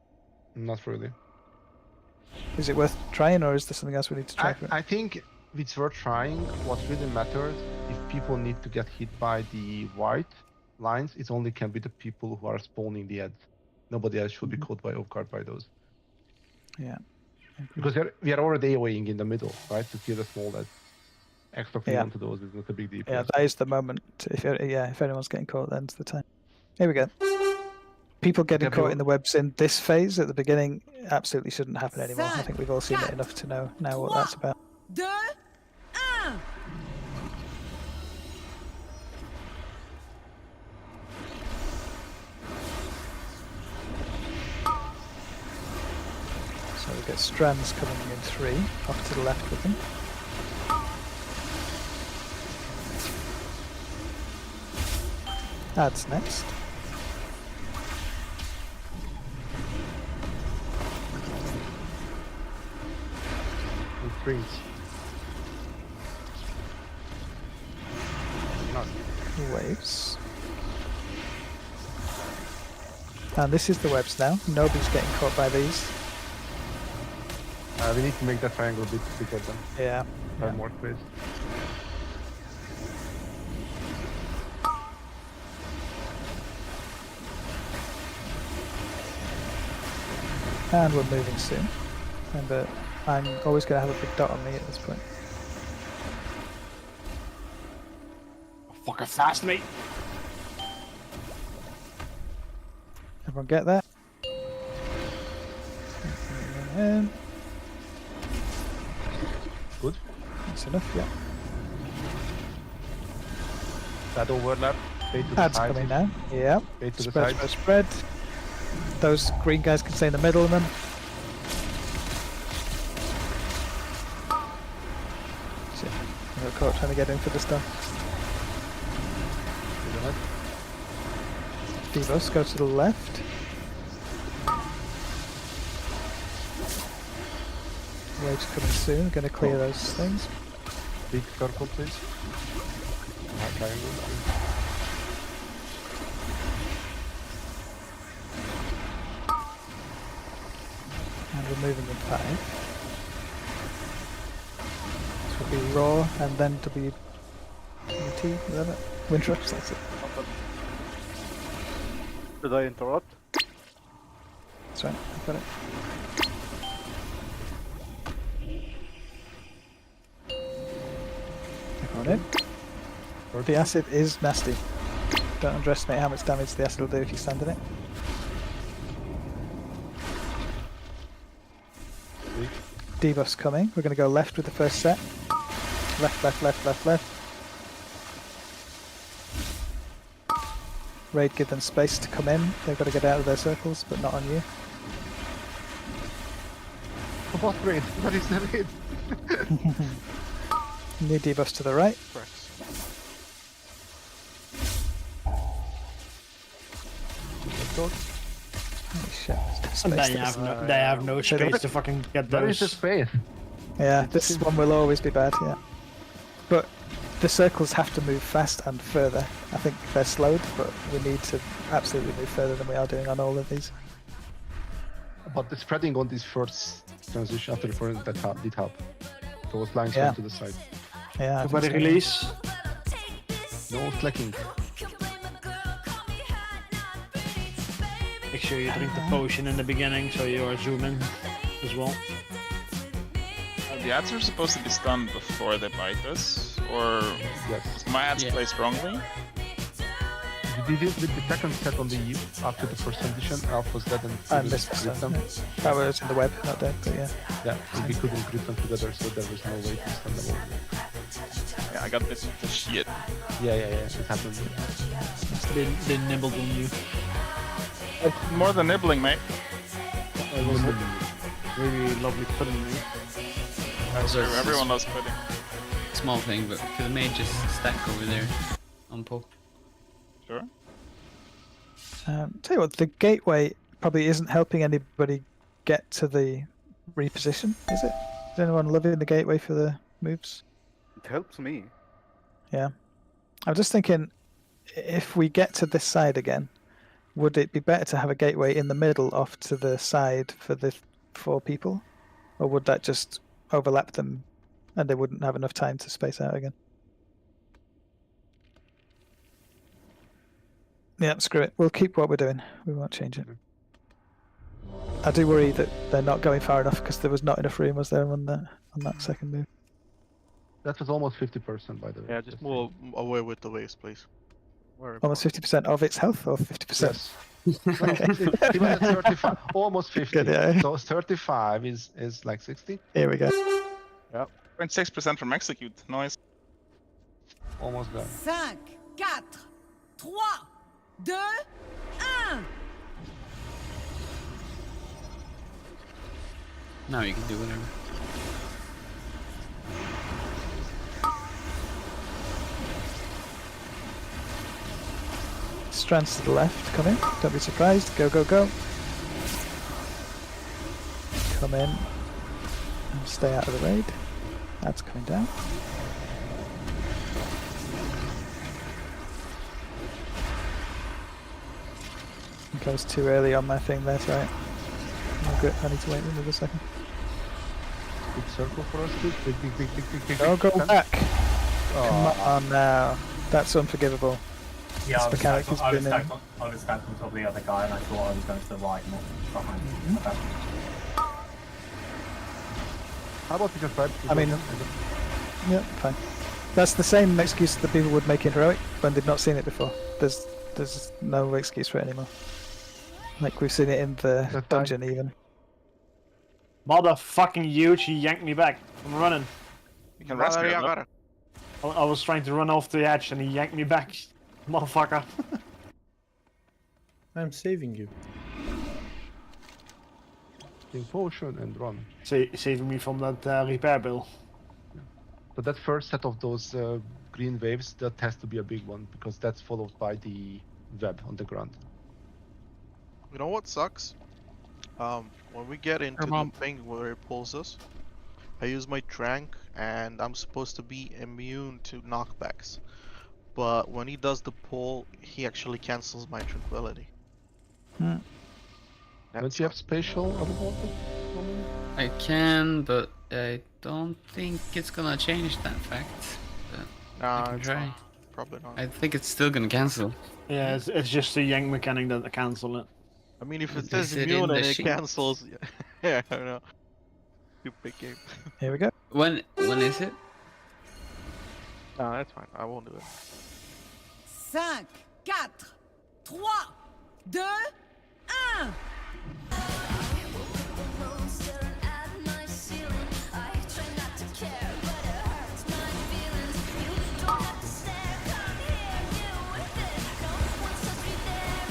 A: Not really.
B: Is it worth trying, or is there something else we need to try?
A: I think it's worth trying. What really matters, if people need to get hit by the white lines, it only can be the people who are spawning the ads. Nobody else should be caught by off guard by those.
B: Yeah.
A: Because we are already AoEing in the middle, right? To kill the small ads. Extra free onto those is not a big deal.
B: Yeah, that is the moment. If anyone's getting caught, then's the time. Here we go. People getting caught in the webs in this phase at the beginning absolutely shouldn't happen anymore. I think we've all seen it enough to know now what that's about.
F: 2, 1.
B: So we get strands coming in 3, off to the left with them. Adds next.
A: Freeze.
B: Waves. And this is the webs now. Nobody's getting caught by these.
A: We need to make that triangle a bit bigger then.
B: Yeah.
A: Have more space.
B: And we're moving soon. Remember, I'm always going to have a big dot on me at this point.
E: Fucking fast, mate.
B: Everyone get that? And
A: good.
B: That's enough, yeah.
A: That overlap.
B: Ad's coming now. Yeah.
A: Spread.
B: Spread. Those green guys can stay in the middle of them. Shit. I got caught trying to get in for the stuff. Devos, go to the left. Wave's coming soon, going to clear those things.
A: Big circle, please. Triangle.
B: And we're moving the 5. This will be raw and then WT, whatever. Windrush, that's it.
L: Did I interrupt?
B: That's right, I've got it. Got it. The acid is nasty. Don't underestimate how much damage the acid will do if you stand in it. Debuff's coming. We're going to go left with the first set. Left, left, left, left, left. Raid, give them space to come in. They've got to get out of their circles, but not on you.
A: What raid? What is the raid?
B: New debuffs to the right. Holy shit.
E: And they have no space to fucking get those.
A: Where is the space?
B: Yeah, this one will always be bad, yeah. But the circles have to move fast and further. I think they're slowed, but we need to absolutely move further than we are doing on all of these.
A: But the spreading on this first transition after the first that did help. Those lines
B: Yeah.
A: went to the side.
B: Yeah.
E: Everybody release.
A: No slacking.
E: Make sure you drink the potion in the beginning so you are zooming as well.
G: The ads are supposed to be stunned before they bite us, or
A: yes.
G: my ads placed wrongly?
A: You did it with the second set on the after the first transition. Alpha was dead and
B: I
A: we
B: missed
A: couldn't
B: them.
A: grip them.
B: That was in the web, not dead, but yeah.
A: Yeah, so we couldn't grip them together, so there was no way to stand them over.
G: Yeah, I got bit of shit.
A: Yeah, it happened.
E: They nibbled on you.
G: It's more than nibbling, mate.
E: It was a really lovely pudding, mate.
C: Those are
G: Everyone loves pudding.
C: small thing, but could the mage just stack over there on pull?
G: Sure.
B: Tell you what, the gateway probably isn't helping anybody get to the reposition, is it? Is anyone loving the gateway for the moves?
L: It helps me.
B: Yeah. I'm just thinking, if we get to this side again, would it be better to have a gateway in the middle off to the side for the 4 people? Or would that just overlap them and they wouldn't have enough time to space out again? Yeah, screw it. We'll keep what we're doing. We won't change it. I do worry that they're not going far enough because there was not enough room, was there, on that second move?
A: That was almost 50%, by the way.
D: Yeah, just move away with the waves, please.
B: Almost 50% of its health, or 50%?
A: Yes. He was at 35, almost 50.
B: Good, yeah.
A: So 35 is like 60.
B: Here we go.
A: Yeah.
G: 0.6% from execute. Nice.
A: Almost there.
F: 5, 4, 3, 2, 1.
C: Now you can do whatever.
B: Strands to the left, come in. Don't be surprised. Go, go, go. Come in. And stay out of the raid. That's coming down. I think I was too early on my thing there, sorry. Good. I need to wait another second.
A: Big circle for us, please. Big.
B: Go, go back.
A: Oh.
B: Come on now. That's unforgivable.
H: Yeah,
B: This
H: I was
B: mechanic
H: stacked
B: has been in.
H: on top of the other guy, and I thought I was going to the right, not behind. Okay.
A: How about we just try to
B: I mean, yeah, fine. That's the same excuse that people would make in Heroic when they've not seen it before. There's no excuse for it anymore. Like we've seen it in the dungeon even.
E: Motherfucking huge, he yanked me back. I'm running.
G: You can rest me.
E: I was trying to run off the edge and he yanked me back. Motherfucker.
N: I'm saving you.
A: Potion and run.
E: Saving me from that repair bill.
A: But that first set of those green waves, that has to be a big one because that's followed by the web on the ground.
D: You know what sucks? When we get into the
K: mom.
D: thing where it pulls us, I use my trank and I'm supposed to be immune to knockbacks. But when he does the pull, he actually cancels my tranquility.
A: Don't you have spatial overvoltage?
U: I can, but I don't think it's gonna change that fact. But I can
D: it's
U: try.
D: not. Probably not.
U: I think it's still gonna cancel.
E: Yeah, it's just the yank mechanic that cancel it.
D: I mean, if it
U: Is
D: says
U: it in
D: immune
U: the
D: and it
U: sheet?
D: cancels, yeah, I don't know. Stupid game.
B: Here we go.
U: When is it?
D: No, that's fine. I won't do it.
F: 5, 4, 3, 2, 1.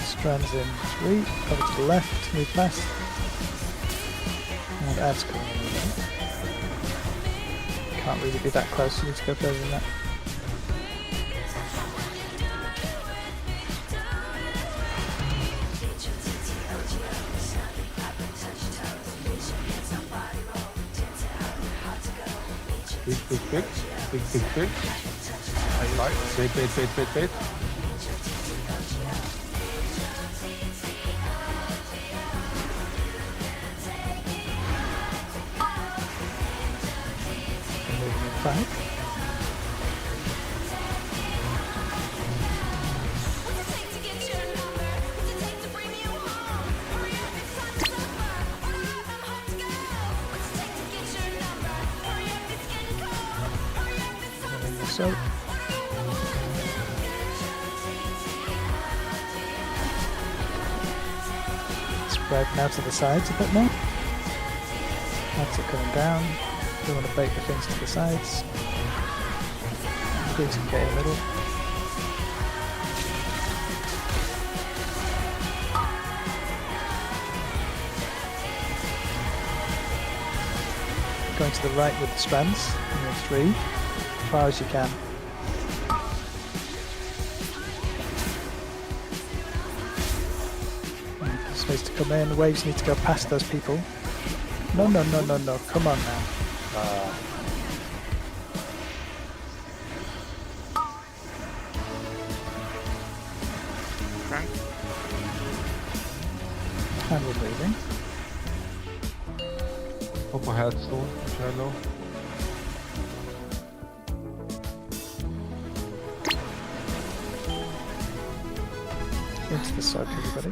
B: Strands in 3, over to the left, move past. And adds coming in. Can't really be that close, you need to go further than that.
A: Big. Wait.
B: Back. So. Spread now to the sides a bit more. That's it coming down. We want to bait the things to the sides. Things can get in the middle. Going to the right with the strands. And then 3. As far as you can. Space to come in. Waves need to go past those people. No. Come on now. And we're moving.
A: Open headstone, shallow.
B: Into the side, everybody.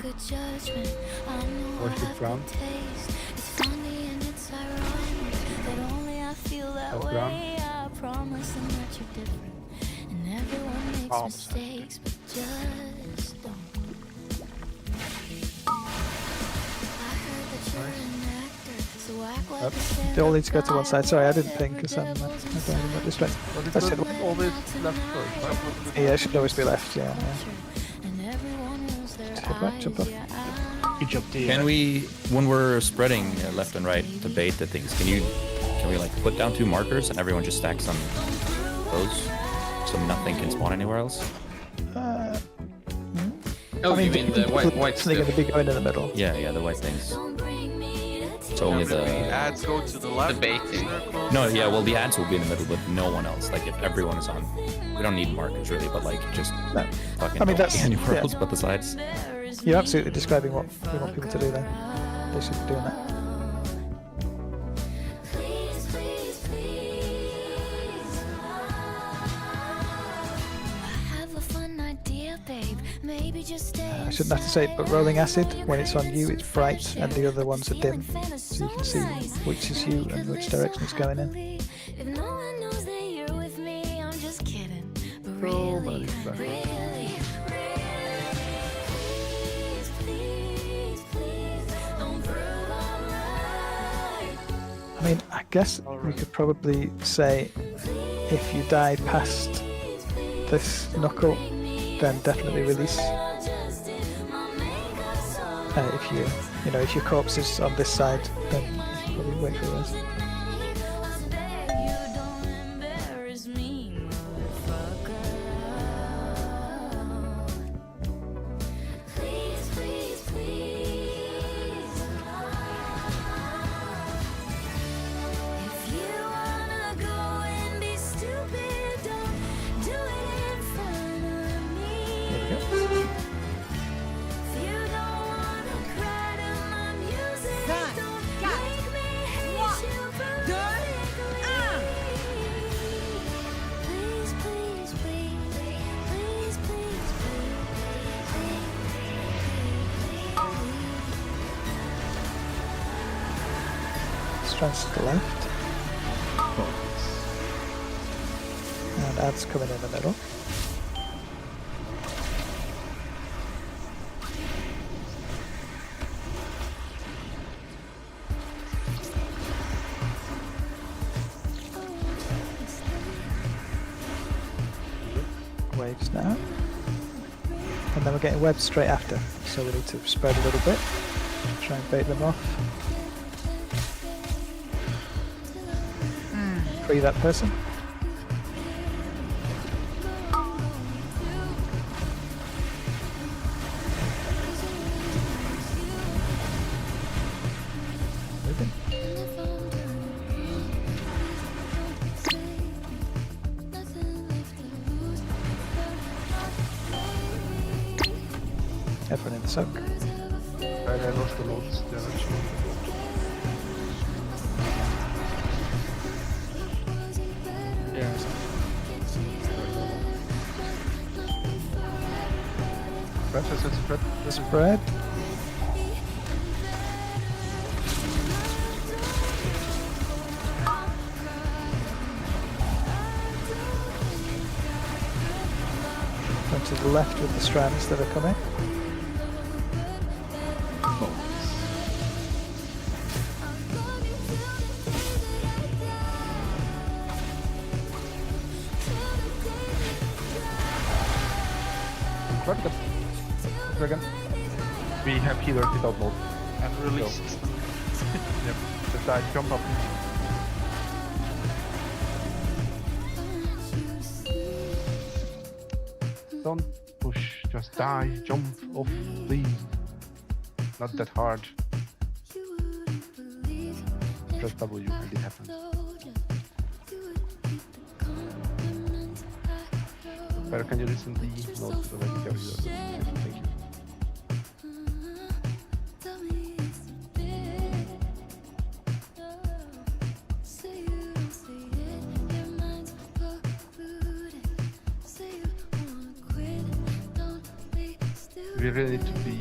A: Worship ground.
B: They all need to go to one side. Sorry, I didn't think because I'm got distracted. That's it.
A: Always left first, right?
B: Yeah, it should always be left. Yeah. Head back, jump up.
E: You jumped in.
C: Can we, when we're spreading left and right to bait the things, can we like put down 2 markers and everyone just stacks on those so nothing can spawn anywhere else?
U: Oh,
B: I mean,
U: you mean the white
B: thing going to be going in the middle.
C: Yeah, the white things. So only the
D: ads go to the left.
U: The baiting.
C: No, yeah, well the ads will be in the middle, but no one else. Like if everyone is on, we don't need markers really, but like just fucking
B: I mean, that's
C: anywhere else but the sides.
B: You're absolutely describing what we want people to do there. They should be doing that. I shouldn't have to say it, but rolling acid, when it's on you, it's bright, and the other ones are dim. So you can see which is you and which direction it's going in. I mean, I guess we could probably say if you die past this knuckle, then definitely release. If your corpse is on this side, then you should probably wait for this. Strands to the left. And ads coming in the middle. Waves now. And then we're getting webs straight after, so we need to spread a little bit. Try and bait them off. Free that person. Moving. Everyone in the soak.
A: I lost the loads damage.
K: Yeah.
B: Spread. Go to the left with the strands that are coming.
A: Grab them. Dragon. We have healers without mode.
D: And released.
A: Yep. Just die, jump up. Don't push, just die, jump off, please. Not that hard. Press W and it happens. Pero can you listen the notes because I think everything. Thank you. We really need to be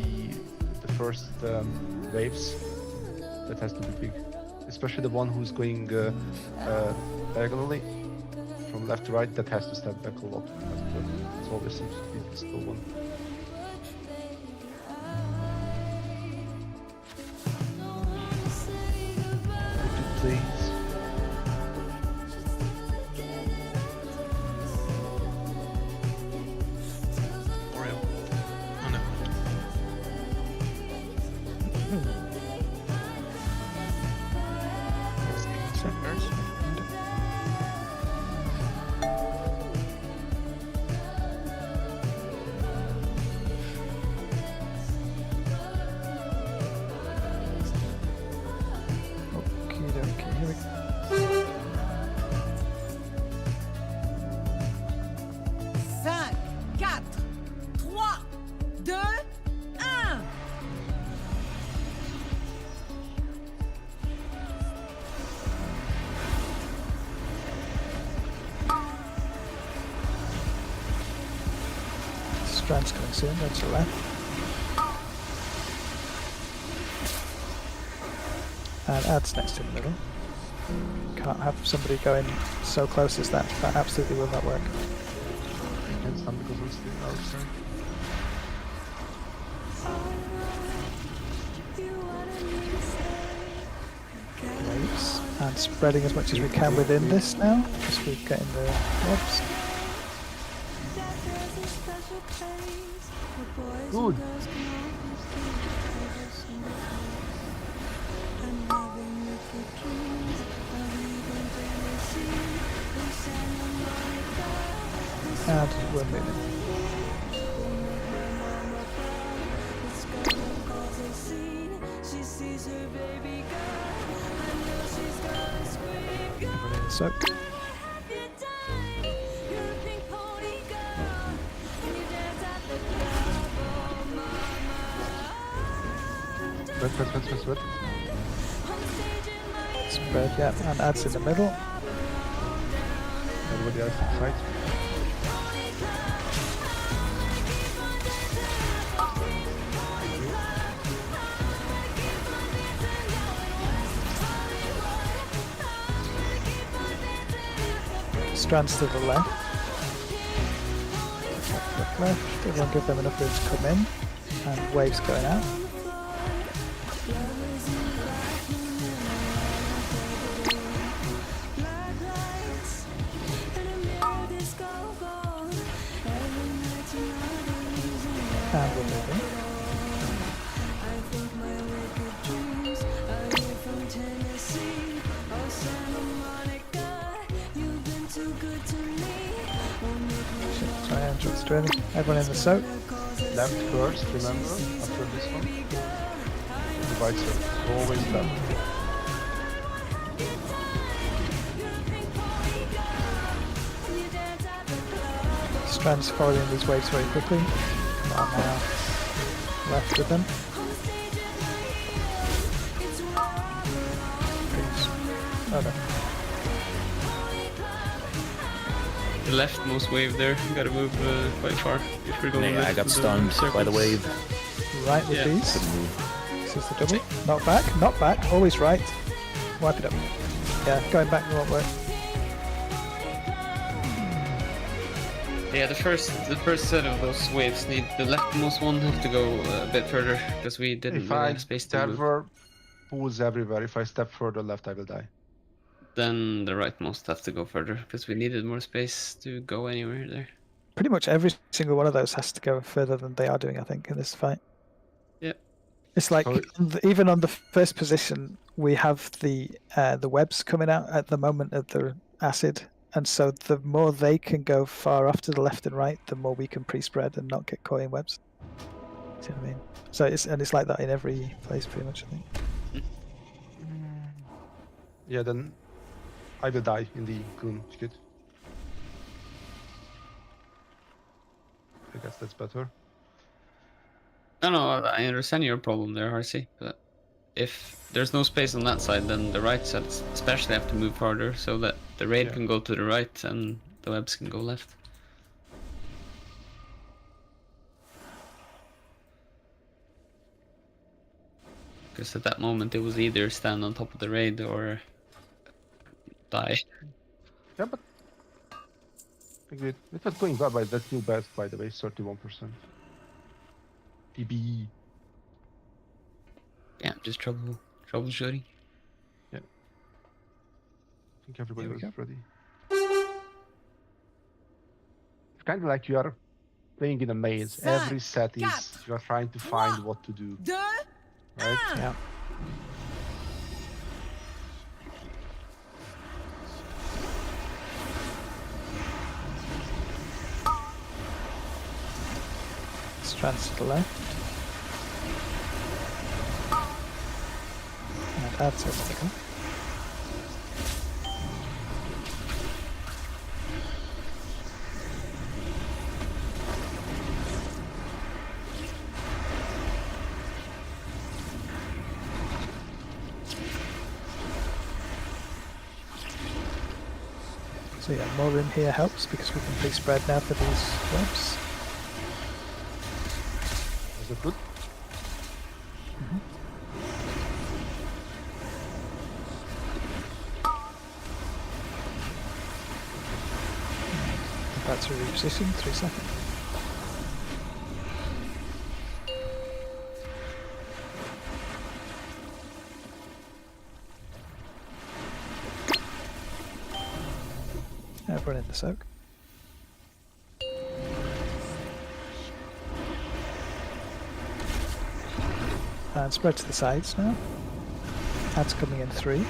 A: the first waves. That has to be big, especially the one who's going diagonally from left to right. That has to step back a lot. It always seems to be the slow one. Please.
B: Strands coming soon, go to the left. And ads next to the middle. Can't have somebody going so close as that. That absolutely will not work.
A: I can't stand because I'm still outside.
B: Waves. And spreading as much as we can within this now, as we're getting the webs.
A: Good.
B: And we're moving. Soak.
A: Spread.
B: Spread, yeah, and ads in the middle.
A: Everybody else inside.
B: Strands to the left. Left. Everyone give them enough room to come in. And waves going out. And we're moving. Sorry, Andrew's trailing. Everyone in the soak.
A: Left first, remember, after this one. The right side, always left.
B: Strands following these waves very quickly. Come on now. Left with them. Please. Oh no.
U: The leftmost wave there, gotta move quite far if we're going.
C: Yeah, I got stunned by the wave.
B: Right with these. This is the double. Not back, not back, always right. Wipe it up. Yeah, going back won't work.
U: Yeah, the first set of those waves need the leftmost one have to go a bit further because we didn't
A: If
U: really
A: I
U: have space to move.
A: server pools everywhere, if I step further left, I will die.
U: Then the rightmost have to go further because we needed more space to go anywhere there.
B: Pretty much every single one of those has to go further than they are doing, I think, in this fight.
U: Yeah.
B: It's like
A: So
B: even on the first position, we have the webs coming out at the moment of the acid, and so the more they can go far off to the left and right, the more we can pre-spread and not get caught in webs. See what I mean? So it's like that in every place, pretty much, I think.
A: Yeah, then I will die in the Goon skid. I guess that's better.
U: No, I understand your problem there, Harsey, but if there's no space on that side, then the right side especially have to move farther so that the raid can go to the right and the webs can go left. Because at that moment it was either stand on top of the raid or die.
A: Yeah, but agreed. It was going well by that new best, by the way, 31%. TBE.
U: Yeah, just troubleshooting.
A: Yeah. I think everybody was ready. It's kind of like you are playing in a maze. Every set is you are trying to find what to do. Right?
B: Yeah. Strands to the left. And add to the So yeah, more room here helps because we can pre-spread now for these webs.
A: Is it good?
B: Back to reposition, 3 seconds. Everyone in the soak. And spread to the sides now. That's coming in 3.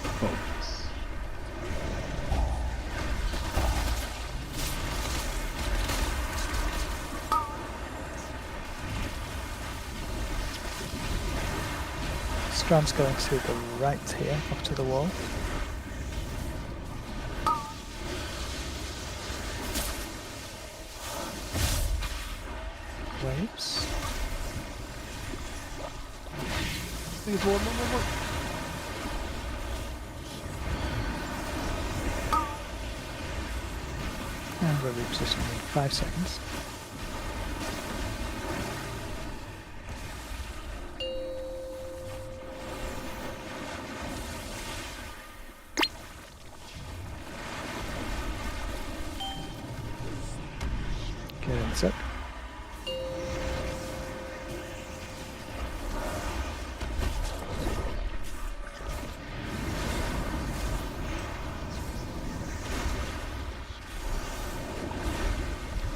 S: Focus.
B: Strands going to the right here, up to the wall. Waves.
A: Please, more.
B: And we're repositioning in 5 seconds.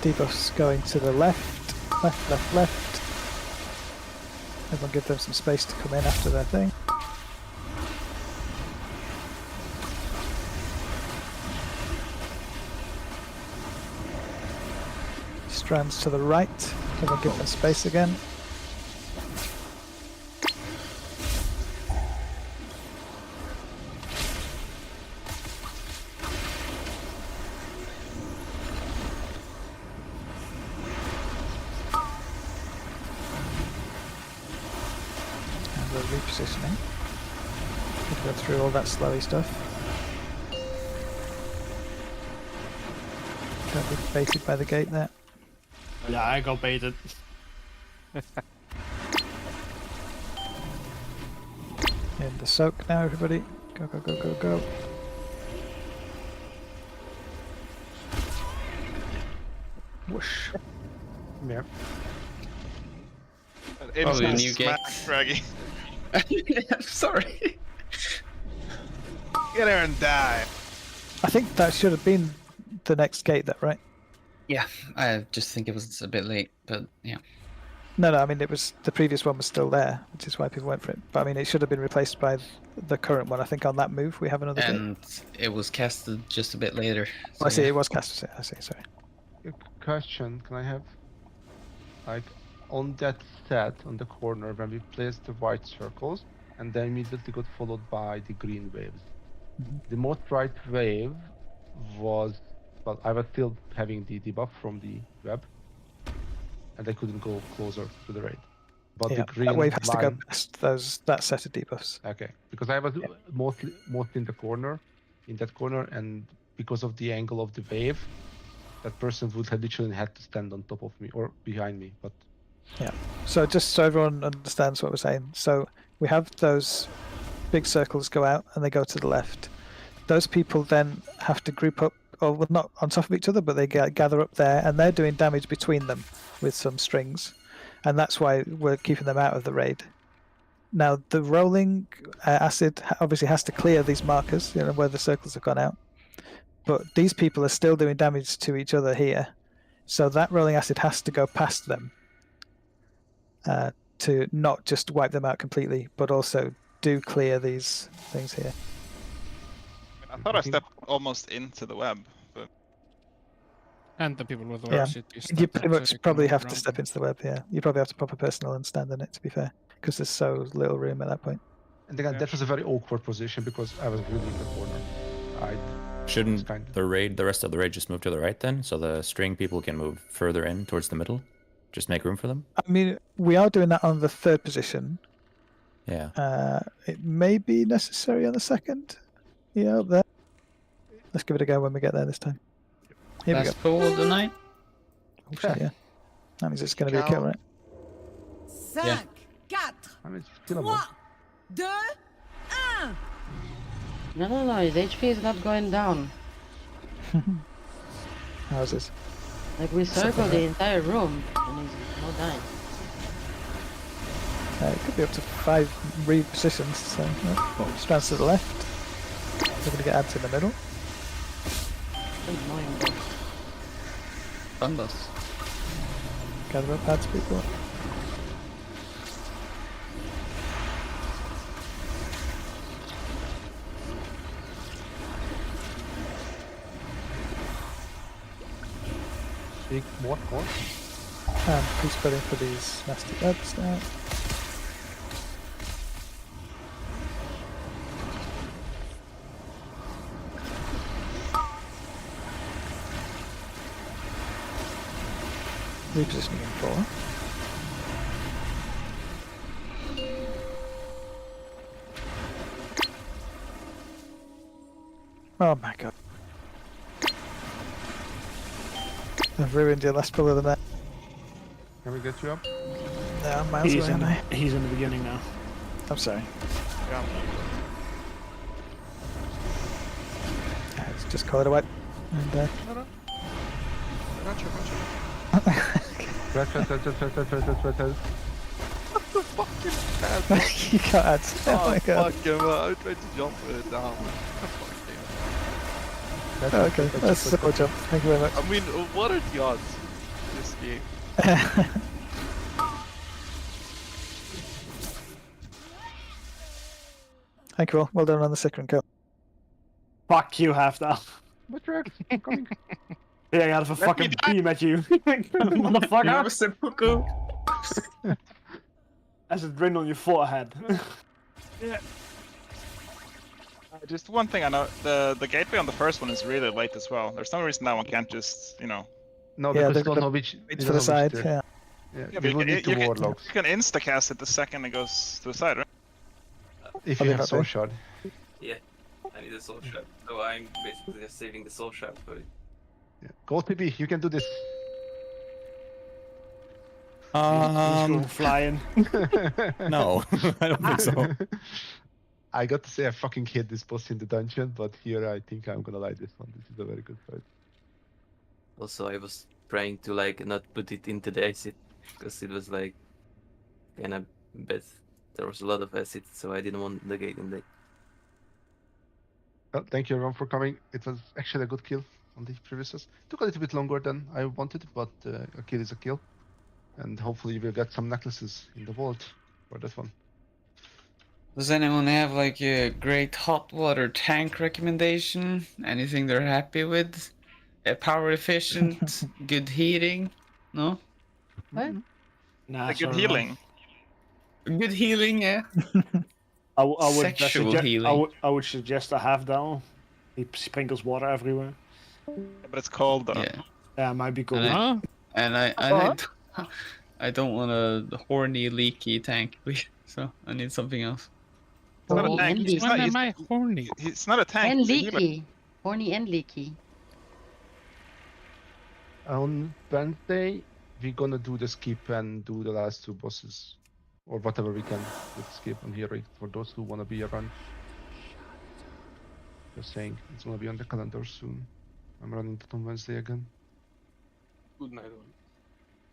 B: Debuffs going to the left. Left. Everyone give them some space to come in after their thing. Strands to the right. Everyone give them space again. Repositioning. Go through all that slowy stuff. Don't be baited by the gate there.
E: Yeah, I got baited.
B: In the soak now, everybody. Go. Whoosh.
A: Yeah.
U: Probably a new gate.
G: Draggy.
U: Sorry.
G: Get there and die.
B: I think that should have been the next gate, though, right?
U: Yeah, I just think it was a bit late, but yeah.
B: No, I mean, it was the previous one was still there, which is why people went for it. But I mean, it should have been replaced by the current one. I think on that move we have another
U: And
B: gate.
U: it was casted just a bit later.
B: Oh, I see, it was casted. I see, sorry.
A: Question, can I have, like, on that set on the corner when we placed the white circles and then immediately got followed by the green waves. The most right wave was, well, I was still having the debuff from the web and I couldn't go closer to the raid. But
B: Yeah,
A: the green
B: that wave has to go
A: line,
B: past that set of debuffs.
A: okay, because I was mostly in the corner, in that corner, and because of the angle of the wave, that person would have literally had to stand on top of me or behind me. But
B: yeah, so just so everyone understands what we're saying. So we have those big circles go out and they go to the left. Those people then have to group up, or well, not on top of each other, but they gather up there and they're doing damage between them with some strings. And that's why we're keeping them out of the raid. Now, the rolling acid obviously has to clear these markers, you know, where the circles have gone out. But these people are still doing damage to each other here. So that rolling acid has to go past them to not just wipe them out completely, but also do clear these things here.
G: I thought I stepped almost into the web, but
K: And the people with the
B: Yeah,
K: should
B: you pretty much
K: can
B: probably
K: move
B: have to
K: around
B: step
K: them.
B: into the web, yeah. You probably have to pop a personal and stand in it, to be fair, because there's so little room at that point.
A: and again, that was a very awkward position because I was really in the corner.
C: Shouldn't the rest of the raid just move to the right then, so the string people can move further in towards the middle? Just make room for them?
B: I mean, we are doing that on the third position.
C: Yeah.
B: It may be necessary on the second. Yeah, up there. Let's give it a go when we get there this time. Here we go.
U: Last pull of the night.
B: Oh, shit, yeah. That means it's going to be a kill, right?
F: 5, 4,
A: I mean, it's killable.
F: 3, 2, 1.
O: No, his HP is not going down.
B: How's this?
O: Like, we circled the entire room, and he's not dying.
B: It could be up to 5 repositions, so strands to the left. We're going to get ads in the middle.
O: Annoying boss.
U: Fun boss.
B: Gather up ads, people.
A: Big more.
B: And please spreading for these nasty webs now. Repositioning in 4. Oh my god. I've ruined your last pull of the net.
A: Can we get you up?
B: No, I'm miles away, aren't I?
E: He's in the beginning now.
B: I'm sorry.
G: yeah.
B: Let's just call it a wipe. And,
G: No. I got you.
A: Red.
D: What the fucking bad
B: you can't add. Oh my god.
D: fuck him! I tried to jump down.
B: Okay, that's a simple jump. Thank you very much.
D: I mean, what are the odds?
G: you.
B: Thank you all. Well done on the Sikran kill.
E: Fuck you, Halfdal.
A: What's Rex? I'm coming.
E: Yeah, I got a
G: Let me
E: fucking beam at you. Motherfucker.
R: seppuku.
E: As it drained on your forehead.
G: Yeah. Just one thing I know, the gateway on the first one is really late as well. There's no reason that one can't just, you know.
A: No,
B: Yeah,
A: because
B: they've
A: we don't
B: got
A: know which.
B: Wait
A: we
B: for
A: don't
B: the
A: know which
B: side.
A: they're-
B: Yeah.
A: Yeah,
G: Yeah,
A: we
G: but
A: will need two warlocks.
G: you can insta-cast it the second it goes to the side, right?
A: If
B: I'll
A: you
B: be
A: have soul
B: happy.
A: shard.
R: Yeah, I need a soul shard. So I'm basically just saving the soul shard for it.
A: Yeah. Go TB, you can do this.
E: He's going flying.
C: No, I don't think so.
A: I got to say I fucking hate this boss in the dungeon, but here I think I'm gonna like this one. This is a very good fight.
R: Also, I was trying to like not put it into the acid because it was like kind of bad. There was a lot of acid, so I didn't want the gate in there.
A: Well, thank you everyone for coming. It was actually a good kill on the previous. Took a little bit longer than I wanted, but a kill is a kill. And hopefully we'll get some necklaces in the vault for that one.
U: Does anyone have like a great hot water tank recommendation? Anything they're happy with? Power efficient, good heating? No?
O: What?
E: Nah,
G: Like good
E: sorry, man.
G: healing.
U: Good healing, yeah.
E: I would
U: Sexual healing.
E: I would suggest a Halfdal. He sprinkles water everywhere.
G: Yeah, but it's cold though.
U: Yeah.
E: Yeah, it might be cool.
U: And I don't want a horny, leaky tank, please. So I need something else.
G: It's not a
O: Horny
G: tank.
O: and
G: He's
O: leaky.
G: not,
K: When am I horny?
G: he's not a tank.
O: And
G: he's a healer.
O: leaky. Horny and leaky.
A: On Wednesday, we're gonna do the skip and do the last two bosses. Or whatever we can with skip on here, right? For those who wanna be around. Just saying, it's gonna be on the calendar soon. I'm running it on Wednesday again.
I: Good night.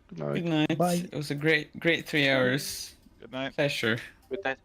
A: Good night.
U: Good night.
B: Bye.
U: It was a great 3 hours.
G: Good night.
U: Pleasure.
I: Good night.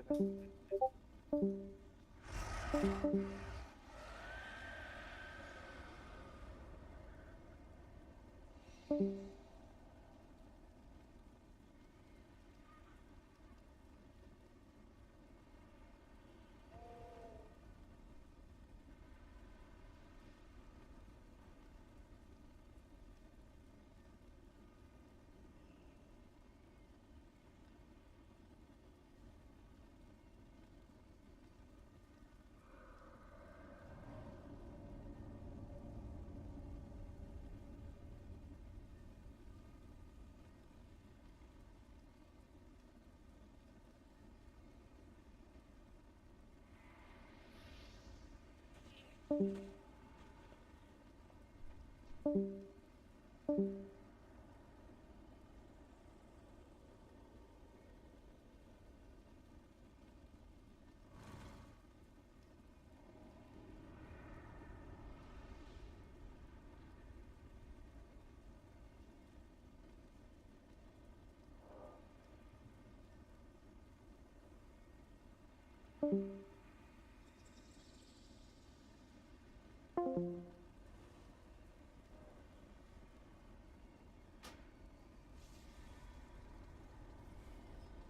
A: Bye.